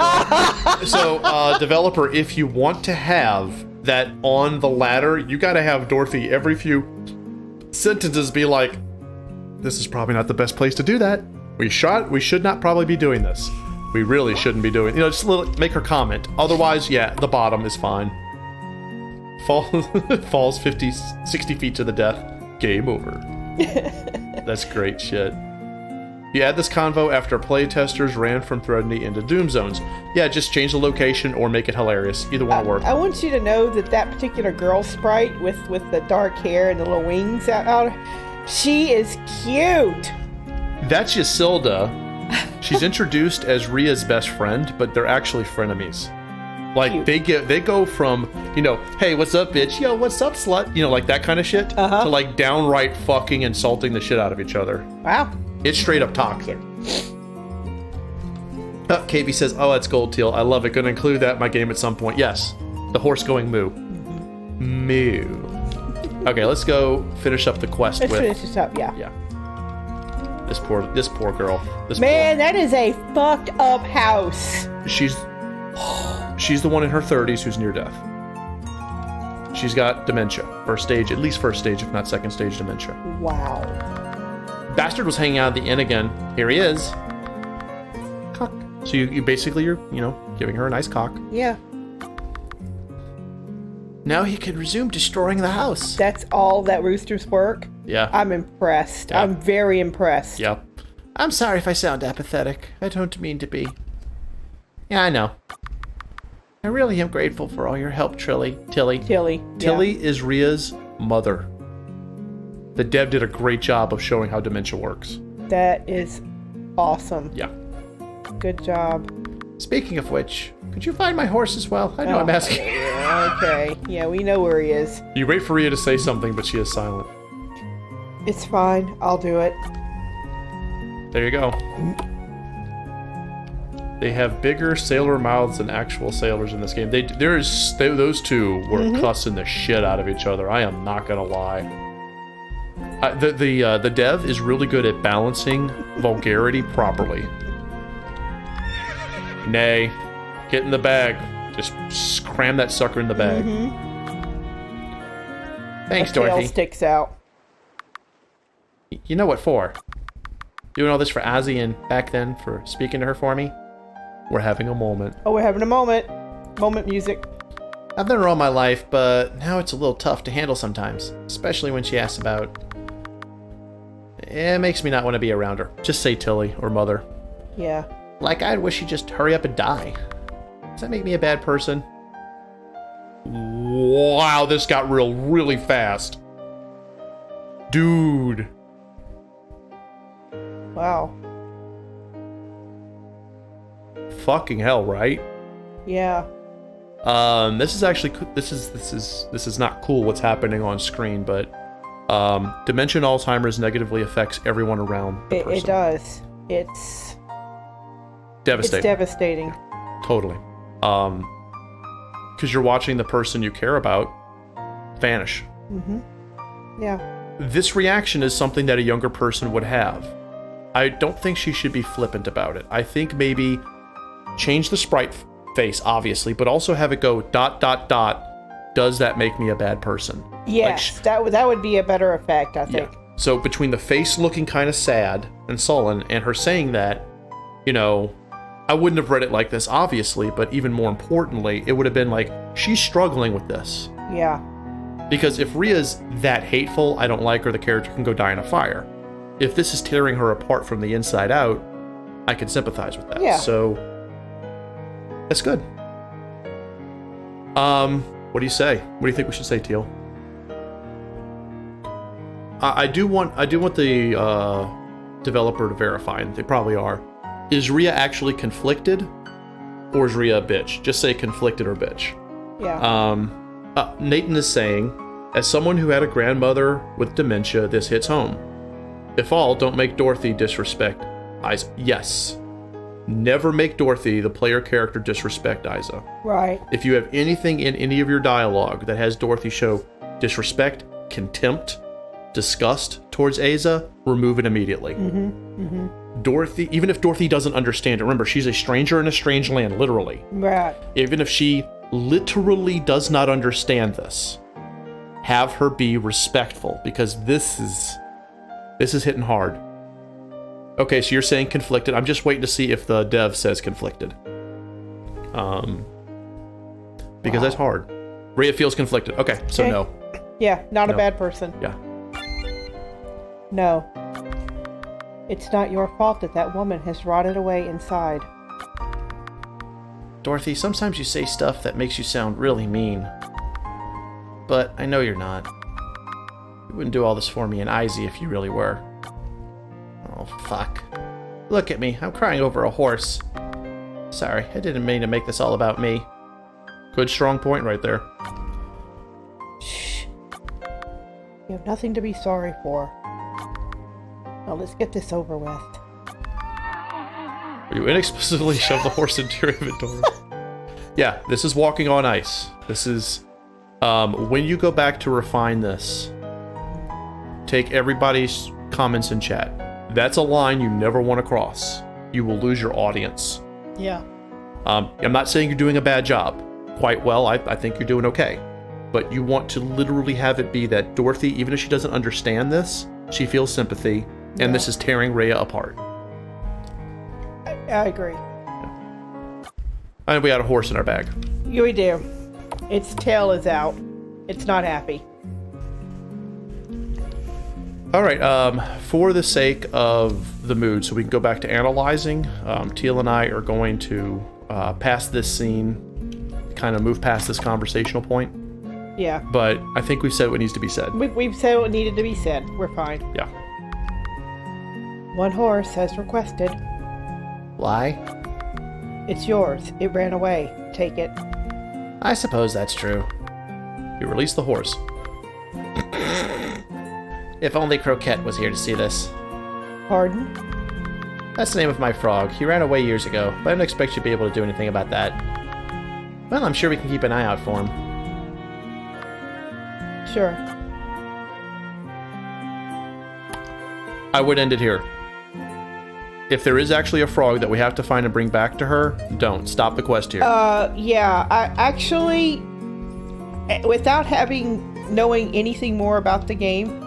S1: So, developer, if you want to have that on the ladder, you got to have Dorothy every few sentences be like, "This is probably not the best place to do that. We should not probably be doing this. We really shouldn't be doing." Just make her comment. Otherwise, yeah, the bottom is fine. Falls 50, 60 feet to the death. Game over. That's great shit. You add this convo after playtesters ran from Frenemy into Doom Zones. Yeah, just change the location or make it hilarious. Either one will work.
S4: I want you to know that particular girl sprite with the dark hair and the little wings out, she is cute.
S1: That's Ysilda. She's introduced as Ria's best friend, but they're actually frenemies. Like, they go from, hey, what's up, bitch? Yo, what's up, slut? Like that kind of shit, to like downright fucking insulting the shit out of each other.
S4: Wow.
S1: It's straight up toxic. KB says, oh, that's Gold Teal. I love it. Gonna include that in my game at some point. Yes. The horse going moo. Moo. Okay, let's go finish up the quest
S4: Let's finish this up, yeah.
S1: Yeah. This poor girl.
S4: That is a fucked up house.
S1: She's the one in her 30s who's near death. She's got dementia. At least first stage, if not second stage dementia.
S4: Wow.
S1: Bastard was hanging out at the inn again. Here he is. Cock. So you basically, you're giving her a nice cock.
S4: Yeah.
S2: Now he can resume destroying the house.
S4: That's all that rooster's work?
S1: Yeah.
S4: I'm impressed.
S1: Yeah.
S4: I'm very impressed.
S1: Yep.
S2: I'm sorry if I sound apathetic. I don't mean to be.
S1: Yeah, I know.
S2: I really am grateful for all your help, Tilly.
S4: Tilly.
S1: Tilly is Ria's mother. The dev did a great job of showing how dementia works.
S4: That is awesome.
S1: Yeah.
S4: Good job.
S2: Speaking of which, could you find my horse as well? I know I'm asking.
S4: Okay. Yeah, we know where he is.
S1: You wait for Ria to say something, but she is silent.
S4: It's fine. I'll do it.
S1: There you go. They have bigger sailor mouths than actual sailors in this game. Those two were cussing the shit out of each other. I am not gonna lie. The dev is really good at balancing vulgarity properly. Nay, get in the bag. Just cram that sucker in the bag. Thanks,
S4: The tail
S1: Dorothy.
S4: sticks out.
S1: You know what for? Doing all this for Ozzy and back then for speaking to her for me? We're having a moment.
S4: Oh, we're having a moment. Moment music.
S2: I've known her all my life, but now it's a little tough to handle sometimes. Especially when she asks about... It makes me not want to be around her.
S1: Just say Tilly or mother.
S4: Yeah.
S2: Like, I'd wish she'd just hurry up and die. Does that make me a bad person?
S1: Wow, this got really fast. Dude.
S4: Wow.
S1: Fucking hell, right?
S4: Yeah.
S1: This is actually this is not cool what's happening on screen, but dementia and Alzheimer's negatively affects everyone around the person.
S4: It does. It's
S1: Devastating.
S4: It's devastating.
S1: Totally. Because you're watching the person you care about vanish.
S4: Yeah.
S1: This reaction is something that a younger person would have. I don't think she should be flippant about it. I think maybe change the sprite face, obviously, but also have it go ... Does that make me a bad person?
S4: Yes, that would be a better effect, I think.
S1: Yeah. So between the face looking kind of sad and sullen and her saying that, I wouldn't have read it like this, obviously, but even more importantly, it would have been like, she's struggling with this.
S4: Yeah.
S1: Because if Ria's that hateful, I don't like her, the character can go die in a fire. If this is tearing her apart from the inside out, I can sympathize with that.
S4: Yeah.
S1: So, that's good. What do you say? What do you think we should say, Teal? I do want the developer to verify, and they probably are. Is Ria actually conflicted, or is Ria a bitch? Just say conflicted or bitch.
S4: Yeah.
S1: Nathan is saying, as someone who had a grandmother with dementia, this hits home. If all, don't make Dorothy disrespect Isa. Yes. Never make Dorothy, the player character, disrespect Isa.
S4: Right.
S1: If you have anything in any of your dialogue that has Dorothy show disrespect, contempt, disgust towards Isa, remove it immediately. Dorothy, even if Dorothy doesn't understand it, remember, she's a stranger in a strange land, literally.
S4: Right.
S1: Even if she literally does not understand this, have her be respectful, because this is hitting hard. Okay, so you're saying conflicted. I'm just waiting to see if the dev says conflicted. Because that's hard. Ria feels conflicted. Okay, so
S4: Okay.
S1: no.
S4: Yeah, not
S1: No.
S4: a bad person.
S1: Yeah.
S4: No. It's not your fault that that woman has rotted away inside.
S1: Dorothy, sometimes you say stuff that makes you sound really mean. But I know you're not. You wouldn't do all this for me and Izzy if you really were. Oh, fuck. Look at me, I'm crying over a horse. Sorry, I didn't mean to make this all about me. Good strong point right there.
S4: Shh. You have nothing to be sorry for. Now let's get this over with.
S1: You inexplicably shove the horse into your inventory. Yeah, this is walking on ice. This is... when you go back to refine this, take everybody's comments in chat. That's a line you never want to cross. You will lose your audience.
S4: Yeah.
S1: I'm not saying you're doing a bad job. Quite well, I think you're doing okay. But you want to literally have it be that Dorothy, even if she doesn't understand this, she feels sympathy, and this is tearing Rhea apart.
S4: I agree.
S1: And we had a horse in our bag.
S4: Yeah, we do. Its tail is out. It's not happy.
S1: All right, for the sake of the mood, so we can go back to analyzing, Teal and I are going to pass this scene, kind of move past this conversational point.
S4: Yeah.
S1: But I think we've said what needs to be said.
S4: We've said what needed to be said. We're fine.
S1: Yeah.
S4: One horse has requested.
S2: Why?
S4: It's yours. It ran away. Take it.
S2: I suppose that's true.
S1: You release the horse.
S2: If only Croquette was here to see this.
S4: Pardon?
S2: That's the name of my frog. He ran away years ago, but I don't expect you to be able to do anything about that. Well, I'm sure we can keep an eye out for him.
S4: Sure.
S1: I would end it here. If there is actually a frog that we have to find and bring back to her, don't. Stop the quest here.
S4: Yeah. I actually, without knowing anything more about the game,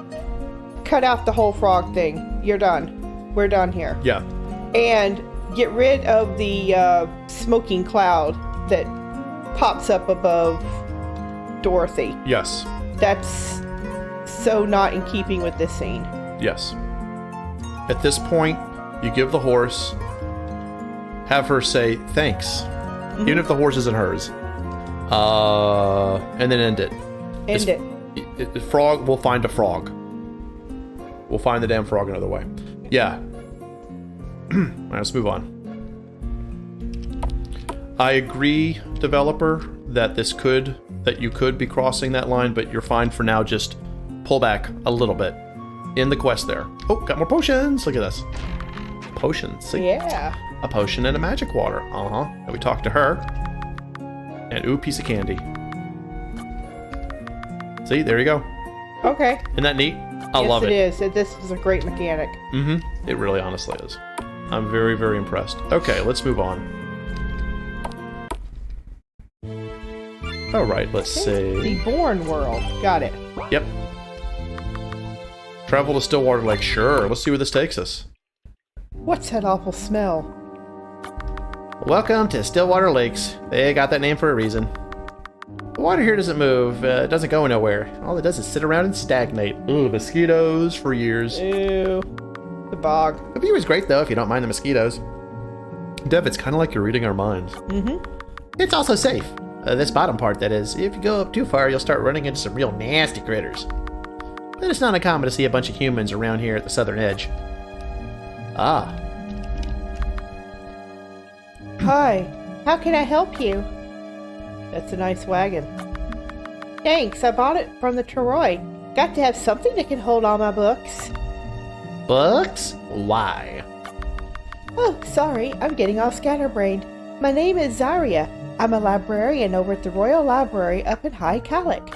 S4: cut out the whole frog thing. You're done. We're done here.
S1: Yeah.
S4: And get rid of the smoking cloud that pops up above Dorothy.
S1: Yes.
S4: That's so not in keeping with this scene.
S1: Yes. At this point, you give the horse, have her say thanks, even if the horse isn't hers, and then end it. The frog, we'll find a frog. We'll find the damn frog another way. Yeah. All right, let's move on. I agree, developer, that you could be crossing that line, but you're fine for now. Just pull back a little bit in the quest there. Oh, got more potions. Look at this. Potions. See?
S4: Yeah.
S1: A potion and a magic water. And we talked to her. And ooh, piece of candy. See, there you go.
S4: Okay.
S1: Isn't that neat? I love it.
S4: Yes, it is. This is a great mechanic.
S1: Mm-hmm. It really honestly is. I'm very, very impressed. Okay, let's move on. All right, let's see.
S4: The Born world. Got it.
S1: Yep. Travel to Stillwater Lake. Sure. Let's see where this takes us.
S4: What's that awful smell?
S2: Welcome to Stillwater Lakes. They got that name for a reason. The water here doesn't move. It doesn't go nowhere. All it does is sit around and stagnate.
S1: Ooh, mosquitoes for years.
S4: Ew. The bog.
S2: The view is great, though, if you don't mind the mosquitoes.
S1: Dev, it's kind of like you're reading our minds.
S2: It's also safe. This bottom part, that is. If you go up too far, you'll start running into some real nasty critters. But it's not uncommon to see a bunch of humans around here at the southern edge. Ah.
S4: Hi. How can I help you? That's a nice wagon. Thanks. I bought it from the Troy. Got to have something that can hold all my books.
S2: Books? Why?
S4: Oh, sorry. I'm getting all scatterbrained. My name is Zaria. I'm a librarian over at the Royal Library up in High Calic.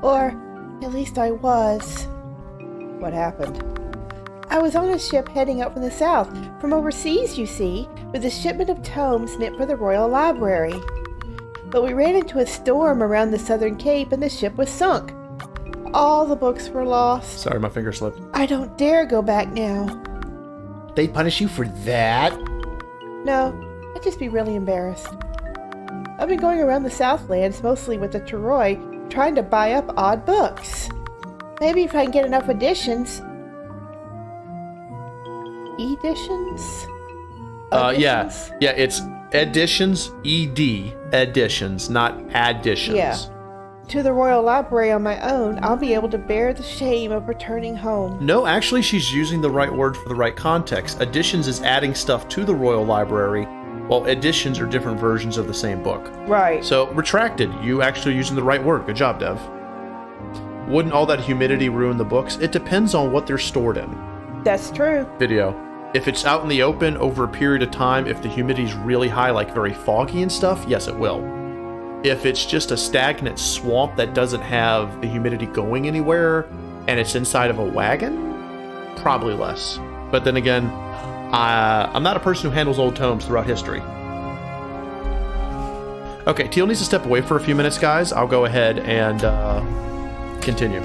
S4: Or, at least I was. What happened? I was on a ship heading up from the south, from overseas, you see, with a shipment of tomes meant for the Royal Library. But we ran into a storm around the southern cape and the ship was sunk. All the books were lost.
S1: Sorry, my finger slipped.
S4: I don't dare go back now.
S2: They punish you for that?
S4: No, I'd just be really embarrassed. I've been going around the Southlands, mostly with the Troy, trying to buy up odd books. Maybe if I can get enough editions. editions?
S1: Yeah,
S4: Editions?
S1: yeah, it's editions, ED, editions, not additions.
S4: Yeah. To the Royal Library on my own, I'll be able to bear the shame of returning home.
S1: No, actually, she's using the right word for the right context. Additions is adding stuff to the Royal Library, while editions are different versions of the same book.
S4: Right.
S1: So, retracted. You actually using the right word. Good job, Dev. Wouldn't all that humidity ruin the books? It depends on what they're stored in.
S4: That's true.
S1: Video. If it's out in the open over a period of time, if the humidity's really high, like very foggy and stuff, yes, it will. If it's just a stagnant swamp that doesn't have the humidity going anywhere, and it's inside of a wagon, probably less. But then again, I'm not a person who handles old tomes throughout history. Okay, Teal needs to step away for a few minutes, guys. I'll go ahead and continue.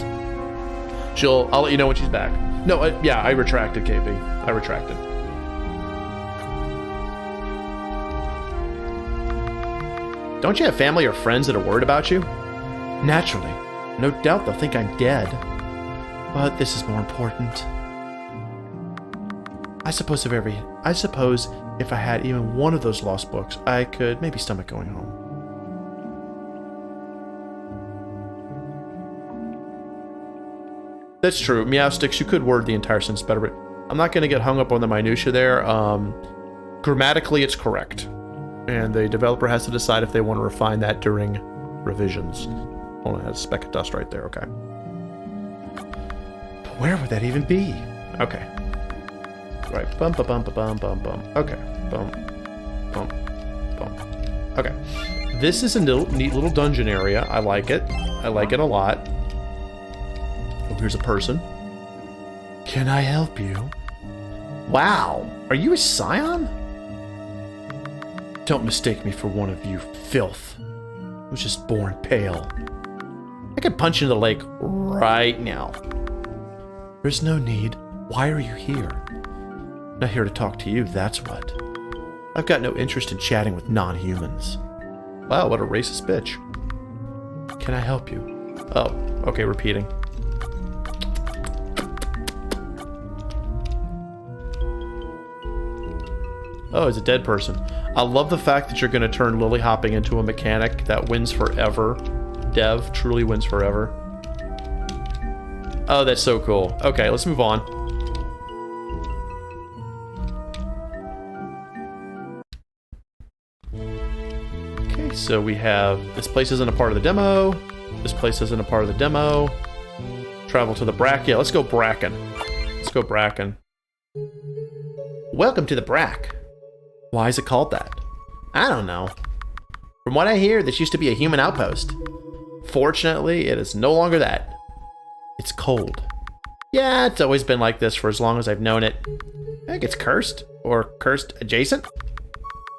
S1: I'll let you know when she's back. No, yeah, I retracted, KP. I retracted. Don't you have family or friends that are worried about you? Naturally. No doubt they'll think I'm dead. But this is more important. I suppose if I had even one of those lost books, I could maybe stomach going home. That's true. Meowsticks, you could word the entire sentence better, but I'm not going to get hung up on the minutia there. Grammatically, it's correct. And the developer has to decide if they want to refine that during revisions. Hold on, I had a speck of dust right there. Okay. But where would that even be? Okay. Right. Bum, ba, bum, ba, bum, bum, bum. Okay. Bum, bum, bum. Okay. This is a neat little dungeon area. I like it. I like it a lot. Oh, here's a person. Can I help you? Wow. Are you a scion? Don't mistake me for one of you filth. I was just born pale. I could punch you in the lake right now. There's no need. Why are you here? Not here to talk to you, that's what. I've got no interest in chatting with non-humans. Wow, what a racist bitch. Can I help you? Oh, okay, repeating. Oh, it's a dead person. I love the fact that you're going to turn lily hopping into a mechanic that wins forever. Dev truly wins forever. Oh, that's so cool. Okay, let's move on. Okay, so we have... This place isn't a part of the demo. This place isn't a part of the demo. Travel to the Brack. Yeah, let's go Bracken. Let's go Bracken. Welcome to the Brack. Why is it called that? I don't know. From what I hear, this used to be a human outpost. Fortunately, it is no longer that. It's cold. Yeah, it's always been like this for as long as I've known it. I think it's cursed, or cursed adjacent.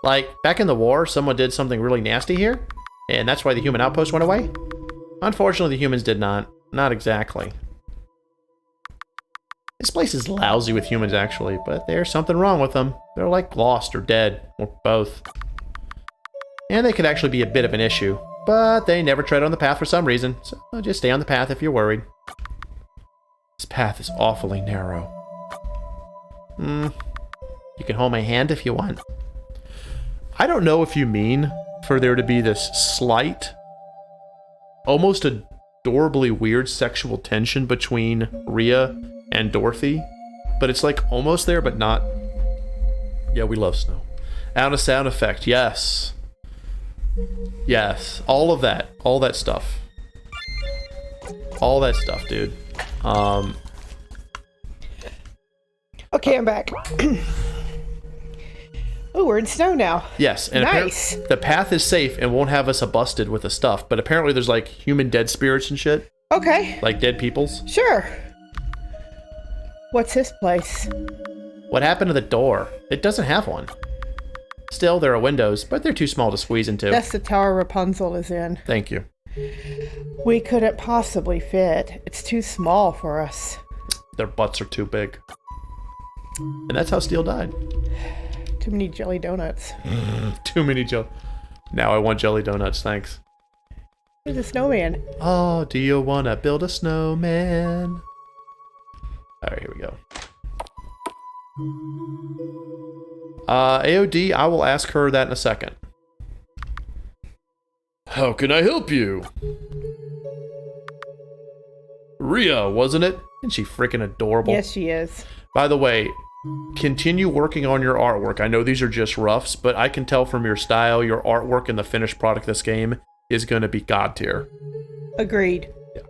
S1: Like, back in the war, someone did something really nasty here, and that's why the human outpost went away? Unfortunately, the humans did not. Not exactly. This place is lousy with humans, actually, but there's something wrong with them. They're like lost or dead, or both. And they could actually be a bit of an issue, but they never tread on the path for some reason, so just stay on the path if you're worried. This path is awfully narrow. You can hold my hand if you want. I don't know if you mean for there to be this slight, almost adorably weird sexual tension between Rhea and Dorothy, but it's like almost there, but not. Yeah, we love snow. And a sound effect, yes. Yes, all of that. All that stuff. All that stuff, dude.
S4: Okay, I'm back. Oh, we're in snow now.
S1: Yes, and
S4: nice.
S1: The path is safe and won't have us busted with the stuff, but apparently there's like human dead spirits and shit.
S4: Okay.
S1: Like dead peoples.
S4: Sure. What's this place?
S1: What happened to the door? It doesn't have one. Still, there are windows, but they're too small to squeeze into.
S4: That's the tower Rapunzel is in.
S1: Thank you.
S4: We couldn't possibly fit. It's too small for us.
S1: Their butts are too big. And that's how Steel died.
S4: Too many jelly donuts.
S1: Too many jelly. Now I want jelly donuts, thanks.
S4: There's a snowman.
S1: Oh, do you want to build a snowman? Alright, here we go. AOD, I will ask her that in a second. How can I help you? Rhea, wasn't it? Isn't she freaking adorable?
S4: Yes, she is.
S1: By the way, continue working on your artwork. I know these are just roughs, but I can tell from your style, your artwork and the finished product of this game is going to be god tier.
S4: Agreed.
S1: Yeah.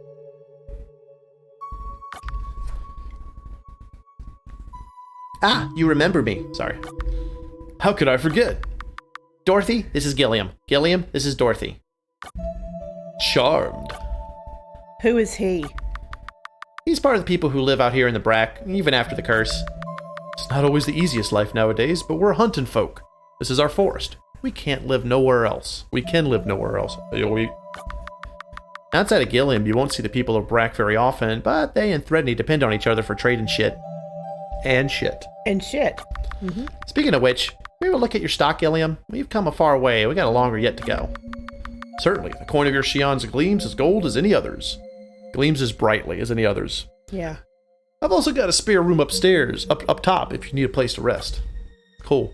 S2: Ah, you remember me.
S1: Sorry. How could I forget?
S2: Dorothy, this is Gilliam. Gilliam, this is Dorothy.
S1: Charmed.
S4: Who is he?
S2: He's part of the people who live out here in the Brack, even after the curse.
S1: It's not always the easiest life nowadays, but we're hunting folk. This is our forest. We can't live nowhere else. We can live nowhere else.
S2: Outside of Gilliam, you won't see the people of Brack very often, but they and Frenemy depend on each other for trade and shit.
S1: And shit.
S4: And shit.
S2: Speaking of which, we ever look at your stock, Gilliam? We've come a far way. We got a longer yet to go.
S1: Certainly, the coin of your Shion's gleams as gold as any others. Gleams as brightly as any others.
S4: Yeah.
S1: I've also got a spare room upstairs, up top, if you need a place to rest. Cool.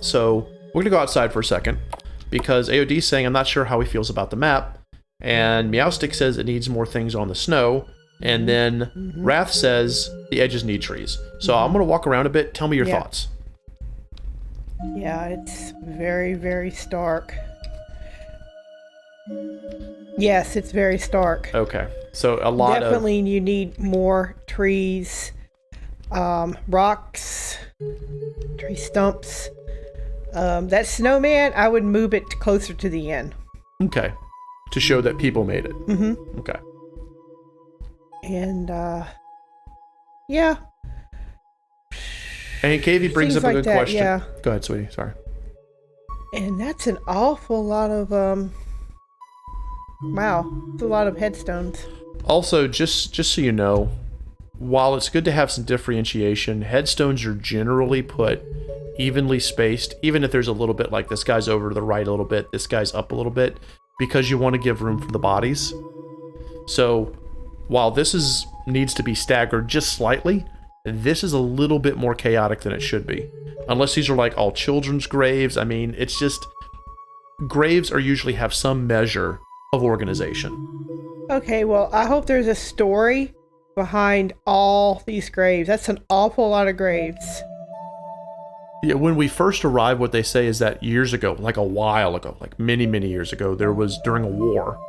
S1: So we're gonna go outside for a second because AOD's saying I'm not sure how he feels about the map, and Meowstick says it needs more things on the snow, and then Wrath says the edges need trees. So I'm gonna walk around a bit. Tell me your thoughts.
S4: Yeah, it's very, very stark. Yes, it's very stark.
S1: Okay, so a lot
S4: Definitely you need more trees, rocks, tree stumps. That snowman, I would move it closer to the end.
S1: Okay, to show that people made it.
S4: Mm-hmm.
S1: Okay.
S4: And, yeah.
S1: And Kavy brings
S4: Things
S1: up a
S4: like
S1: good
S4: that,
S1: question.
S4: yeah.
S1: Go ahead, sweetie. Sorry.
S4: And that's an awful lot of, wow, it's a lot of headstones.
S1: Also, just so you know, while it's good to have some differentiation, headstones are generally put evenly spaced, even if there's a little bit like this guy's over to the right a little bit, this guy's up a little bit, because you want to give room for the bodies. So while this needs to be staggered just slightly, this is a little bit more chaotic than it should be. Unless these are like all children's graves. I mean, it's just, graves are usually have some measure of organization.
S4: Okay, well, I hope there's a story behind all these graves. That's an awful lot of graves.
S1: Yeah, when we first arrived, what they say is that years ago, like a while ago, like many, many years ago, there was, during a war,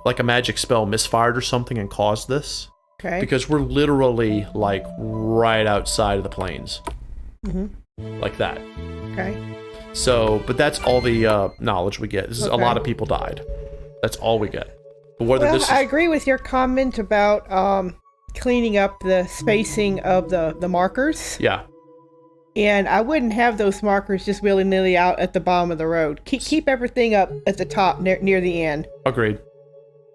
S1: like a magic spell misfired or something and caused this.
S4: Okay.
S1: Because we're literally like right outside of the plains.
S4: Mm-hmm.
S1: Like that.
S4: Okay.
S1: So, but that's all the knowledge we get. This is a lot of people died. That's all we get. But whether
S4: Well,
S1: this is,
S4: I agree with your comment about cleaning up the spacing of the markers.
S1: yeah.
S4: And I wouldn't have those markers just willy-nilly out at the bottom of the road. Keep everything up at the top near the end.
S1: Agreed.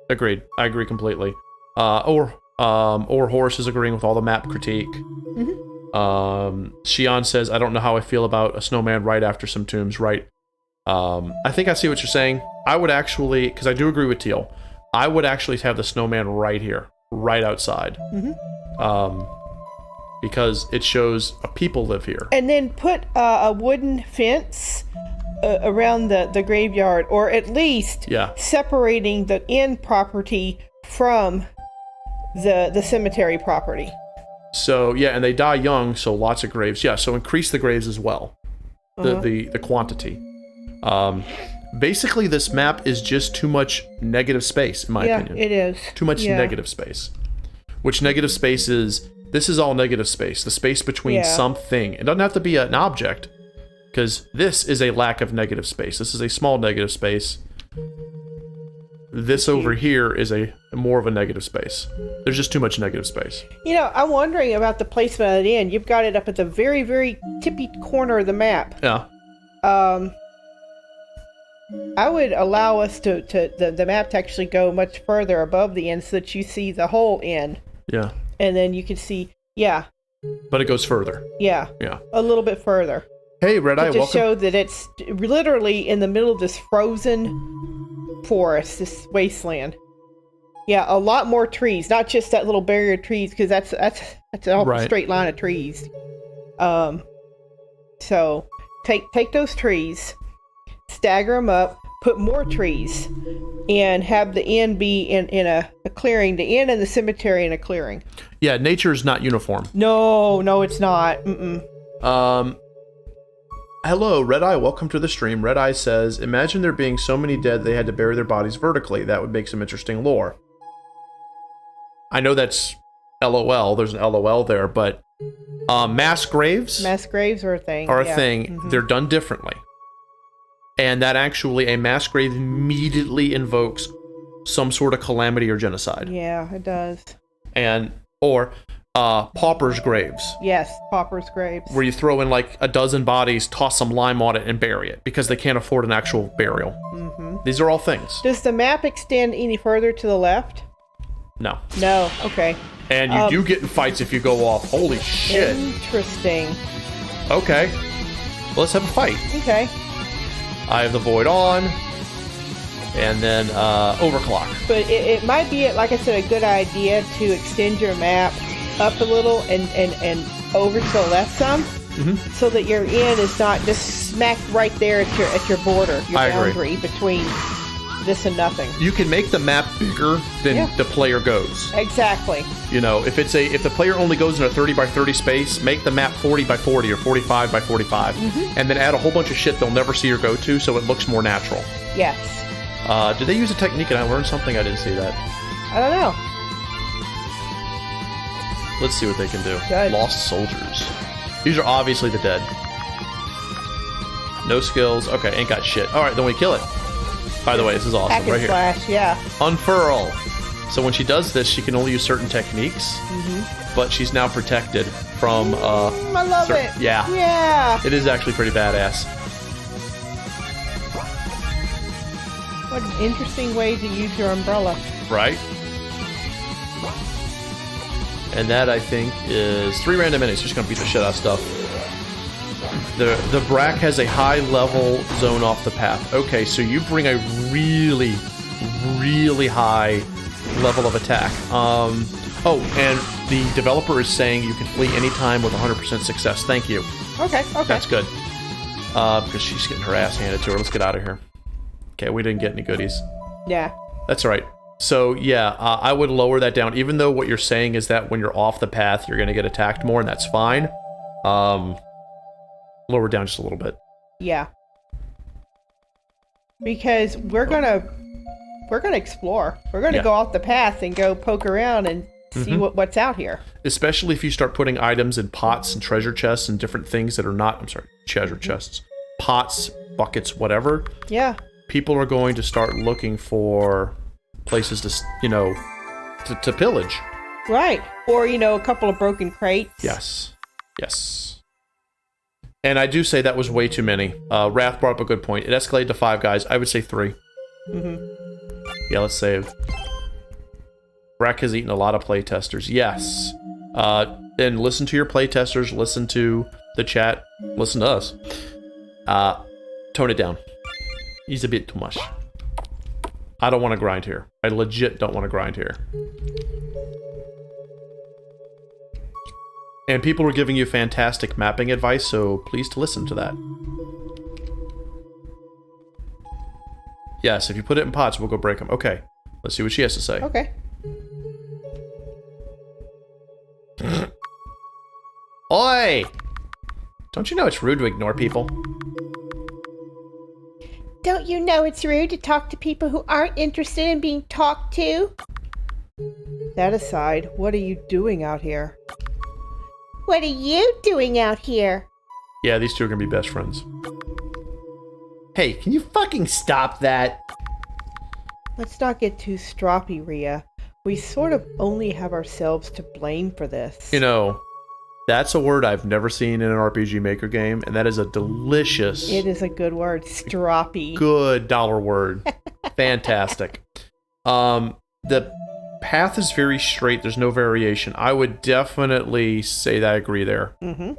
S1: I agree completely. Or Ourohoros is agreeing with all the map critique. Shion says, I don't know how I feel about a snowman right after some tombs, right? I think I see what you're saying. I would actually, because I do agree with Teal, I would actually have the snowman right here, right outside. Because it shows people live here.
S4: And then put a wooden fence around the graveyard, or at least separating the inn property from the cemetery property.
S1: So, yeah, and they die young, so lots of graves. Yeah, so increase the graves as well. The quantity. Basically, this map is just too much negative space, in my opinion.
S4: Yeah, it is.
S1: Too much negative space. Which negative space is... This is all negative space. The space between something. It doesn't have to be an object, because this is a lack of negative space. This is a small negative space. This over here is a more of a negative space. There's just too much negative space.
S4: You know, I'm wondering about the placement of the inn. You've got it up at the very, very tippy corner of the map.
S1: Yeah.
S4: I would allow us the map to actually go much further above the inn so that you see the whole inn.
S1: Yeah.
S4: And then you can see,
S1: But it goes further.
S4: Yeah. A little bit further.
S1: Hey, Red Eye,
S4: welcome. To show that it's literally in the middle of this frozen forest, this wasteland. Yeah, a lot more trees, not just that little barrier of trees, because that's It's all
S1: Right.
S4: a straight line of trees. So take those trees, stagger them up, put more trees, and have the end be in a clearing. The end and the cemetery in a clearing.
S1: Yeah, nature is not uniform.
S4: No, it's not.
S1: Hello, Red Eye. Welcome to the stream. Red Eye says, imagine there being so many dead they had to bury their bodies vertically. That would make some interesting lore. I know that's LOL. There's an LOL there, but mass graves
S4: Mass graves are a thing.
S1: are a
S4: yeah.
S1: thing.
S4: Mhm.
S1: They're done differently. And that actually, a mass grave immediately invokes some sort of calamity or genocide.
S4: Yeah, it does.
S1: Or paupers' graves,
S4: Yes, paupers' graves.
S1: where you throw in like a dozen bodies, toss some lime on it, and bury it because they can't afford an actual burial.
S4: Mm-hmm.
S1: These are all things.
S4: Does the map extend any further to the left?
S1: No.
S4: No. Okay.
S1: And you do get in fights if you go off. Holy shit.
S4: Interesting.
S1: Okay. Well, let's have a fight.
S4: Okay.
S1: I have the void on. And then overclock.
S4: But it might be, like I said, a good idea to extend your map up a little and over to the left some, so that your end is not just smack right there at your border, your
S1: I agree.
S4: boundary between this and nothing.
S1: You can make the map bigger than
S4: Yeah.
S1: the player goes.
S4: Exactly.
S1: You know, if the player only goes in a 30 by 30 space, make the map 40 by 40 or 45 by 45, and then add a whole bunch of shit they'll never see or go to, so it looks more natural.
S4: Yes.
S1: Did they use a technique and I learned something? I didn't see that.
S4: I don't know.
S1: Let's see what they can do.
S4: Good.
S1: Lost soldiers. These are obviously the dead. No skills. Okay, ain't got shit. Alright, then we kill it. By the way, this is awesome.
S4: Hack and
S1: Right here.
S4: slash, yeah.
S1: Unfurl. So when she does this, she can only use certain techniques, but she's now protected from...
S4: I love it.
S1: Yeah.
S4: Yeah.
S1: It is actually pretty badass.
S4: What an interesting way to use your umbrella.
S1: Right? And that, I think, is 3 random minis. Just gonna beat the shit out of stuff. The Brack has a high level zone off the path. Okay, so you bring a really, really high level of attack. Oh, and the developer is saying you can flee anytime with 100% success. Thank you.
S4: Okay.
S1: That's good. Because she's getting her ass handed to her. Let's get out of here. Okay, we didn't get any goodies.
S4: Yeah.
S1: That's all right. So, yeah, I would lower that down, even though what you're saying is that when you're off the path, you're going to get attacked more, and that's fine. Lower down just a little bit.
S4: Yeah. Because we're gonna explore. We're gonna
S1: Yeah.
S4: go off the path and go poke around and see what's out here.
S1: Especially if you start putting items in pots and treasure chests and different things that are not, treasure chests. Pots, buckets, whatever.
S4: Yeah.
S1: People are going to start looking for places to pillage.
S4: Right. Or, a couple of broken crates.
S1: Yes. And I do say that was way too many. Wrath brought up a good point. It escalated to 5 guys. I would say 3. Yeah, let's save. Brack has eaten a lot of playtesters. Yes. And listen to your playtesters. Listen to the chat. Listen to us. Tone it down. He's a bit too much. I don't want to grind here. I legit don't want to grind here. And people are giving you fantastic mapping advice, so please to listen to that. Yes, if you put it in pots, we'll go break them. Okay, let's see what she has to say.
S4: Okay.
S1: Oi! Don't you know it's rude to ignore people?
S4: Don't you know it's rude to talk to people who aren't interested in being talked to? That aside, what are you doing out here? What are you doing out here?
S1: Yeah, these two are gonna be best friends.
S2: Hey, can you fucking stop that?
S4: Let's not get too stroppy, Rhea. We sort of only have ourselves to blame for this.
S1: You know, that's a word I've never seen in an RPG Maker game, and that is a delicious,
S4: It is a good word, stroppy.
S1: good dollar word. Fantastic. The path is very straight. There's no variation. I would definitely say that I agree there.
S4: Mm-hmm.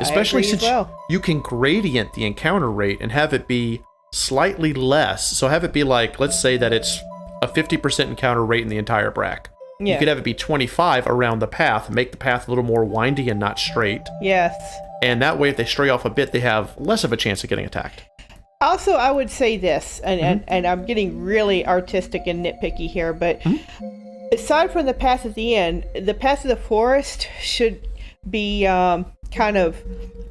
S1: Especially
S4: agree
S1: since
S4: as well.
S1: you can gradient the encounter rate and have it be slightly less. So have it be like, let's say that it's a 50% encounter rate in the entire brack. You could have it be 25 around the path, make the path a little more windy and not straight.
S4: Yes.
S1: And that way, if they stray off a bit, they have less of a chance of getting attacked.
S4: Also, I would say this, and I'm getting really artistic and nitpicky here, but aside from the path at the end, the path of the forest should be kind of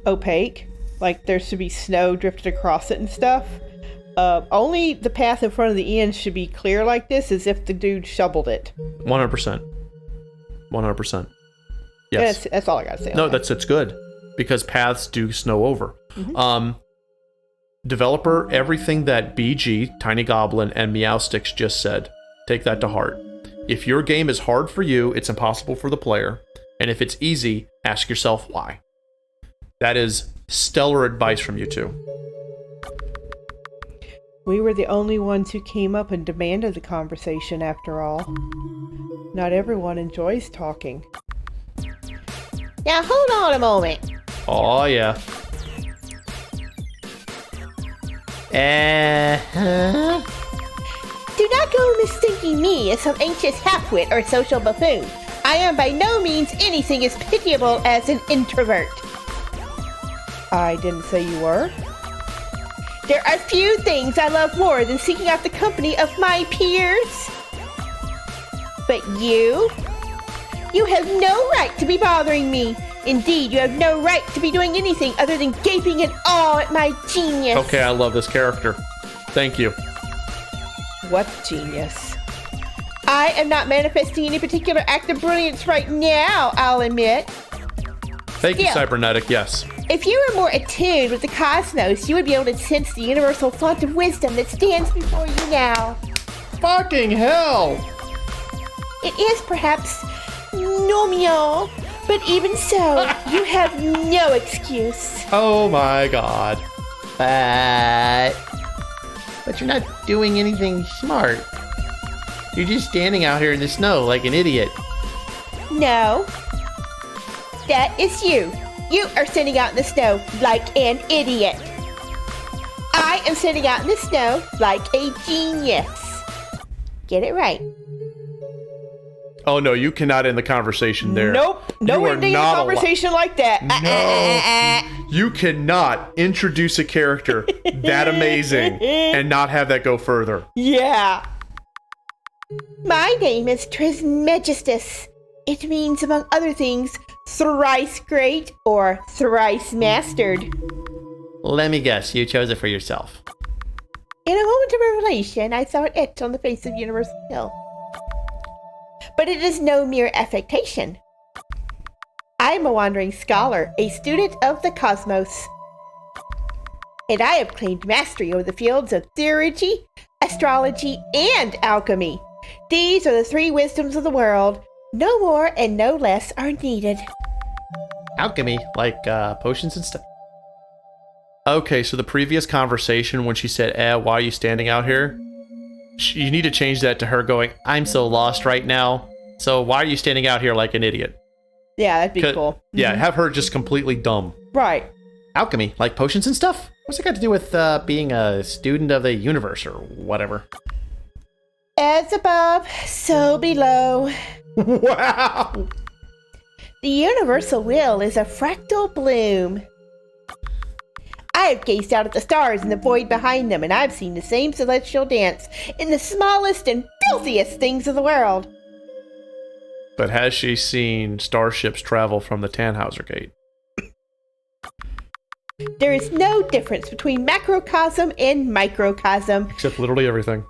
S4: opaque. Like there should be snow drifted across it and stuff. Only the path in front of the inn should be clear like this, as if the dude shoveled it.
S1: 100%. 100%. Yes.
S4: That's all I gotta say.
S1: No, that's good, because paths do snow over. Developer, everything that BG, Tiny Goblin, and Meowsticks just said, take that to heart. If your game is hard for you, it's impossible for the player. And if it's easy, ask yourself why. That is stellar advice from you two.
S4: We were the only ones who came up and demanded the conversation, after all. Not everyone enjoys talking.
S2: Now hold on a moment.
S1: Oh, yeah.
S2: Do not go mistaking me as some anxious halfwit or social buffoon. I am by no means anything as pitiable as an introvert.
S4: I didn't say you were.
S2: There are few things I love more than seeking out the company of my peers. But you have no right to be bothering me. Indeed, you have no right to be doing anything other than gaping in awe at my genius.
S1: Okay, I love this character. Thank you.
S4: What genius?
S2: I am not manifesting any particular act of brilliance right now, I'll admit.
S1: Thank you,
S2: Still,
S1: Cybernetic, yes.
S2: If you were more attuned with the cosmos, you would be able to sense the universal font of wisdom that stands before you now.
S1: Fucking hell!
S2: It is perhaps nomial, but even so, you have no excuse.
S1: Oh my god.
S2: But you're not doing anything smart. You're just standing out here in the snow like an idiot. No. That is you. You are standing out in the snow like an idiot. I am standing out in the snow like a genius. Get it right.
S1: Oh no, you cannot end the conversation there.
S4: Nope. No
S1: You are
S4: ending the
S1: not
S4: conversation like that.
S1: No. You cannot introduce a character that amazing and not have that go further.
S4: Yeah.
S2: My name is Trismegistus. It means, among other things, thrice great or thrice mastered.
S5: Let me guess, you chose it for yourself.
S2: In a moment of revelation, I saw it etched on the face of Universal Hill. But it is no mere affectation. I am a wandering scholar, a student of the cosmos. And I have claimed mastery over the fields of theurgy, astrology, and alchemy. These are the three wisdoms of the world. No more and no less are needed.
S5: Alchemy, like potions and stuff.
S1: Okay, so the previous conversation when she said, why are you standing out here? You need to change that to her going, I'm so lost right now. So why are you standing out here like an idiot?
S4: Yeah, that'd be cool.
S1: Yeah, have her just completely dumb.
S4: Right.
S5: Alchemy, like potions and stuff? What's it got to do with being a student of the universe or whatever?
S2: As above, so below.
S1: Wow!
S2: The universal will is a fractal bloom. I have gazed out at the stars and the void behind them, and I've seen the same celestial dance in the smallest and filthiest things of the world.
S1: But has she seen starships travel from the Tannhauser Gate?
S2: There is no difference between macrocosm and microcosm.
S1: Except literally everything.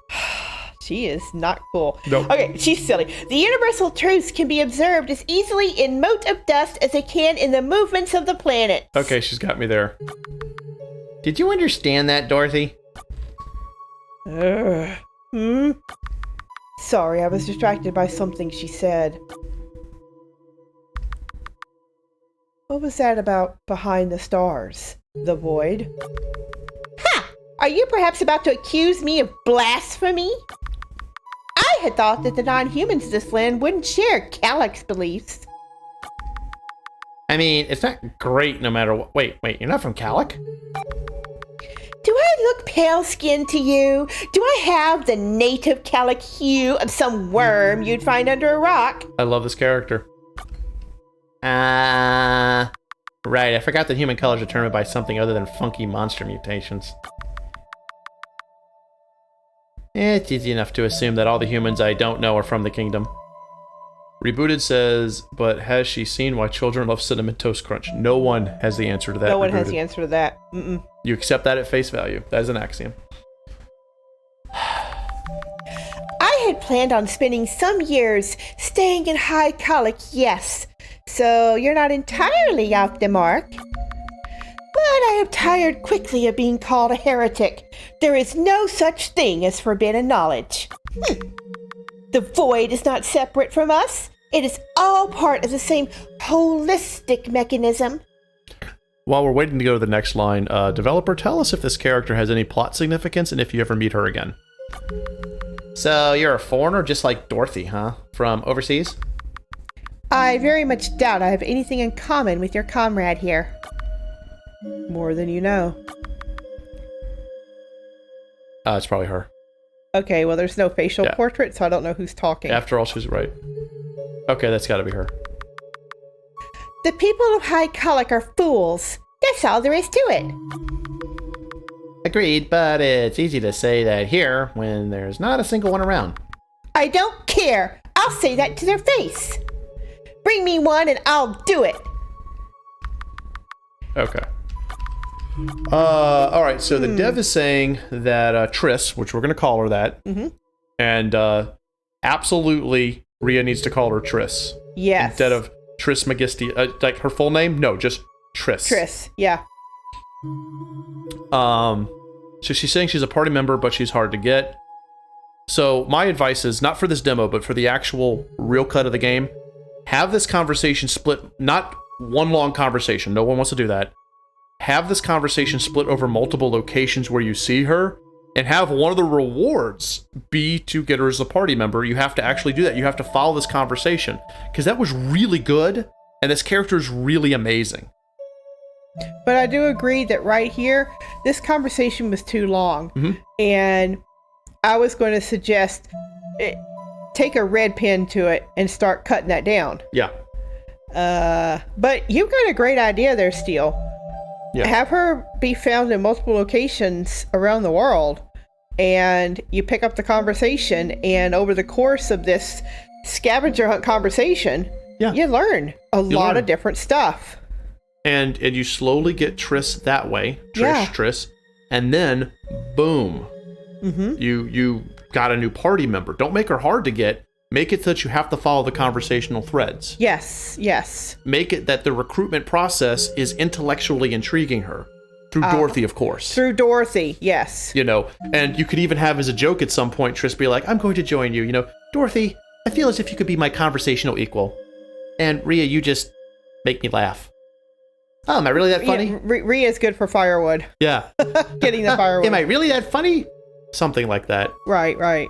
S4: She is not cool.
S1: Nope.
S2: Okay, she's silly. The universal truths can be observed as easily in mote of dust as they can in the movements of the planets.
S1: Okay, she's got me there.
S5: Did you understand that, Dorothy?
S4: Sorry, I was distracted by something she said. What was that about behind the stars? The void?
S2: Ha! Are you perhaps about to accuse me of blasphemy? I had thought that the non-humans of this land wouldn't share Calyx's beliefs.
S5: I mean, it's not great no matter what. Wait, you're not from Calic?
S2: Do I
S4: look pale-skinned to you? Do I have the native calic hue of some worm you'd find under a rock?
S5: I love this character. Right, I forgot that human color is determined by something other than funky monster mutations. It's easy enough to assume that all the humans I don't know are from the kingdom. Rebooted says, but has she seen why children love Cinnamon Toast Crunch? No one has the answer to that.
S4: No one
S5: Rebooted.
S4: has the answer to that. Mm-mm.
S5: You accept that at face value. That is an axiom.
S4: I had planned on spending some years staying in High Colic, yes. So you're not entirely off the mark. But I am tired quickly of being called a heretic. There is no such thing as forbidden knowledge. The void is not separate from us. It is all part of the same holistic mechanism.
S5: While we're waiting to go to the next line, developer, tell us if this character has any plot significance and if you ever meet her again. So you're a foreigner just like Dorothy, huh? From overseas?
S4: I very much doubt I have anything in common with your comrade here. More than you know.
S5: It's probably her.
S4: Okay, well there's no facial portrait, so I don't know who's talking.
S5: After all, she's right. Okay, that's gotta be her.
S4: The people of High Colic are fools. That's all there is to it.
S5: Agreed, but it's easy to say that here when there's not a single one around.
S4: I don't care. I'll say that to their face. Bring me one and I'll do it.
S5: Okay. Alright, so the dev is saying that Triss, which we're going to call her that, and absolutely Rhea needs to call her Triss.
S4: Yes.
S5: Instead of Triss Magisti, like her full name? No, just Triss.
S4: Triss, yeah.
S5: So she's saying she's a party member, but she's hard to get. So my advice is, not for this demo, but for the actual real cut of the game, have this conversation split, not one long conversation, no one wants to do that. Have this conversation split over multiple locations where you see her, and have one of the rewards be to get her as a party member. You have to actually do that. You have to follow this conversation, because that was really good, and this character is really amazing.
S4: But I do agree that right here, this conversation was too long. And I was going to suggest take a red pen to it and start cutting that down.
S5: Yeah.
S4: But you've got a great idea there, Steel.
S5: Yeah.
S4: Have her be found in multiple locations around the world, and you pick up the conversation, and over the course of this scavenger hunt conversation, you learn a lot of different stuff.
S5: And you slowly get Triss that way, Triss, and then boom, you got a new party member. Don't make her hard to get. Make it so that you have to follow the conversational threads.
S4: Yes.
S5: Make it that the recruitment process is intellectually intriguing her. Through Dorothy, of course.
S4: Through Dorothy, yes.
S5: You know, and you could even have as a joke at some point, Triss be like, I'm going to join you. You know, Dorothy, I feel as if you could be my conversational equal. And Rhea, you just make me laugh. Oh, am I really that funny?
S4: Rhea's good for firewood.
S5: Yeah.
S4: Getting the firewood.
S5: Am I really that funny? Something like that.
S4: Right.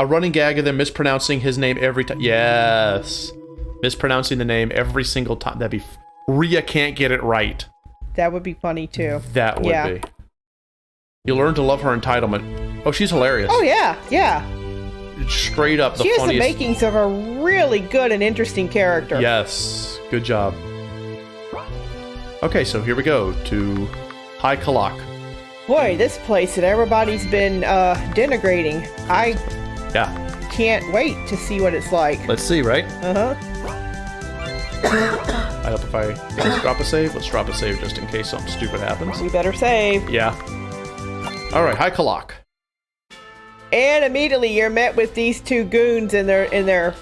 S5: A running gag of them mispronouncing his name every time. Yes. Mispronouncing the name every single time. That'd be... Rhea can't get it right.
S4: That would be funny, too.
S5: That would be. You learn to love her entitlement. Oh, she's hilarious.
S4: Oh, yeah.
S5: Straight up the
S4: funniest. She has
S5: funniest.
S4: the makings of a really good and interesting character.
S5: Yes. Good job. Okay, so here we go to High Colic.
S4: Boy, this place that everybody's been denigrating. I can't wait to see what it's like.
S5: Let's see, right?
S4: I
S5: hope if I let's drop a save. Let's drop a save just in case something stupid happens.
S4: We better save.
S5: Yeah. All right, High Colic.
S4: And immediately you're met with these two goons in their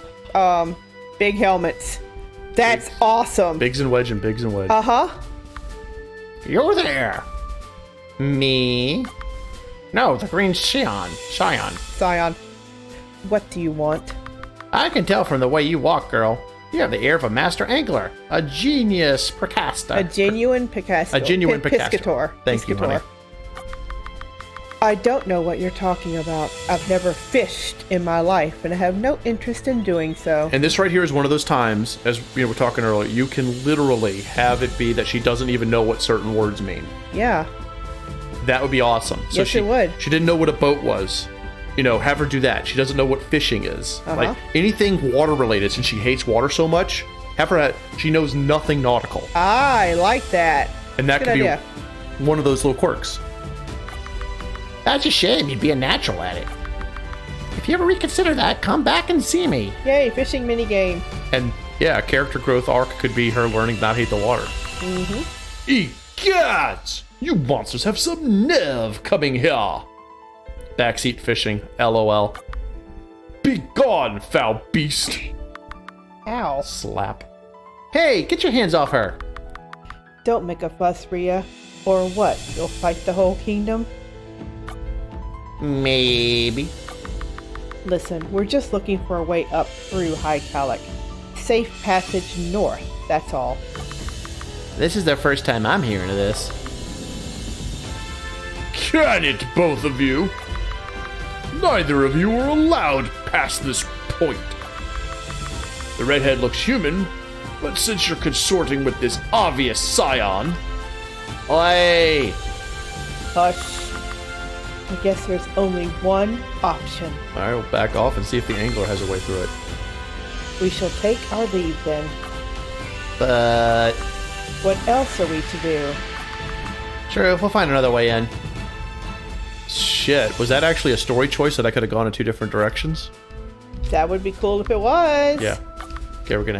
S4: big helmets. That's awesome.
S5: Biggs and Wedge and Biggs and Wedge.
S2: You're there. Me? No, the green Scion.
S4: What do you want?
S2: I can tell from the way you walk, girl. You have the air of a master angler, a genius precaster.
S4: A genuine Picasso.
S5: A genuine Picasso.
S4: Piscator.
S5: Thank you, honey.
S4: I don't know what you're talking about. I've never fished in my life, and I have no interest in doing so.
S5: And this right here is one of those times, as we were talking earlier, you can literally have it be that she doesn't even know what certain words mean.
S4: Yeah.
S5: That would be awesome. So
S4: Yes, it would.
S5: She didn't know what a boat was. You know, have her do that. She doesn't know what fishing is. Like anything water related, since she hates water so much, have her. She knows nothing nautical,
S4: I like that.
S5: and that
S4: Good
S5: could be
S4: idea.
S5: one of those little quirks.
S2: That's a shame. You'd be a natural at it. If you ever reconsider that, come back and see me.
S4: Yay, fishing minigame.
S5: And yeah, a character growth arc could be her learning to not hate the water. Egads! You monsters have some nerve coming here. Backseat fishing, LOL. Be gone, foul beast.
S4: Ow.
S5: Slap.
S2: Hey, get your hands off her.
S4: Don't make a fuss, Rhea. Or what? You'll fight the whole kingdom?
S2: Maybe.
S4: Listen, we're just looking for a way up through High Calic. Safe passage north, that's all.
S2: This is the first time I'm hearing of this.
S3: Can it, both of you? Neither of you are allowed past this point. The redhead looks human, but since you're consorting with this obvious scion,
S2: Oi!
S4: Hush. I guess there's only one option.
S5: Alright, we'll back off and see if the angler has a way through it.
S4: We shall take our leave then.
S2: But
S4: What else are we to do?
S2: true, we'll find another way in.
S5: Shit, was that actually a story choice that I could have gone in two different directions?
S4: That would be cool if it was.
S5: Yeah. Okay, they're gonna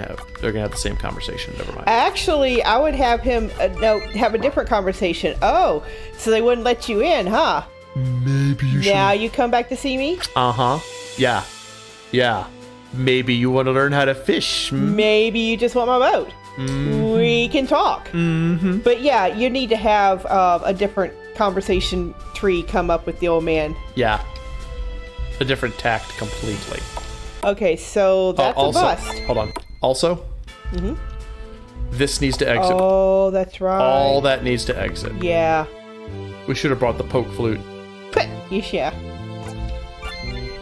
S5: have the same conversation. Never mind.
S4: Actually, I would have him have a different conversation. Oh, so they wouldn't let you in, huh?
S5: Maybe you
S4: Now you come back to see me?
S5: Uh-huh. Yeah. Yeah. Maybe you want to learn how to fish.
S4: Maybe you just want my boat. We can talk. But yeah, you need to have a different conversation tree come up with the old man.
S5: Yeah. A different tact completely.
S4: Okay, so that's
S5: also,
S4: a bust.
S5: Hold on. Also, this needs to exit.
S4: Oh, that's right.
S5: All that needs to exit.
S4: Yeah.
S5: We should have brought the poke flute.
S4: Yes, yeah.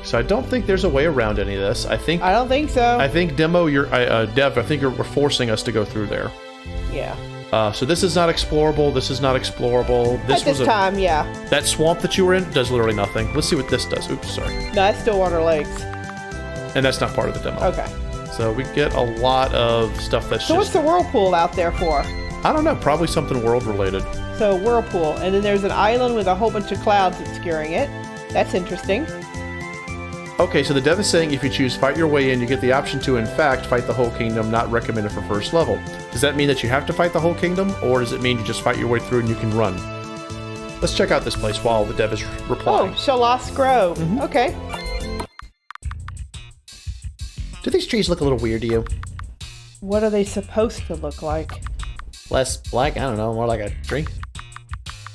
S5: So I don't think there's a way around any of this. I think
S4: I don't think so.
S5: Dev, I think we're forcing us to go through there.
S4: Yeah.
S5: So this is not explorable. This is not explorable.
S4: At this time, yeah.
S5: That swamp that you were in does literally nothing. Let's see what this does. Oops, sorry.
S4: No, that's still water legs.
S5: And that's not part of the demo.
S4: Okay.
S5: So we get a lot of stuff that's
S4: So what's
S5: just...
S4: the whirlpool out there for?
S5: I don't know. Probably something world related.
S4: So whirlpool, and then there's an island with a whole bunch of clouds obscuring it. That's interesting.
S5: Okay, so the dev is saying if you choose fight your way in, you get the option to, in fact, fight the whole kingdom, not recommended for first level. Does that mean that you have to fight the whole kingdom, or does it mean you just fight your way through and you can run? Let's check out this place while the dev is replying.
S4: Oh, Shalos Grove. Okay.
S2: Do these trees look a little weird to you?
S4: What are they supposed to look like?
S2: Less like, I don't know, more like a tree?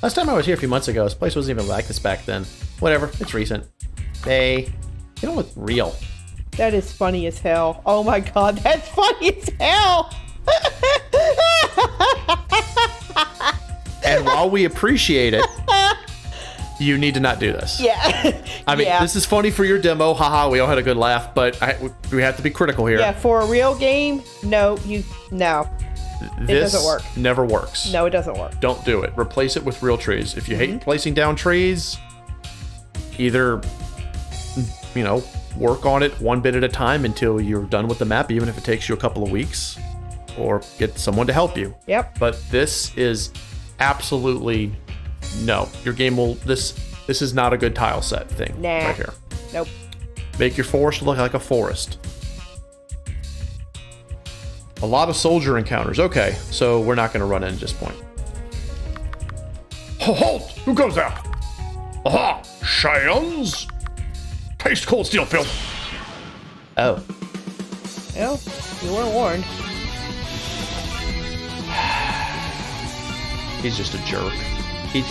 S2: Last time I was here a few months ago, this place wasn't even like this back then. Whatever, it's recent. They don't look real.
S4: That is funny as hell. Oh my god, that's funny as hell!
S5: And while we appreciate it, you need to not do this.
S4: Yeah.
S5: I mean,
S4: yeah.
S5: this is funny for your demo. Haha, we all had a good laugh, but we have to be critical here.
S4: Yeah, for a real game, no.
S5: This
S4: doesn't work.
S5: Never works.
S4: No, it doesn't work.
S5: Don't do it. Replace it with real trees. If you hate placing down trees, either, work on it one bit at a time until you're done with the map, even if it takes you a couple of weeks, or get someone to help you.
S4: Yep.
S5: But this is absolutely no. Your game will this is not a good tile set thing
S4: Nah.
S5: right here.
S4: Nope.
S5: Make your forest look like a forest. A lot of soldier encounters. Okay, so we're not going to run in at this point.
S3: halt! Who goes there? Aha! Scions! Taste cold steel filth!
S2: Oh.
S4: Well, you weren't warned.
S5: He's just a jerk. He's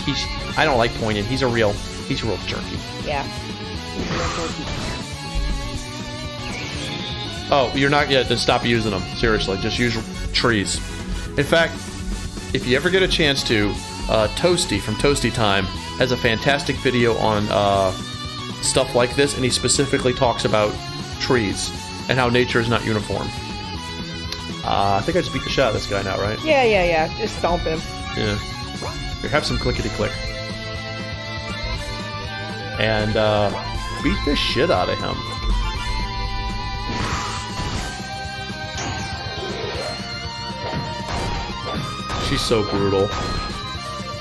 S5: I don't like pointing. He's a real jerky.
S4: Yeah.
S5: Oh, you're not yet. Then stop using them. Seriously, just use trees. In fact, if you ever get a chance to, Toasty from Toasty Time has a fantastic video on stuff like this, and he specifically talks about trees and how nature is not uniform. I think I just beat the shit out of this guy now, right?
S4: Yeah. Just stomp him.
S5: Yeah. Here, have some clickety click. and beat the shit out of him. She's so brutal.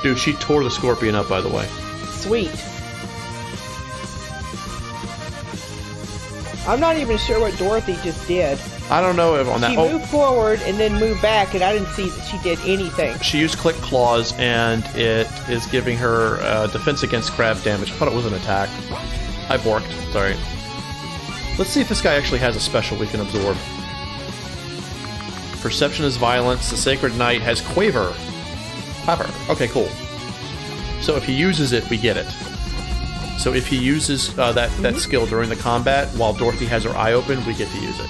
S5: Dude, she tore the scorpion up, by the way.
S4: Sweet. I'm not even sure what Dorothy just did.
S5: I don't know if on that.
S4: She moved forward and then moved back, and I didn't see that she did anything.
S5: She used click claws, and it is giving her defense against crab damage. I thought it was an attack. I borked. Sorry. Let's see if this guy actually has a special we can absorb. Perception is violence. The Sacred Knight has Quaver. Quaver. Okay, cool. So if he uses it, we get it. So if he uses that skill during the combat while Dorothy has her eye open, we get to use it.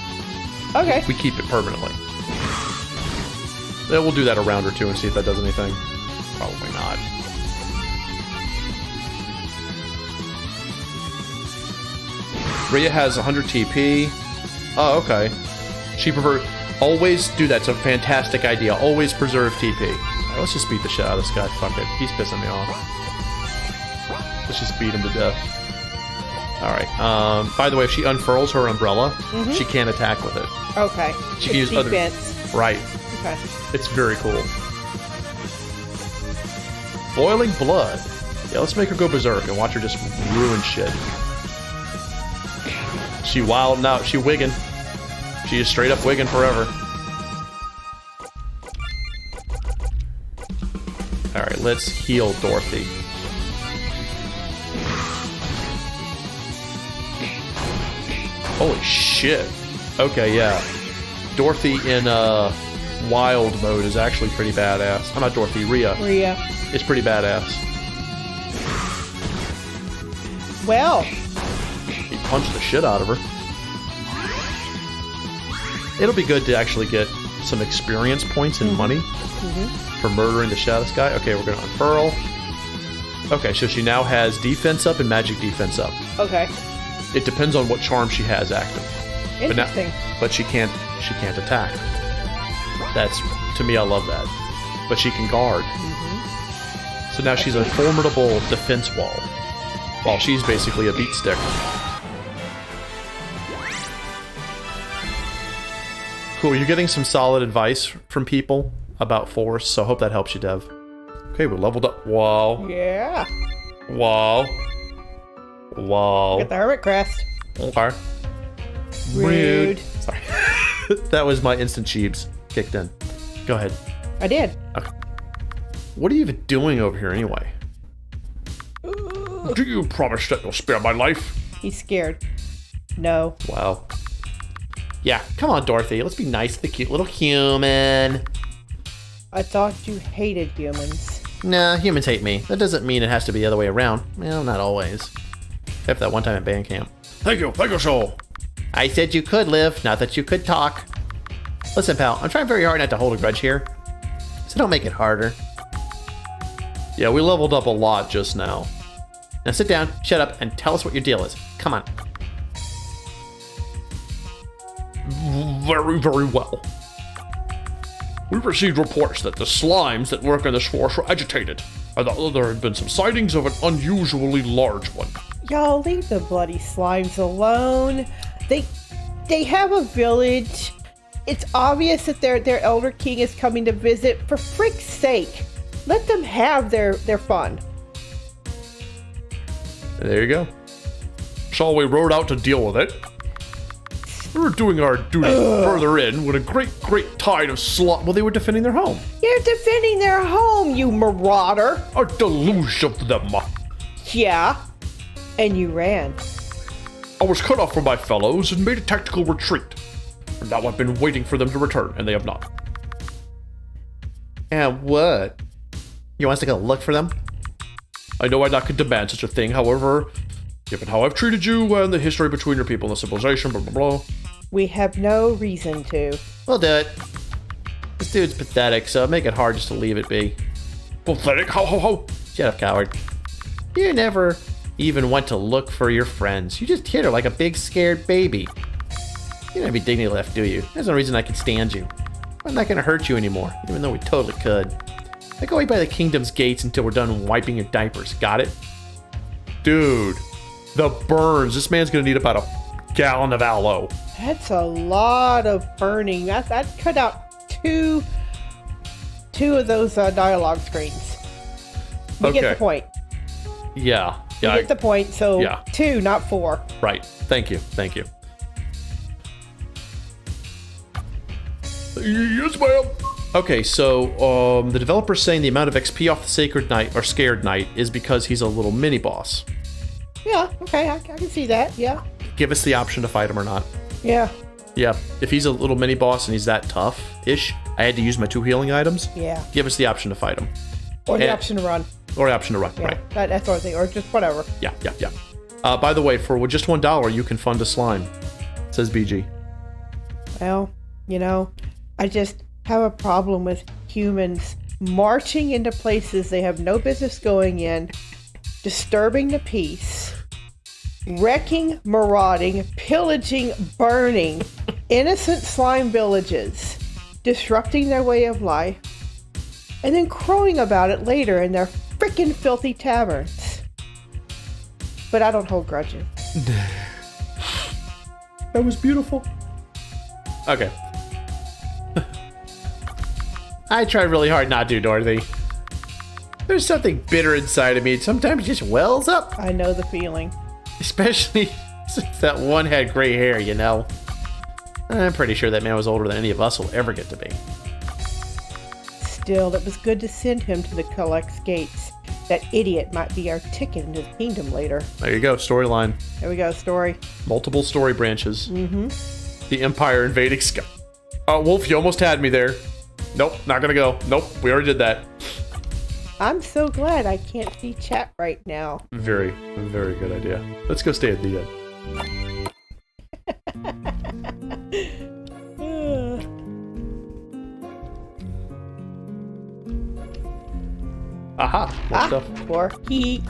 S4: Okay.
S5: We keep it permanently. Then we'll do that a round or two and see if that does anything. Probably not. Rhea has 100 TP. Oh, okay. She prefer... Always do that. It's a fantastic idea. Always preserve TP. All right, let's just beat the shit out of this guy. Fuck it. He's pissing me off. Let's just beat him to death. Alright. By the way, if she unfurls her umbrella, she can't attack with it.
S4: Okay.
S5: She can use
S4: defense.
S5: other... Right.
S4: Okay.
S5: It's very cool. Boiling blood. Yeah, let's make her go berserk and watch her just ruin shit. She wilding out. She wigging. She is straight up wigging forever. Alright, let's heal Dorothy. Holy shit. Okay, yeah. Dorothy in wild mode is actually pretty badass. I'm not Dorothy, Rhea.
S4: Rhea.
S5: Is pretty badass.
S4: Well.
S5: He punched the shit out of her. It'll be good to actually get some experience points and money for murdering the Shadow Guy. Okay, we're going to unfurl. Okay, so she now has defense up and magic defense up.
S4: Okay.
S5: It depends on what charm she has active.
S4: Interesting.
S5: But she can't attack. That's, to me, I love that. But she can guard. So now she's a formidable defense wall, while she's basically a beat stick. Cool, you're getting some solid advice from people about Force, so I hope that helps you, Dev. Okay, we're leveled up. Wow.
S4: Yeah.
S5: Wow. Wow.
S4: Get the Hermit Crest.
S5: Okay.
S4: Rude.
S5: Sorry. That was my instant cheebs kicked in. Go ahead.
S4: I did.
S5: Okay. What are you even doing over here anyway? Do you promise that you'll spare my life?
S4: He's scared. No.
S5: Wow. Yeah, come on, Dorothy. Let's be nice to the cute little human.
S4: I thought you hated humans.
S2: Nah, humans hate me. That doesn't mean it has to be the other way around. Well, not always.
S5: Except that one time at band camp.
S3: Thank you, Soul.
S2: I said you could live, not that you could talk. Listen, pal, I'm trying very hard not to hold a grudge here. So don't make it harder.
S5: Yeah, we leveled up a lot just now.
S2: Now sit down, shut up, and tell us what your deal is. Come on.
S3: Very, very well. We received reports that the slimes that work in this force were agitated, and that there had been some sightings of an unusually large one.
S4: Y'all leave the bloody slimes alone. They have a village. It's obvious that their Elder King is coming to visit. For frick's sake, let them have their fun.
S5: There you go.
S3: So we rode out to deal with it. We were doing our duty further in when a great tide of slime.
S5: Well, they were defending their home.
S4: You're defending their home, you marauder.
S3: A deluge of them.
S4: Yeah, and you ran.
S3: I was cut off from my fellows and made a tactical retreat. And now I've been waiting for them to return, and they have not.
S2: And what? You want us to go look for them?
S3: I know I not could demand such a thing, however, given how I've treated you and the history between your people and the civilization, blah, blah, blah.
S4: We have no reason to.
S2: We'll do it. This dude's pathetic, so make it hard just to leave it be.
S3: Pathetic? How?
S2: Shut up, coward. You never even went to look for your friends. You just hit her like a big scared baby. You don't have any dignity left, do you? There's no reason I can stand you. I'm not gonna hurt you anymore, even though we totally could. I go away by the kingdom's gates until we're done wiping your diapers. Got it?
S5: Dude, The burns. This man's going to need about a gallon of aloe.
S4: That's a lot of burning. I'd cut out two of those dialogue screens. You get the point.
S5: Yeah.
S4: You get the point, so
S5: yeah.
S4: 2, not 4.
S5: Right. Thank you. Yes, ma'am. Okay, so the developer's saying the amount of XP off the Sacred Knight, or Scared Knight, is because he's a little mini-boss.
S4: Yeah, okay, I can see that, yeah.
S5: Give us the option to fight him or not.
S4: Yeah.
S5: Yeah, if he's a little mini-boss and he's that tough-ish, I had to use my 2 healing items.
S4: Yeah.
S5: Give us the option to fight him.
S4: Or the option to run.
S5: Or the option to run,
S4: Yeah,
S5: right.
S4: that sort of thing, or just whatever.
S5: Yeah. By the way, for just $1, you can fund a slime, says BG.
S4: Well, I just have a problem with humans marching into places they have no business going in, disturbing the peace, wrecking, marauding, pillaging, burning innocent slime villages, disrupting their way of life, and then crowing about it later in their frickin' filthy taverns. But I don't hold grudges.
S5: That was beautiful. Okay. I try really hard not to, Dorothy. There's something bitter inside of me. Sometimes it just wells up.
S4: I know the feeling.
S5: Especially since that one had gray hair, I'm pretty sure that man was older than any of us will ever get to be.
S4: Still, it was good to send him to the Collect's gates. That idiot might be our ticket into the kingdom later.
S5: There you go, storyline.
S4: There we go, story.
S5: Multiple story branches.
S4: Mm-hmm.
S5: The Empire invading Sky. Oh, Wolf, you almost had me there. Nope, not gonna go. Nope, we already did that.
S4: I'm so glad I can't see chat right now.
S5: Very, very good idea. Let's go stay at the Aha, more stuff.
S4: Poor heat.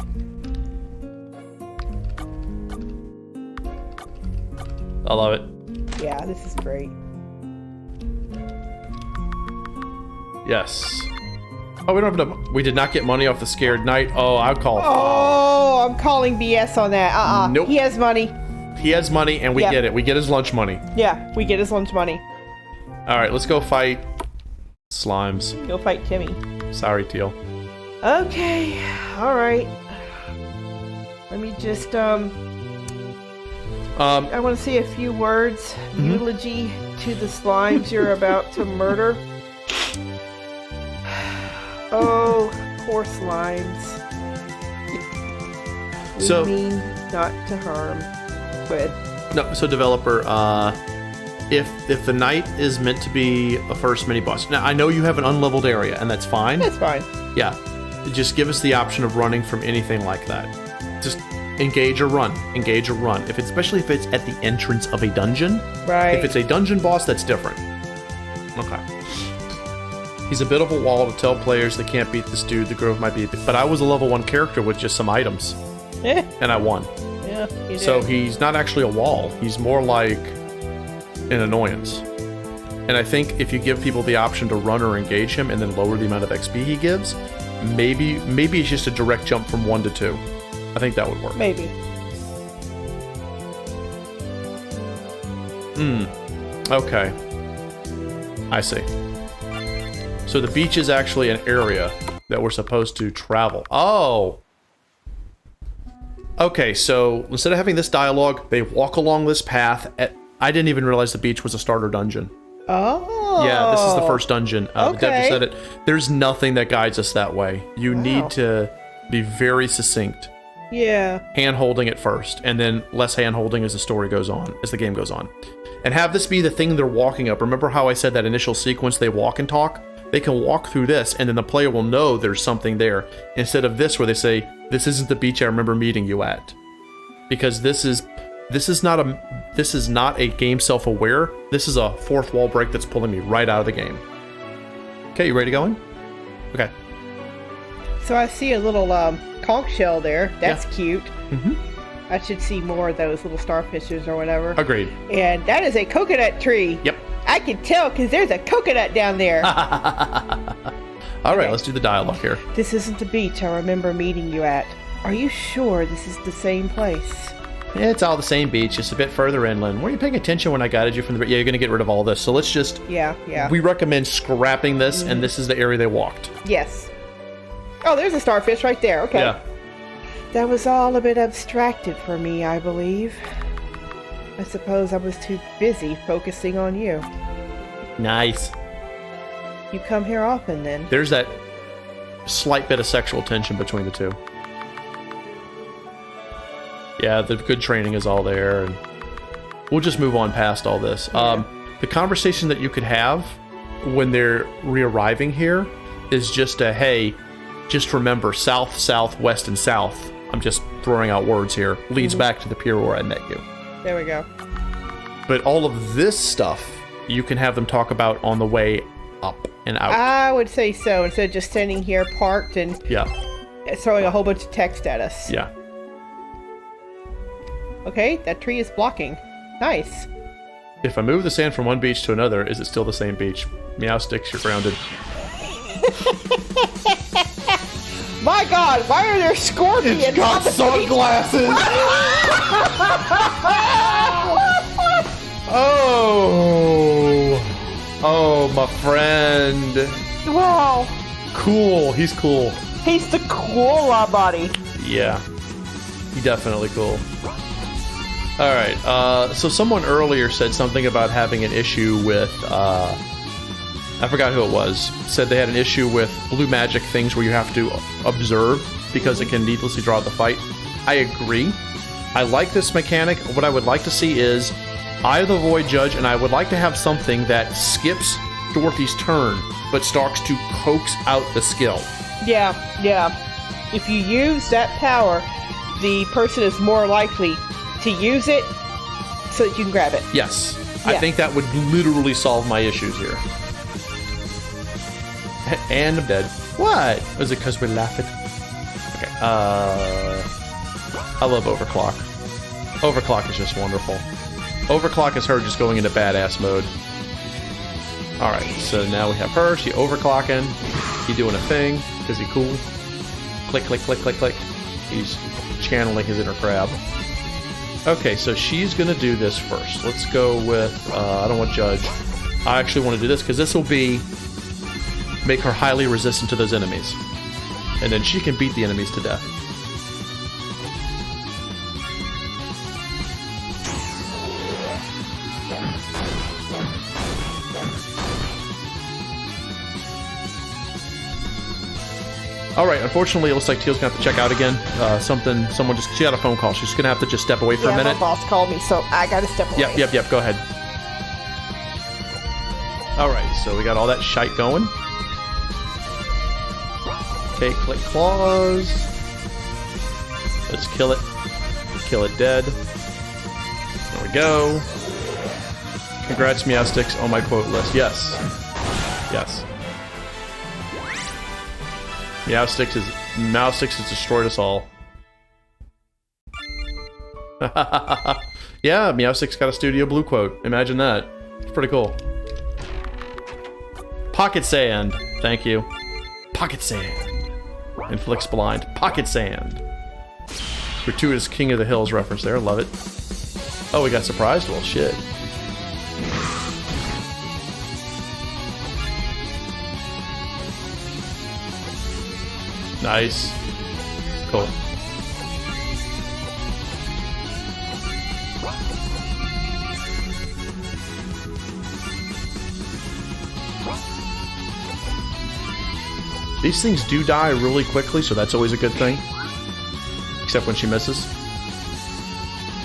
S5: I love it.
S4: Yeah, this is great.
S5: Yes. Oh, we don't have enough. We did not get money off the Scared Knight. Oh, I'll call.
S4: Oh, I'm calling BS on that.
S5: Nope.
S4: He has money.
S5: He has money, and we get it. We get his lunch money.
S4: Yeah, we get his lunch money.
S5: All right, let's go fight slimes.
S4: Go fight Timmy.
S5: Sorry, Teal.
S4: Okay, all right. Let me just I want to say a few words. Eulogy to the slimes you're about to murder. Oh, poor slimes. We mean not to harm. Go ahead.
S5: No, so developer, if the knight is meant to be a first mini boss, now I know you have an unleveled area, and that's fine.
S4: That's fine.
S5: Yeah, just give us the option of running from anything like that. Just engage or run. Engage or run. Especially if it's at the entrance of a dungeon.
S4: Right.
S5: If it's a dungeon boss, that's different. Okay. He's a bit of a wall to tell players they can't beat this dude. The grove might be, but I was a level 1 character with just some items, and I won.
S4: Yeah. You did.
S5: So he's not actually a wall. He's more like an annoyance. And I think if you give people the option to run or engage him, and then lower the amount of XP he gives, maybe it's just a direct jump from 1 to 2. I think that would work.
S4: Maybe.
S5: Okay. I see. So the beach is actually an area that we're supposed to travel. Oh! Okay, so instead of having this dialogue, they walk along this path. I didn't even realize the beach was a starter dungeon.
S4: Oh.
S5: Yeah, this is the first dungeon. The dev just said it. There's nothing that guides us that way. You need to be very succinct.
S4: Yeah.
S5: Hand-holding it first, and then less hand-holding as the story goes on, as the game goes on. And have this be the thing they're walking up. Remember how I said that initial sequence, they walk and talk? They can walk through this, and then the player will know there's something there, instead of this where they say, this isn't the beach I remember meeting you at. Because this is not a game self-aware. This is a fourth wall break that's pulling me right out of the game. Okay, you ready to go in? Okay.
S4: So I see a little conch shell there. That's cute.
S5: Mm-hmm.
S4: I should see more of those little starfishes or whatever.
S5: Agreed.
S4: And that is a coconut tree.
S5: Yep.
S4: I can tell because there's a coconut down there.
S5: All right, let's do the dialogue here.
S4: This isn't the beach I remember meeting you at. Are you sure this is the same place?
S5: It's all the same beach, just a bit further inland. Were you paying attention when I guided you from the... Yeah, you're going to get rid of all this. So let's just...
S4: Yeah.
S5: We recommend scrapping this, and this is the area they walked.
S4: Yes. Oh, there's a starfish right there. Okay.
S5: Yeah.
S4: That was all a bit abstracted for me, I believe. I suppose I was too busy focusing on you.
S5: Nice.
S4: You come here often, then?
S5: There's that slight bit of sexual tension between the two. Yeah, the good training is all there, and we'll just move on past all this.
S4: Yeah.
S5: The conversation that you could have when they're re-arriving here is just a, hey, just remember, south, south, west, and south, I'm just throwing out words here, leads back to the pier where I met you.
S4: There we go.
S5: But all of this stuff, you can have them talk about on the way up and out.
S4: I would say so, instead of just standing here parked and
S5: Yeah.
S4: throwing a whole bunch of text at us.
S5: Yeah.
S4: Okay, that tree is blocking. Nice.
S5: If I move the sand from one beach to another, is it still the same beach? Meow sticks, you're grounded.
S4: My God, why are there scorpions?
S5: It's got
S4: on the
S5: sunglasses! Oh, my friend.
S4: beach? Wow,
S5: Cool, he's cool.
S4: he's the koala body.
S5: Yeah, he definitely cool. All right, so someone earlier said something about having an issue with, I forgot who it was, said they had an issue with blue magic things where you have to observe because it can needlessly draw the fight. I agree. I like this mechanic. What I would like to see is Eye of the Void Judge, and I would like to have something that skips Dorothy's turn, but starts to coax out the skill.
S4: Yeah. If you use that power, the person is more likely to use it so that you can grab it.
S5: Yes. I
S4: Yeah.
S5: think that would literally solve my issues here. And I'm dead. What? Was it because we're laughing? Okay. I love Overclock. Overclock is just wonderful. Overclock is her just going into badass mode. Alright, so now we have her. She overclocking. He doing a thing. Is he cool? Click, click, click, click, click. He's channeling his inner crab. Okay, so she's gonna do this first. Let's go with, I don't want Judge. I actually want to do this because this will be make her highly resistant to those enemies. And then she can beat the enemies to death. Alright, unfortunately it looks like Teal's gonna have to check out again. She had a phone call. She's gonna have to just step away for a minute.
S4: My boss called me, so I gotta step away.
S5: Yep, go ahead. Alright, so we got all that shite going. Okay, click claws. Let's kill it. Kill it dead. There we go. Congrats, Meowsticks, on my quote list. Yes. Yes. Meowsticks has destroyed us all. Yeah, Meowsticks got a Studio Blue quote. Imagine that. It's pretty cool. Pocket sand. Thank you. Pocket sand. Inflicts blind. Pocket sand. Gratuitous King of the Hills reference there. Love it. Oh, we got surprised? Well, shit. Nice. Cool. These things do die really quickly, so that's always a good thing. Except when she misses.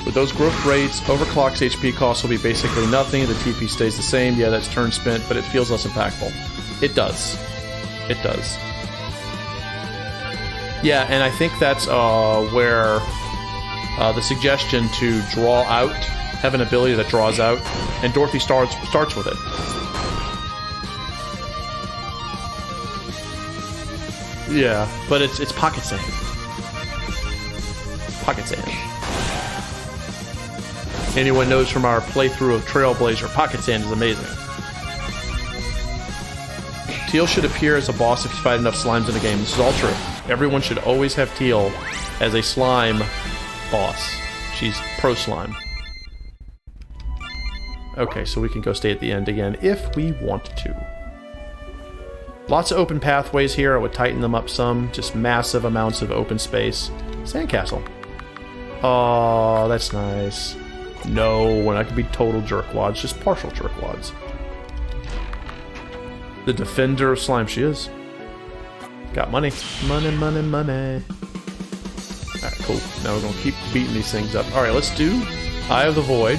S5: With those growth rates, Overclock's HP cost will be basically nothing. The TP stays the same. Yeah, that's turn spent, but it feels less impactful. It does. It does. Yeah, and I think that's where the suggestion to draw out, have an ability that draws out, and Dorothy starts with it. Yeah, but it's pocket sand. Pocket sand. Anyone knows from our playthrough of Trailblazer, pocket sand is amazing. Teal should appear as a boss if you fight enough slimes in the game. This is all true. Everyone should always have Teal as a slime boss. She's pro slime. Okay, so we can go stay at the end again if we want to. Lots of open pathways here. I would tighten them up some. Just massive amounts of open space. Sandcastle. Oh, that's nice. No, when I could be total jerkwads, just partial jerkwads. The defender of slime she is. Got money. Money, money, money. Alright, cool. Now we're gonna keep beating these things up. Alright, let's do Eye of the Void.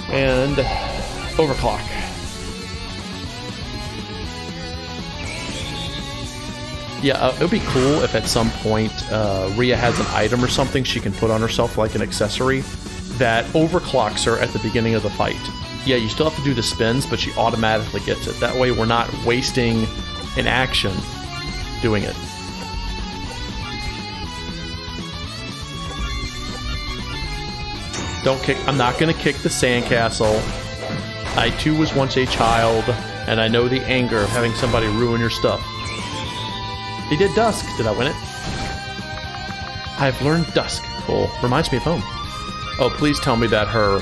S5: And overclock. Yeah, it would be cool if at some point Rhea has an item or something she can put on herself like an accessory that overclocks her at the beginning of the fight. Yeah, you still have to do the spins, but she automatically gets it. That way we're not wasting an action doing it. Don't kick. I'm not going to kick the sandcastle. I too was once a child, and I know the anger of having somebody ruin your stuff. He did Dusk. Did I win it? I've learned Dusk. Cool. Reminds me of home. Oh, please tell me that her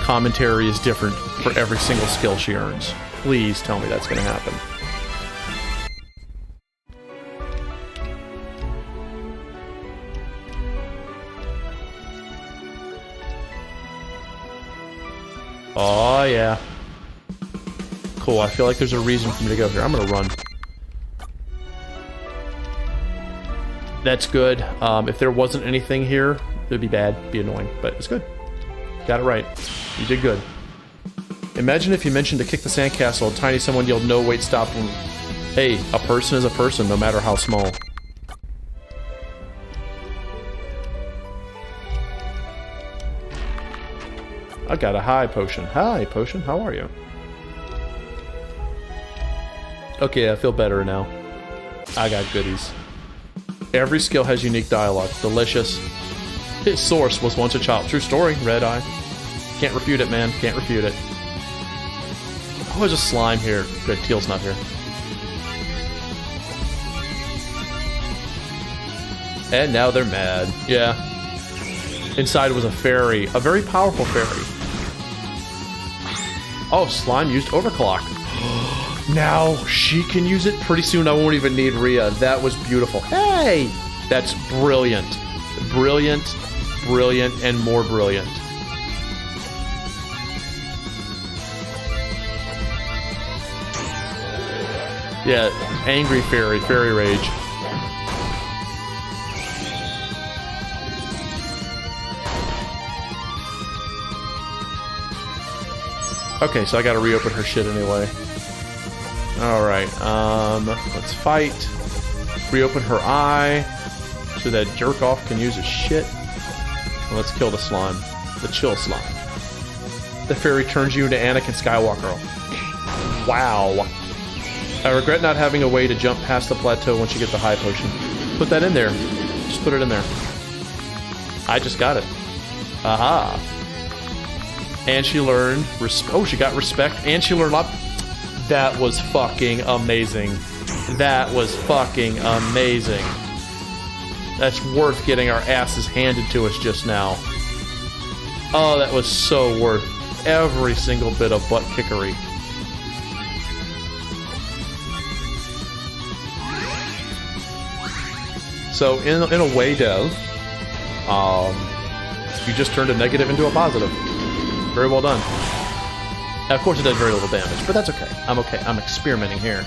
S5: commentary is different for every single skill she earns. Please tell me that's going to happen. Oh, yeah. Cool, I feel like there's a reason for me to go here. I'm gonna run. That's good. If there wasn't anything here, it'd be bad, be annoying, but it's good. Got it right. You did good. Imagine if you mentioned to kick the sandcastle, a tiny someone yelled, no, wait, stop. Hey, a person is a person, no matter how small. I got a high potion. Hi, potion. How are you? Okay, I feel better now. I got goodies. Every skill has unique dialogue. Delicious. His source was once a child. True story. Red Eye. Can't refute it, man. Can't refute it. Oh, there's a slime here. Good. Teal's not here. And now they're mad. Yeah. Inside was a fairy. A very powerful fairy. Oh, slime used overclock. Now she can use it. Pretty soon I won't even need Rhea. That was beautiful. Hey! That's brilliant. Brilliant, brilliant, and more brilliant. Yeah, angry fairy, fairy rage. Okay, so I gotta reopen her shit anyway. Alright, let's fight. Reopen her eye, so that jerk-off can use his shit. And let's kill the slime. The chill slime. The fairy turns you into Anakin Skywalker. Wow. I regret not having a way to jump past the plateau once you get the high potion. Put that in there. Just put it in there. I just got it. Aha. And she learned... oh, she got respect. And she learned... that was fucking amazing. That was fucking amazing. That's worth getting our asses handed to us just now. Oh, that was so worth every single bit of butt kickery. So, in a way, Dev, you just turned a negative into a positive. Very well done. Now, of course, it does very little damage, but that's okay. I'm okay. I'm experimenting here.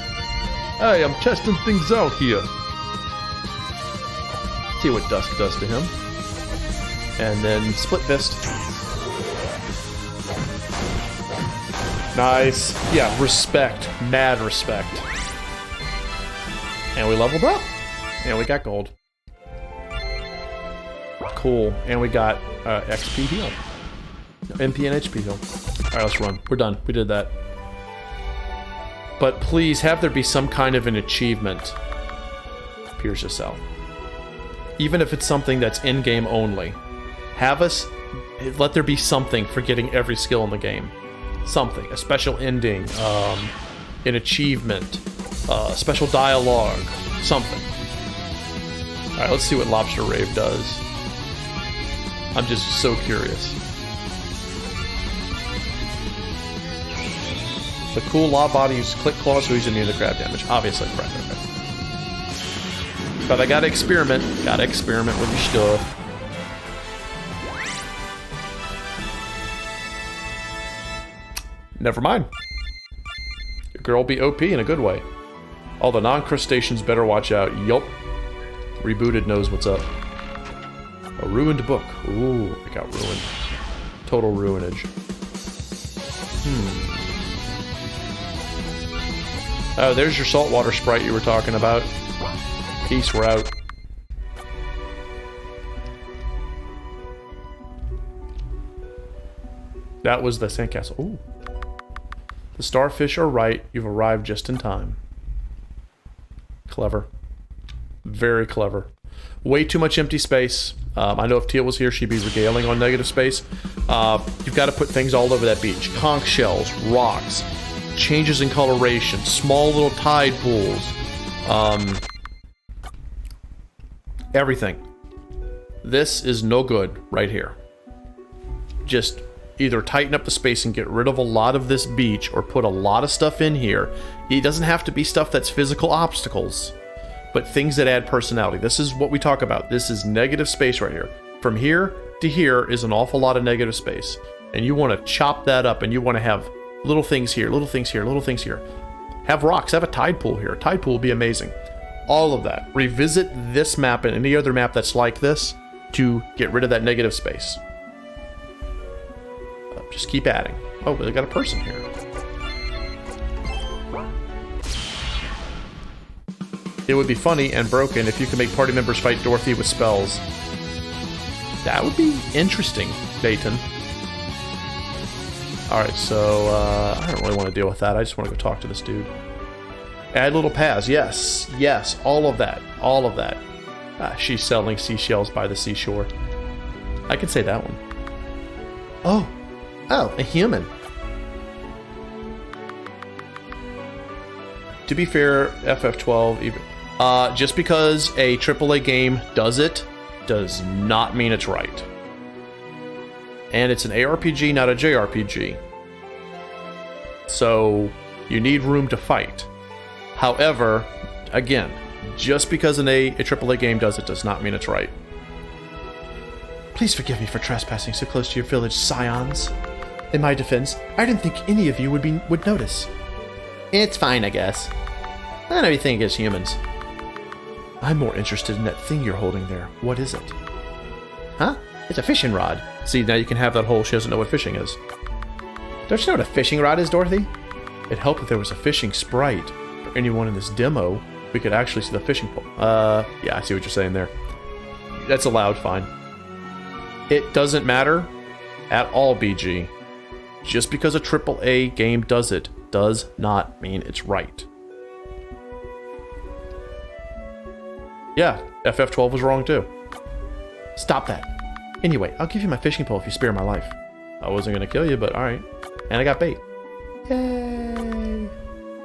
S5: Hey, I'm testing things out here. See what Dusk does to him. And then Split Fist. Nice. Yeah, respect. Mad respect. And we leveled up. And we got gold. Cool. And we got XP heal. MP and HP heal. Alright, let's run. We're done. We did that. But please, have there be some kind of an achievement. Pierce yourself. Even if it's something that's in-game only. Have us... let there be something for getting every skill in the game. Something. A special ending. An achievement. Special dialogue. Something. Alright, let's see what Lobster Rave does. I'm just so curious. The cool lob body uses click claws, so he's immune to grab damage. Obviously, correct. Okay. But I gotta experiment. Gotta experiment with your stuff. Never mind. Your girl be OP in a good way. All the non-crustaceans better watch out. Yup. Rebooted knows what's up. A ruined book. Ooh, it got ruined. Total ruinage. Oh, there's your saltwater sprite you were talking about. Peace, we're out. That was the sandcastle. Ooh. The starfish are right. You've arrived just in time. Clever. Very clever. Way too much empty space. I know if Teal was here, she'd be regaling on negative space. You've got to put things all over that beach. Conch shells, rocks, changes in coloration, small little tide pools. Everything. This is no good right here. Just either tighten up the space and get rid of a lot of this beach or put a lot of stuff in here. It doesn't have to be stuff that's physical obstacles, but things that add personality. This is what we talk about. This is negative space right here. From here to here is an awful lot of negative space. And you want to chop that up, and you want to have little things here, little things here, little things here. Have rocks, have a tide pool here. A tide pool would be amazing. All of that. Revisit this map and any other map that's like this to get rid of that negative space. Just keep adding. Oh, but they got a person here. It would be funny and broken if you could make party members fight Dorothy with spells. That would be interesting, Dayton. Alright, so, I don't really want to deal with that. I just want to go talk to this dude. Add little paths. Yes. Yes. All of that. All of that. She's selling seashells by the seashore. I could say that one. Oh. Oh, a human. To be fair, FF12, even, just because a AAA game does it, does not mean it's right. And it's an ARPG, not a JRPG. So, you need room to fight. However, again, just because a AAA game does it, does not mean it's right. Please forgive me for trespassing so close to your village, scions. In my defense, I didn't think any of you would notice. It's fine, I guess. I don't know anything against humans. I'm more interested in that thing you're holding there. What is it? Huh? It's a fishing rod. See, now you can have that whole she doesn't know what fishing is. Don't you know what a fishing rod is, Dorothy? It'd help if there was a fishing sprite. For anyone in this demo, we could actually see the fishing pole. Yeah, I see what you're saying there. That's allowed, fine. It doesn't matter at all, BG. Just because a AAA game does it, does not mean it's right. Yeah, FF12 was wrong too. Stop that. Anyway, I'll give you my fishing pole if you spare my life. I wasn't gonna kill you, but alright. And I got bait. Yay!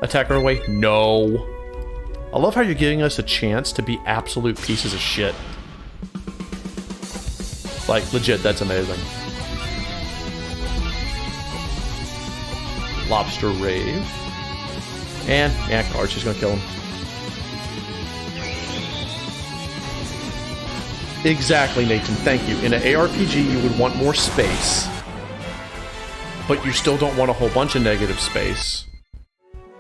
S5: Attack her away? No. I love how you're giving us a chance to be absolute pieces of shit. Like, legit, that's amazing. Lobster Rave. And, yeah, Archie's gonna kill him. Exactly, Nathan, thank you. In an ARPG, you would want more space. But you still don't want a whole bunch of negative space.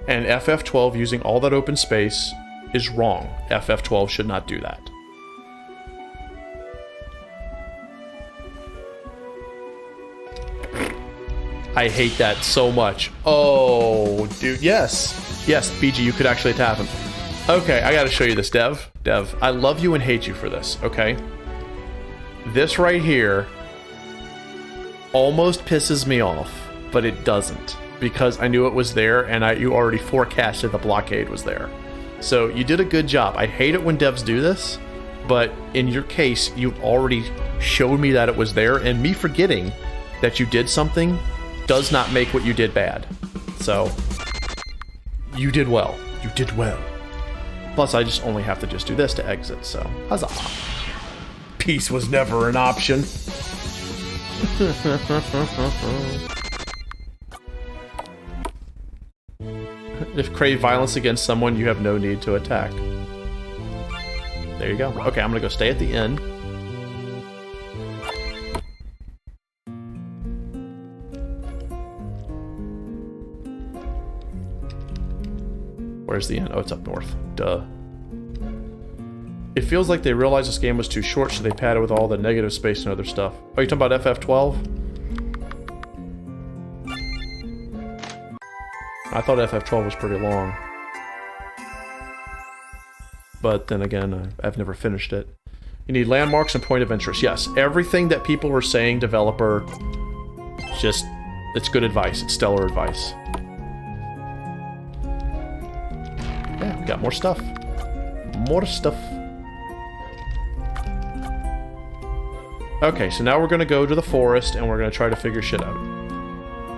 S5: And FF12 using all that open space is wrong. FF12 should not do that. I hate that so much. Oh, dude, yes. Yes, BG, you could actually tap him. Okay, I gotta show you this, Dev. Dev, I love you and hate you for this, okay? This right here almost pisses me off, but it doesn't. Because I knew it was there, and you already forecasted the blockade was there. So you did a good job. I hate it when devs do this, but in your case, you've already showed me that it was there, and me forgetting that you did something does not make what you did bad. So, you did well. You did well. Plus, I just only have to just do this to exit, so huzzah.
S3: Peace was never an option.
S5: If crave violence against someone, you have no need to attack. There you go. Okay, I'm gonna go stay at the inn. Where's the inn? Oh, it's up north. Duh. It feels like they realized this game was too short, so they padded with all the negative space and other stuff. Oh, you talking about FF12? I thought FF12 was pretty long. But then again, I've never finished it. You need landmarks and point of interest. Yes, everything that people were saying, developer, it's good advice. It's stellar advice. Yeah, we got more stuff. More stuff. Okay, so now we're going to go to the forest and we're going to try to figure shit out.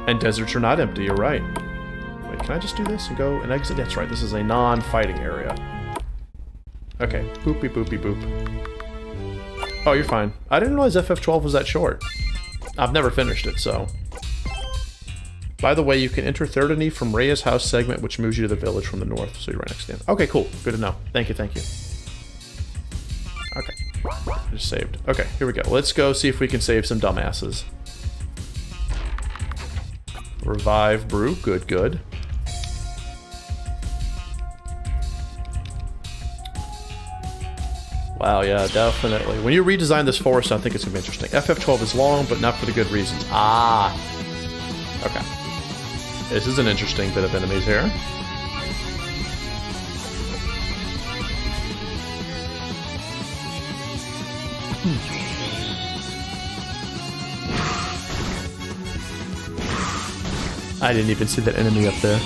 S5: And deserts are not empty, you're right. Wait, can I just do this and go and exit? That's right, this is a non-fighting area. Okay, boopy boopy boop. Oh, you're fine. I didn't realize FF12 was that short. I've never finished it, so... By the way, you can enter Therdany from Rhea's house segment, which moves you to the village from the north, so you're right next to him. Okay, cool. Good to know. Thank you, thank you. Okay. I just saved. Okay, here we go. Let's go see if we can save some dumbasses. Revive brew. Good, good. Wow, yeah, definitely. When you redesign this forest, I think it's going to be interesting. FF12 is long, but not for the good reasons. Ah! Okay. This is an interesting bit of enemies here. I didn't even see that enemy up there.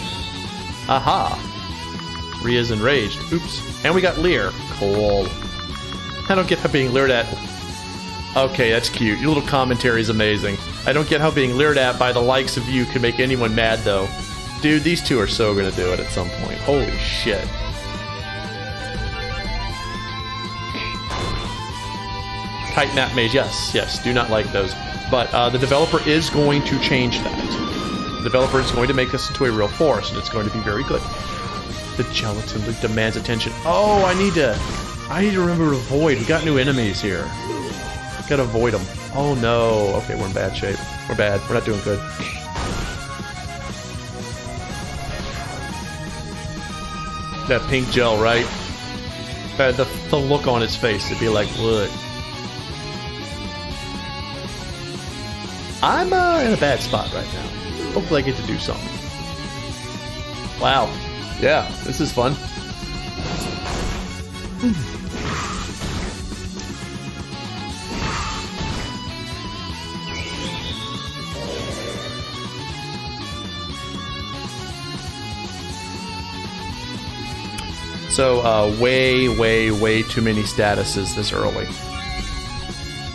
S5: Aha! Rhea's enraged. Oops. And we got Lear. Cool. I don't get how being leered at... Okay, that's cute. Your little commentary is amazing. I don't get how being leered at by the likes of you can make anyone mad, though. Dude, these two are so gonna do it at some point. Holy shit. Kite Nap Mage, yes, yes, do not like those. But the developer is going to change that. The developer is going to make this into a real forest, and it's going to be very good. The gelatin loop demands attention. Oh, I need to remember to avoid. We got new enemies here. Gotta avoid them. Oh no. Okay, we're in bad shape. We're bad. We're not doing good. That pink gel, right? The look on his face, it'd be like, what? I'm in a bad spot right now. Hopefully I get to do something. Wow. Yeah, this is fun. So, way too many statuses this early.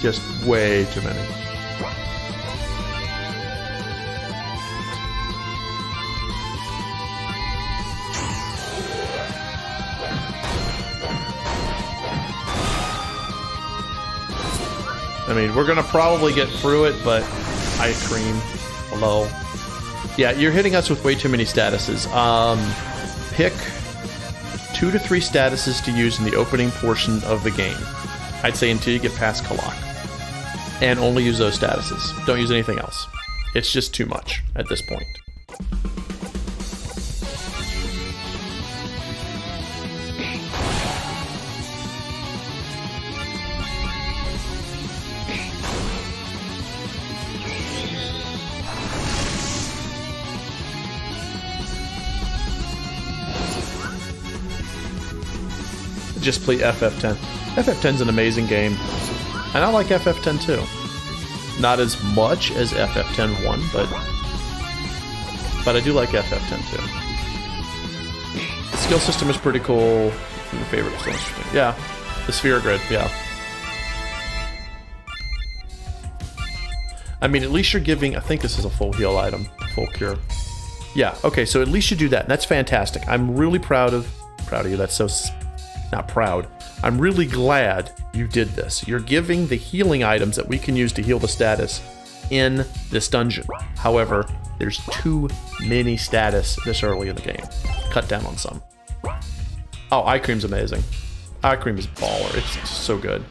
S5: Just way too many. I mean, we're gonna probably get through it, but ice cream, hello. Yeah, you're hitting us with way too many statuses. Pick 2 to 3 statuses to use in the opening portion of the game. I'd say until you get past Kalak. And only use those statuses. Don't use anything else. It's just too much at this point. Just play FF10. FF10's an amazing game. And I like FF10 too. Not as much as FF10-1, but I do like FF10 too. The skill system is pretty cool. My favorite is interesting. Yeah, the sphere grid, yeah. I mean, at least you're giving, I think this is a full heal item, full cure. Yeah, okay, so at least you do that, and that's fantastic. I'm really proud of you. That's so not proud. I'm really glad you did this. You're giving the healing items that we can use to heal the status in this dungeon. However, there's too many status this early in the game. Cut down on some. Oh, eye cream's amazing. Eye cream is baller. It's just so good.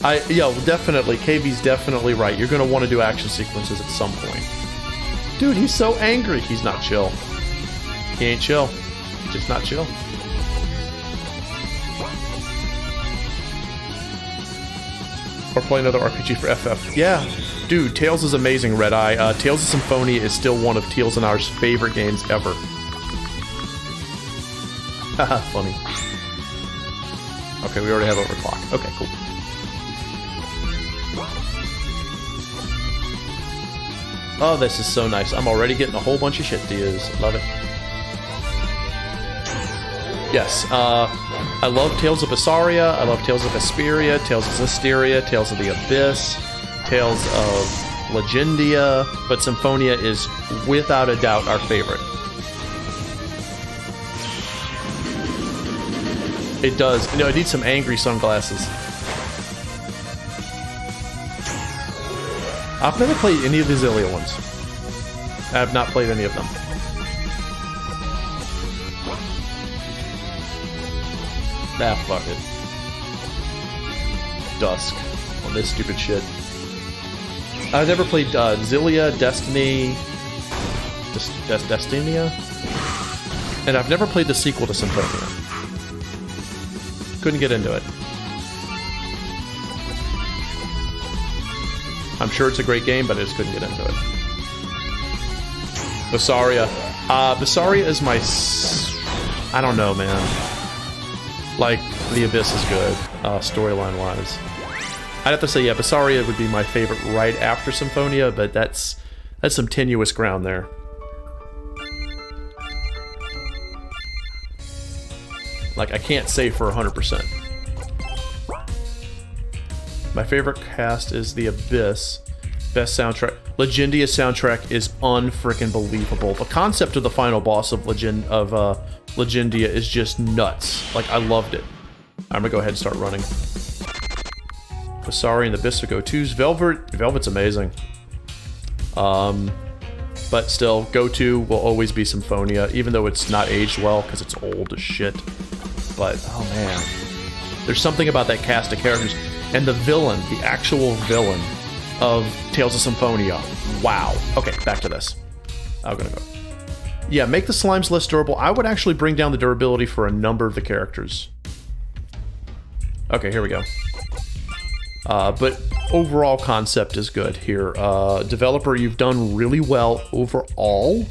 S5: Definitely, KB's definitely right. You're gonna want to do action sequences at some point. Dude, he's so angry. He's not chill. He ain't chill. He's just not chill. Or play another RPG for FF. Yeah, dude, Tales is amazing, Red Eye. Tales of Symphonia is still one of Teals and ours favorite games ever. Haha, funny. Okay, we already have overclock. Okay, cool. Oh, this is so nice. I'm already getting a whole bunch of shit to use. Love it. Yes, I love Tales of Assaria, I love Tales of Hesperia, Tales of Zisteria, Tales of the Abyss, Tales of Legendia, but Symphonia is without a doubt our favorite. It does. You know, I need some angry sunglasses. I've never played any of the Zillia ones. I have not played any of them. Nah, fuck it. Dusk. On this stupid shit. I've never played Zillia, Destiny... Destinia? And I've never played the sequel to Symphonia. Couldn't get into it. I'm sure it's a great game, but I just couldn't get into it. Visaria. Visaria is my... I don't know, man. Like, The Abyss is good, storyline-wise. I'd have to say, yeah, Visaria would be my favorite right after Symphonia, but that's some tenuous ground there. Like, I can't say for 100%. My favorite cast is The Abyss. Best soundtrack. Legendia's soundtrack is unfreaking believable. The concept of the final boss of Legendia is just nuts. Like, I loved it. I'm gonna go ahead and start running. Vasari and the Abyss will go twos. Velvet's amazing. But still, go-to will always be Symphonia, even though it's not aged well because it's old as shit. But, oh man. There's something about that cast of characters. And the villain, the actual villain of Tales of Symphonia. Wow. Okay, back to this. I'm gonna go. Yeah, make the slimes less durable. I would actually bring down the durability for a number of the characters. Okay, here we go. But overall concept is good here. Developer, you've done really well overall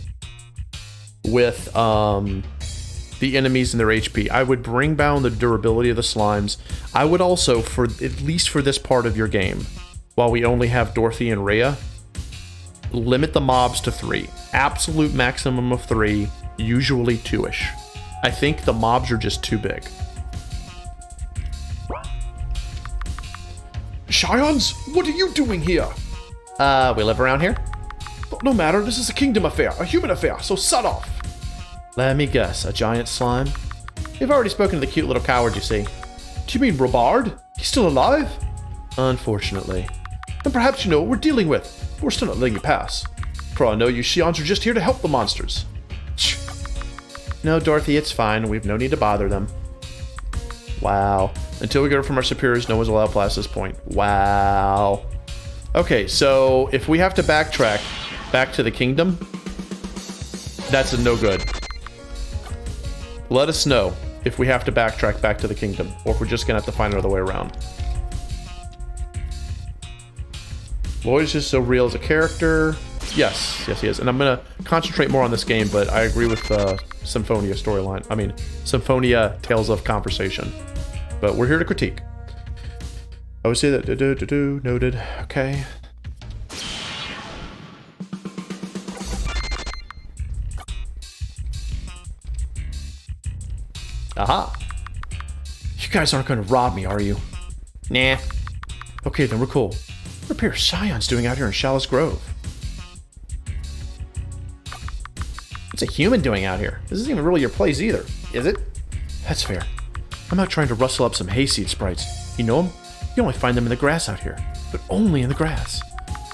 S5: with the enemies and their HP. I would bring down the durability of the slimes. I would also, for at least for this part of your game, while we only have Dorothy and Rhea, limit the mobs to 3. Absolute maximum of 3, usually 2-ish. I think the mobs are just too big.
S3: Scions, what are you doing here?
S5: We live around here?
S3: No matter, this is a kingdom affair, a human affair, so son off.
S5: Let me guess, a giant slime? You've already spoken to the cute little coward, you see.
S3: Do you mean Robard? He's still alive?
S5: Unfortunately.
S3: Then perhaps you know what we're dealing with. But we're still not letting you pass. For all I know, you Scions are just here to help the monsters.
S5: No, Dorothy, it's fine. We've no need to bother them. Wow. Until we get it from our superiors, no one's allowed past this point. Wow. Okay, so if we have to backtrack back to the kingdom, that's a no good. Let us know if we have to backtrack back to the kingdom, or if we're just gonna have to find another way around. Lloyd is just so real as a character. Yes, he is. And I'm gonna concentrate more on this game, but I agree with Symphonia storyline. I mean, Symphonia Tales of Conversation. But we're here to critique. I would say that noted. Okay. Aha.
S3: You guys aren't gonna rob me, are you?
S5: Nah.
S3: Okay, then we're cool. What are Pure Scions doing out here in Chalice Grove?
S5: What's a human doing out here? This isn't even really your place either, is it? That's fair. I'm out trying to rustle up some hayseed sprites. You know them? You only find them in the grass out here, but only in the grass.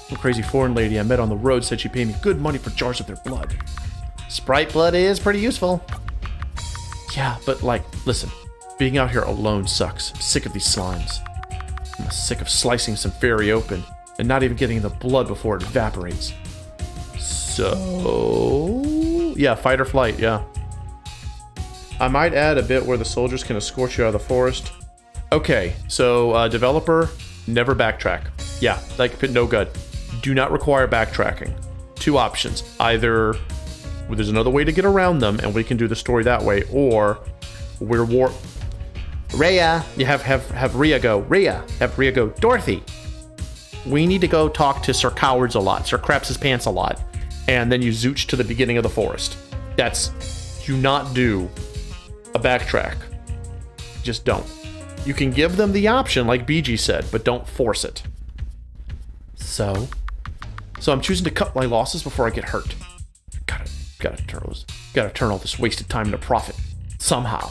S5: Some crazy foreign lady I met on the road said she'd pay me good money for jars of their blood.
S2: Sprite blood is pretty useful.
S5: Yeah, but listen, being out here alone sucks. I'm sick of these slimes. I'm sick of slicing some fairy open and not even getting the blood before it evaporates. So, yeah, fight or flight, yeah. I might add a bit where the soldiers can escort you out of the forest. Okay, so developer, never backtrack. Yeah, no good. Do not require backtracking. 2 options. Either there's another way to get around them and we can do the story that way, or we're
S2: Rhea.
S5: You have Rhea go. Have Rhea go. Dorothy, we need to go talk to Sir Cowards a lot. Sir Craps his pants a lot. And then you zooch to the beginning of the forest. Do not do a backtrack. Just don't. You can give them the option, like BG said, but don't force it. So I'm choosing to cut my losses before I get hurt. Gotta turn all this wasted time into profit. Somehow.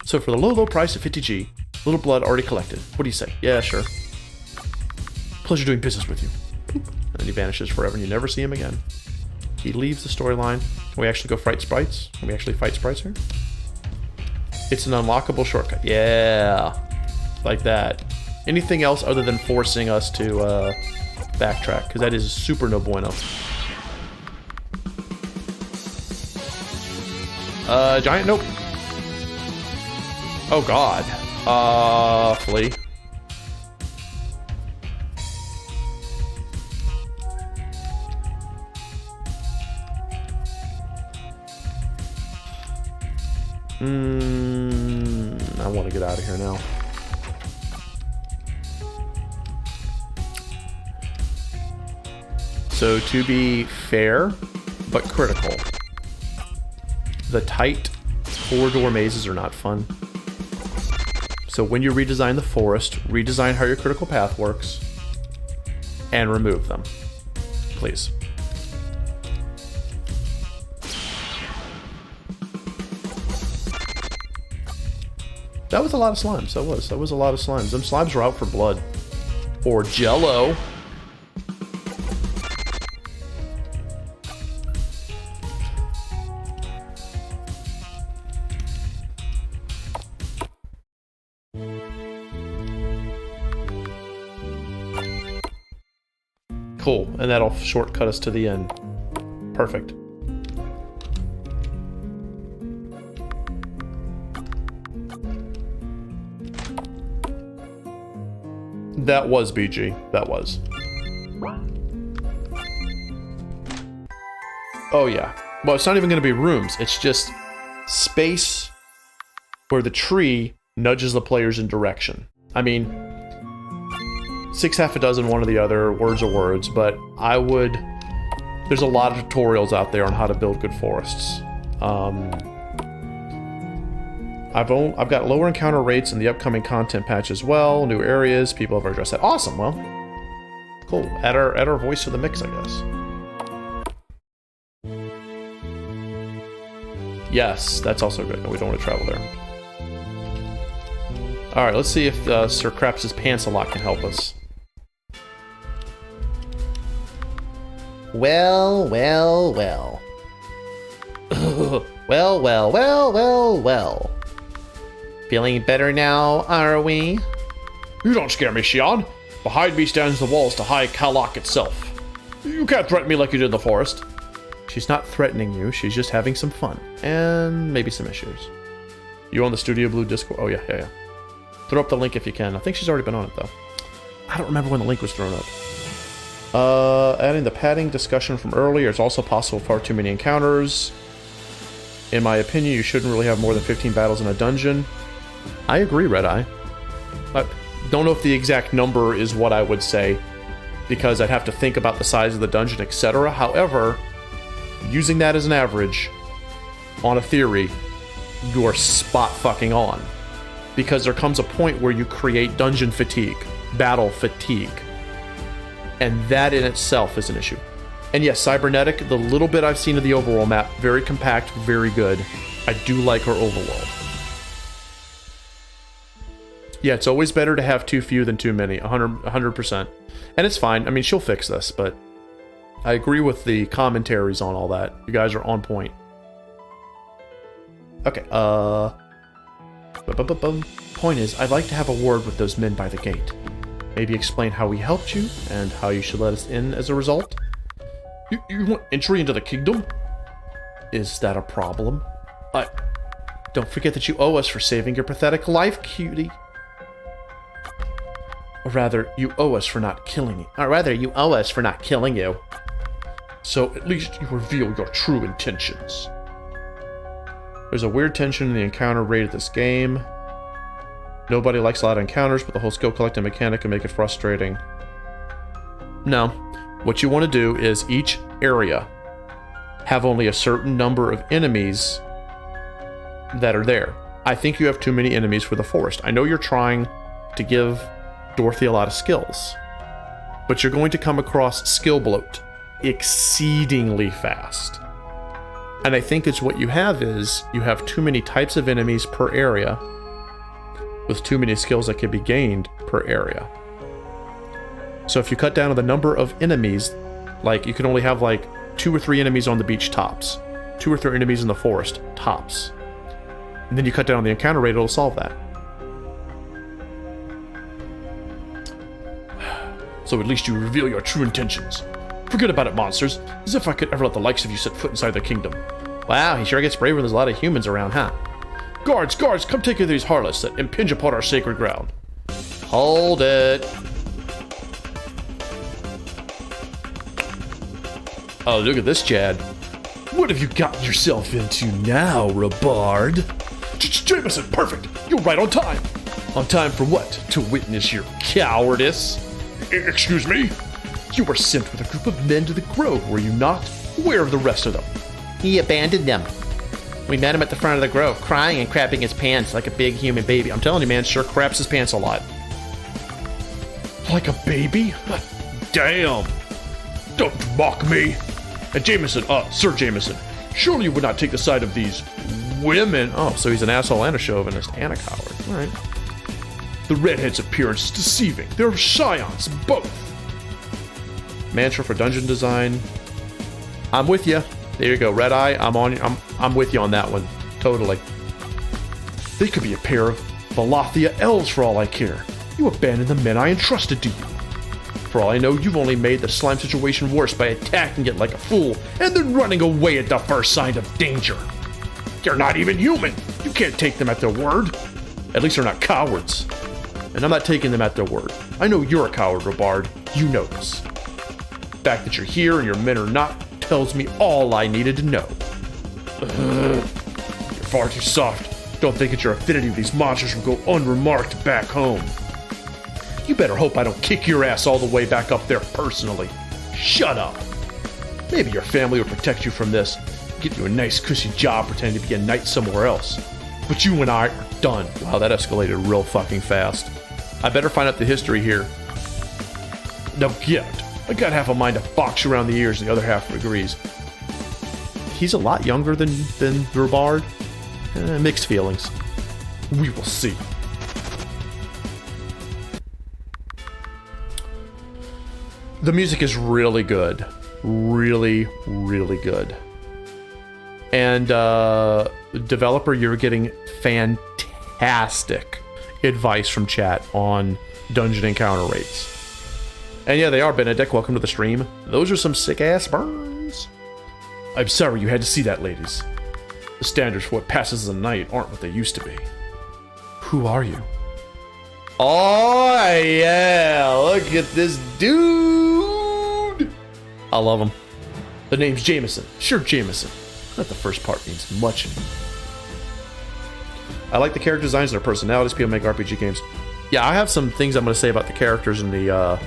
S5: So for the low price of 50G, little blood already collected. What do you say? Yeah, sure. Pleasure doing business with you. And then he vanishes forever and you never see him again. He leaves the storyline. Can we actually go fight sprites? Can we actually fight sprites here? It's an unlockable shortcut. Yeah. Like that. Anything else other than forcing us to backtrack? Because that is super no bueno. Giant? Nope. Oh god. Flee. I want to get out of here now. So to be fair, but critical, the tight 4-door mazes are not fun. So when you redesign the forest, redesign how your critical path works, and remove them, please. That was a lot of slimes. That was a lot of slimes. Them slimes were out for blood. Or jello. Cool, and that'll shortcut us to the end. Perfect. That was BG. That was. Oh yeah. Well, it's not even going to be rooms. It's just space where the tree nudges the players in direction. I mean, 6 half a dozen, one or the other, words are words, but I would... There's a lot of tutorials out there on how to build good forests. I've got lower encounter rates in the upcoming content patch as well, new areas, people have addressed that. Awesome, well, cool. Add our voice to the mix, I guess. Yes, that's also good. No, we don't want to travel there. All right, let's see if Sir Craps' Pants-a-Lot can help us.
S2: Well. well. Feeling better now, are we?
S3: You don't scare me, Xian. Behind me stands the walls to High Kalak itself. You can't threaten me like you did in the forest.
S5: She's not threatening you, she's just having some fun. And maybe some issues. You on the Studio Blue Discord? Oh, yeah. Throw up the link if you can. I think she's already been on it, though. I don't remember when the link was thrown up. Adding the padding discussion from earlier, it's also possible far too many encounters. In my opinion, you shouldn't really have more than 15 battles in a dungeon. I agree, Red Eye. I don't know if the exact number is what I would say, because I'd have to think about the size of the dungeon, etc. However, using that as an average, on a theory, you are spot fucking on. Because there comes a point where you create dungeon fatigue, battle fatigue. And that in itself is an issue. And yes, Cybernetic, the little bit I've seen of the overworld map, very compact, very good. I do like her overworld. Yeah, it's always better to have too few than too many. 100%. And it's fine. I mean, she'll fix this, but I agree with the commentaries on all that. You guys are on point. Okay, Point is, I'd like to have a word with those men by the gate. Maybe explain how we helped you, and how you should let us in as a result.
S3: You want entry into the kingdom?
S5: Is that a problem? Don't forget that you owe us for saving your pathetic life, cutie. Or rather, you owe us for not killing you. Or rather, you owe us for not killing you.
S3: So at least you reveal your true intentions.
S5: There's a weird tension in the encounter rate of this game. Nobody likes a lot of encounters, but the whole skill collecting mechanic can make it frustrating. No. What you want to do is each area have only a certain number of enemies that are there. I think you have too many enemies for the forest. I know you're trying to give Dorothy a lot of skills, but you're going to come across skill bloat exceedingly fast. And I think it's what you have is you have too many types of enemies per area with too many skills that can be gained per area. So if you cut down on the number of enemies, like you can only have like 2 or 3 enemies on the beach tops, 2 or 3 enemies in the forest tops, and then you cut down on the encounter rate, it'll solve that.
S3: So at least you reveal your true intentions. Forget about it, monsters. As if I could ever let the likes of you set foot inside the kingdom.
S5: Wow, he sure gets brave when there's a lot of humans around, huh?
S3: Guards, come take care of these harlots that impinge upon our sacred ground.
S5: Hold it.
S3: Oh, look at this, Chad. What have you gotten yourself into now, Rabard? Jameson, perfect. You're right on time. On time for what? To witness your cowardice? Excuse me? You were sent with a group of men to the grove, were you not? Where are the rest of them?
S2: He abandoned them. We met him at the front of the grove, crying and crapping his pants like a big human baby.
S5: I'm telling you, man, sure craps his pants a lot.
S3: Like a baby? Damn! Don't mock me! And Jameson, Sir Jameson, surely you would not take the side of these women.
S5: Oh, so he's an asshole and a chauvinist and a coward. All right.
S3: The redhead's appearance is deceiving. They're scions, both.
S5: Mantra for dungeon design. I'm with you. There you go, Red Eye. I'm with you on that one. Totally.
S3: They could be a pair of Balathia elves for all I care. You abandoned the men I entrusted to you. For all I know, you've only made the slime situation worse by attacking it like a fool and then running away at the first sign of danger. They're not even human. You can't take them at their word. At least they're not cowards. And I'm not taking them at their word. I know you're a coward, Rabard. You know this. The fact that you're here and your men are not tells me all I needed to know. You're far too soft. Don't think that your affinity with these monsters will go unremarked back home. You better hope I don't kick your ass all the way back up there personally. Shut up. Maybe your family will protect you from this. Get you a nice cushy job pretending to be a knight somewhere else. But you and I are done.
S5: Wow, that escalated real fucking fast. I better find out the history here.
S3: Now get it. I got half a mind to box you around the ears, the other half agrees.
S5: He's a lot younger than Rabard. Mixed feelings.
S3: We will see.
S5: The music is really good. Really, really good. And developer, you're getting fantastic advice from chat on dungeon encounter rates. And yeah, they are, Benedict. Welcome to the stream. Those are some sick-ass burns.
S3: I'm sorry you had to see that, ladies. The standards for what passes as a knight aren't what they used to be.
S5: Who are you? Oh, yeah. Look at this dude. I love him.
S3: The name's Jameson. Sure, Jameson. Not the first part means much.
S5: I like the character designs and their personalities. People make RPG games. Yeah, I have some things I'm going to say about the characters and the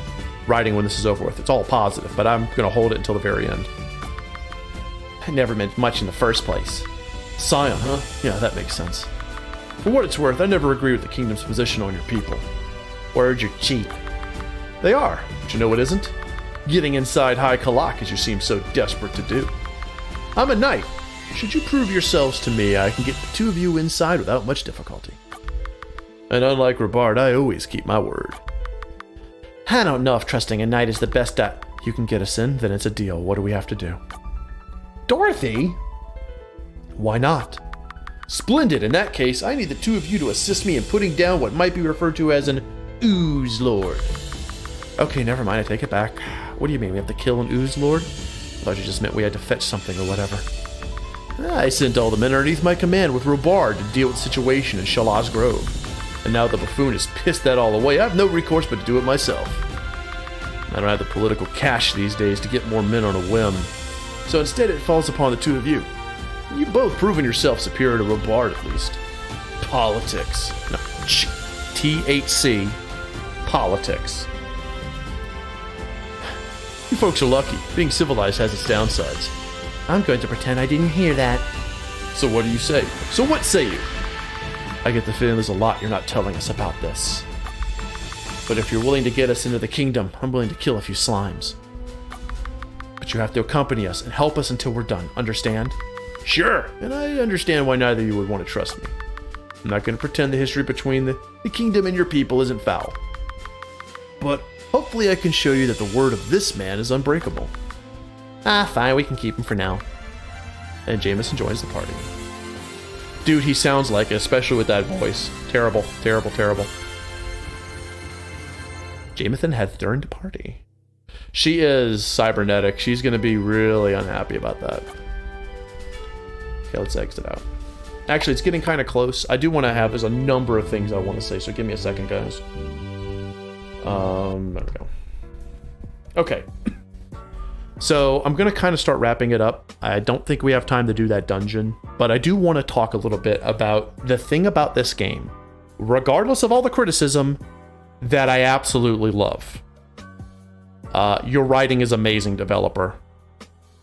S5: writing when this is over with. It's all positive, but I'm going to hold it until the very end.
S2: I never meant much in the first place.
S3: Scion, huh? Yeah, that makes sense. For what it's worth, I never agree with the kingdom's position on your people.
S2: Words are cheap.
S3: They are, but you know what isn't? Getting inside High Kalak as you seem so desperate to do. I'm a knight. Should you prove yourselves to me, I can get the two of you inside without much difficulty.
S5: And unlike Robard, I always keep my word.
S2: I don't know if trusting a knight is the best You can get us in, then it's a deal. What do we have to do?
S5: Dorothy? Why not? Splendid. In that case, I need the two of you to assist me in putting down what might be referred to as an ooze lord.
S2: Okay, never mind. I take it back. What do you mean? We have to kill an ooze lord? I thought you just meant we had to fetch something or whatever.
S5: I sent all the men underneath my command with Robard to deal with the situation in Shalaz Grove. And now the buffoon has pissed that all away. I have no recourse but to do it myself. I don't have the political cash these days to get more men on a whim. So instead it falls upon the two of you. You've both proven yourself superior to Robard at least. Politics. No, THC. Politics. You folks are lucky. Being civilized has its downsides.
S2: I'm going to pretend I didn't hear that.
S5: So what do you say? So what say you?
S2: I get the feeling there's a lot you're not telling us about this. But if you're willing to get us into the kingdom, I'm willing to kill a few slimes. But you have to accompany us and help us until we're done, understand?
S5: Sure, and I understand why neither of you would want to trust me. I'm not going to pretend the history between the kingdom and your people isn't foul. But hopefully I can show you that the word of this man is unbreakable.
S2: Fine, we can keep him for now.
S5: And Jameson joins the party. Dude, he sounds like it, especially with that voice. Terrible, terrible, terrible.
S2: Jameson hath joined the party.
S5: She is cybernetic. She's going to be really unhappy about that. Okay, let's exit out. Actually, it's getting kind of close. I do want to have, there's a number of things I want to say, so give me a second, guys. There we go. Okay. So I'm going to kind of start wrapping it up. I don't think we have time to do that dungeon, but I do want to talk a little bit about the thing about this game, regardless of all the criticism, that I absolutely love. Your writing is amazing, developer.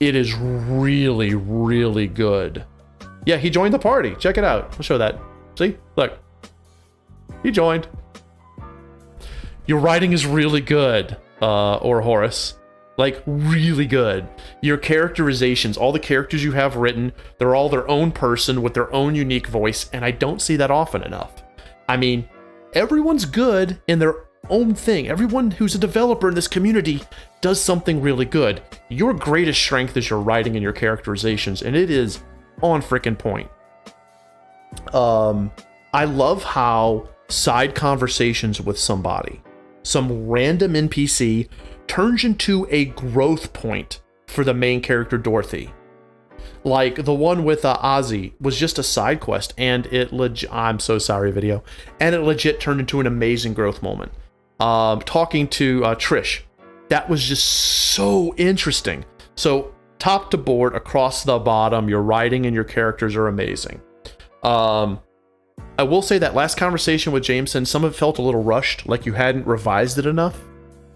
S5: It is really, really good. Yeah, he joined the party. Check it out. I'll show that. See? Look. He joined. Your writing is really good, Ourohoros. Like, really good. Your characterizations, all the characters you have written, they're all their own person with their own unique voice, and I don't see that often enough. I mean, everyone's good in their own thing. Everyone who's a developer in this community does something really good. Your greatest strength is your writing and your characterizations, and it is on frickin' point. I love how side conversations with somebody, some random NPC, turns into a growth point for the main character, Dorothy. Like the one with Ozzy was just a side quest, and I'm so sorry, video. And it legit turned into an amazing growth moment. Talking to Trish, that was just so interesting. So top to board, across the bottom, your writing and your characters are amazing. I will say that last conversation with Jameson, some of it felt a little rushed, like you hadn't revised it enough.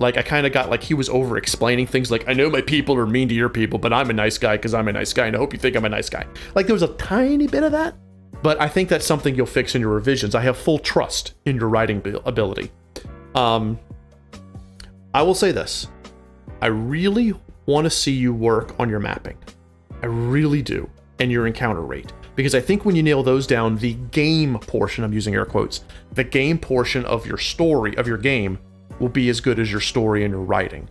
S5: Like, I kind of got like he was over-explaining things like, I know my people are mean to your people, but I'm a nice guy because I'm a nice guy, and I hope you think I'm a nice guy. Like, there was a tiny bit of that, but I think that's something you'll fix in your revisions. I have full trust in your writing ability. I will say this. I really want to see you work on your mapping. I really do. And your encounter rate. Because I think when you nail those down, the game portion, I'm using air quotes, the game portion of your story, of your game, will be as good as your story and your writing.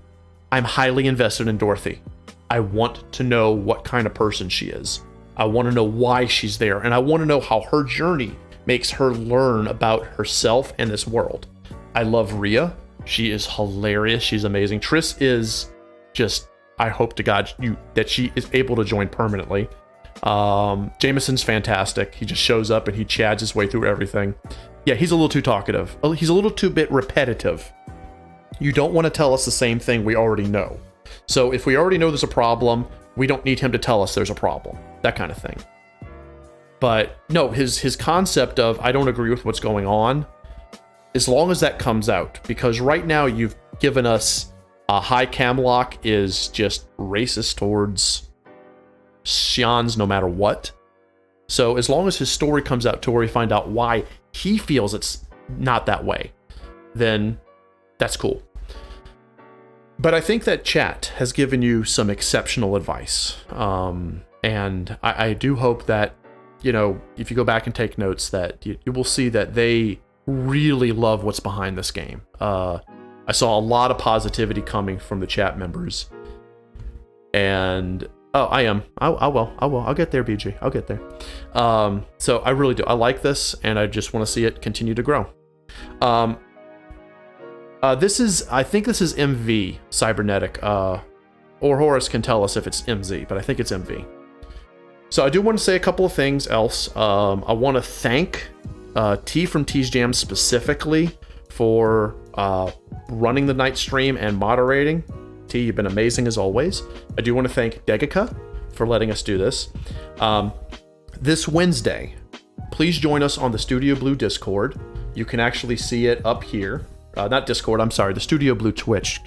S5: I'm highly invested in Dorothy. I want to know what kind of person she is. I want to know why she's there, and I want to know how her journey makes her learn about herself and this world. I love Rhea. She is hilarious. She's amazing. Triss is just, I hope to God that she is able to join permanently. Jameson's fantastic. He just shows up and he chads his way through everything. Yeah, he's a little too talkative. He's a little too bit repetitive. You don't want to tell us the same thing we already know. So if we already know there's a problem, we don't need him to tell us there's a problem. That kind of thing. But no, his concept of I don't agree with what's going on, as long as that comes out, because right now you've given us High Camlock is just racist towards Xians no matter what. So as long as his story comes out to where we find out why he feels it's not that way, then that's cool. But I think that chat has given you some exceptional advice. And I do hope that, you know, if you go back and take notes, that you will see that they really love what's behind this game. I saw a lot of positivity coming from the chat members. And I will. I'll get there, BG. I'll get there. So I really do. I like this, and I just want to see it continue to grow. I think this is MV Cybernetic. Ourohoros can tell us if it's MZ, but I think it's MV. So I do want to say a couple of things else. I want to thank T from T's Jam specifically for running the night stream and moderating. T, you've been amazing as always. I do want to thank Degaka for letting us do this. This Wednesday, please join us on the Studio Blue Discord. You can actually see it up here. Not Discord, I'm sorry, the Studio Blue Twitch.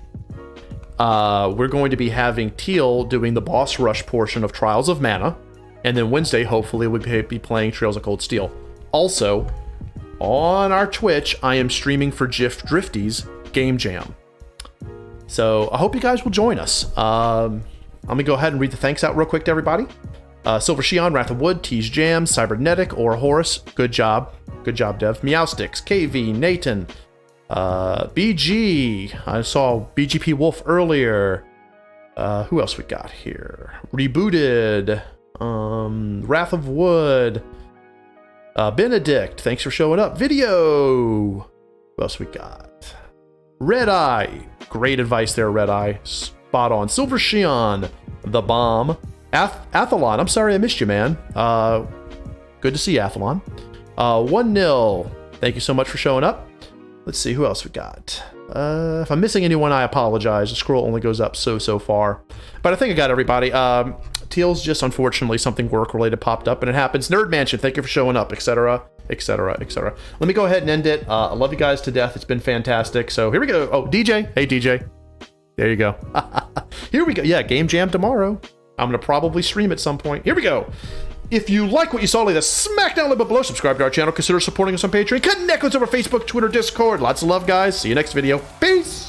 S5: We're going to be having Teal doing the boss rush portion of Trials of Mana. And then Wednesday, hopefully, we'll be playing Trails of Cold Steel. Also, on our Twitch, I am streaming for Jif Drifty's Game Jam. So I hope you guys will join us. I'm going to go ahead and read the thanks out real quick to everybody. Silver Shion, Wrath of Wood, T's Jam, Cybernetic, Ourohoros. Good job. Good job, Dev. Meowsticks, KV, Nathan, BG. I saw BGP Wolf earlier. Who else we got here? Rebooted. Wrath of Wood. Benedict, thanks for showing up. Video. Who else we got? Red Eye. Great advice there, Red Eye. Spot on. Silver Shion. The Bomb. Athlon. I'm sorry I missed you, man. Good to see you, Athlon. 1-0. Thank you so much for showing up. Let's see who else we got. If I'm missing anyone, I apologize. The scroll only goes up so far. But I think I got everybody. Teal's just unfortunately something work-related popped up, and it happens. Nerd Mansion, thank you for showing up, etc., etc., etc. Let me go ahead and end it. I love you guys to death. It's been fantastic. So here we go. Oh, DJ. Hey, DJ. There you go. Here we go. Yeah, Game Jam tomorrow. I'm going to probably stream at some point. Here we go. If you like what you saw, leave a smack down link below. Subscribe to our channel. Consider supporting us on Patreon. Connect with us over Facebook, Twitter, Discord. Lots of love, guys. See you next video. Peace.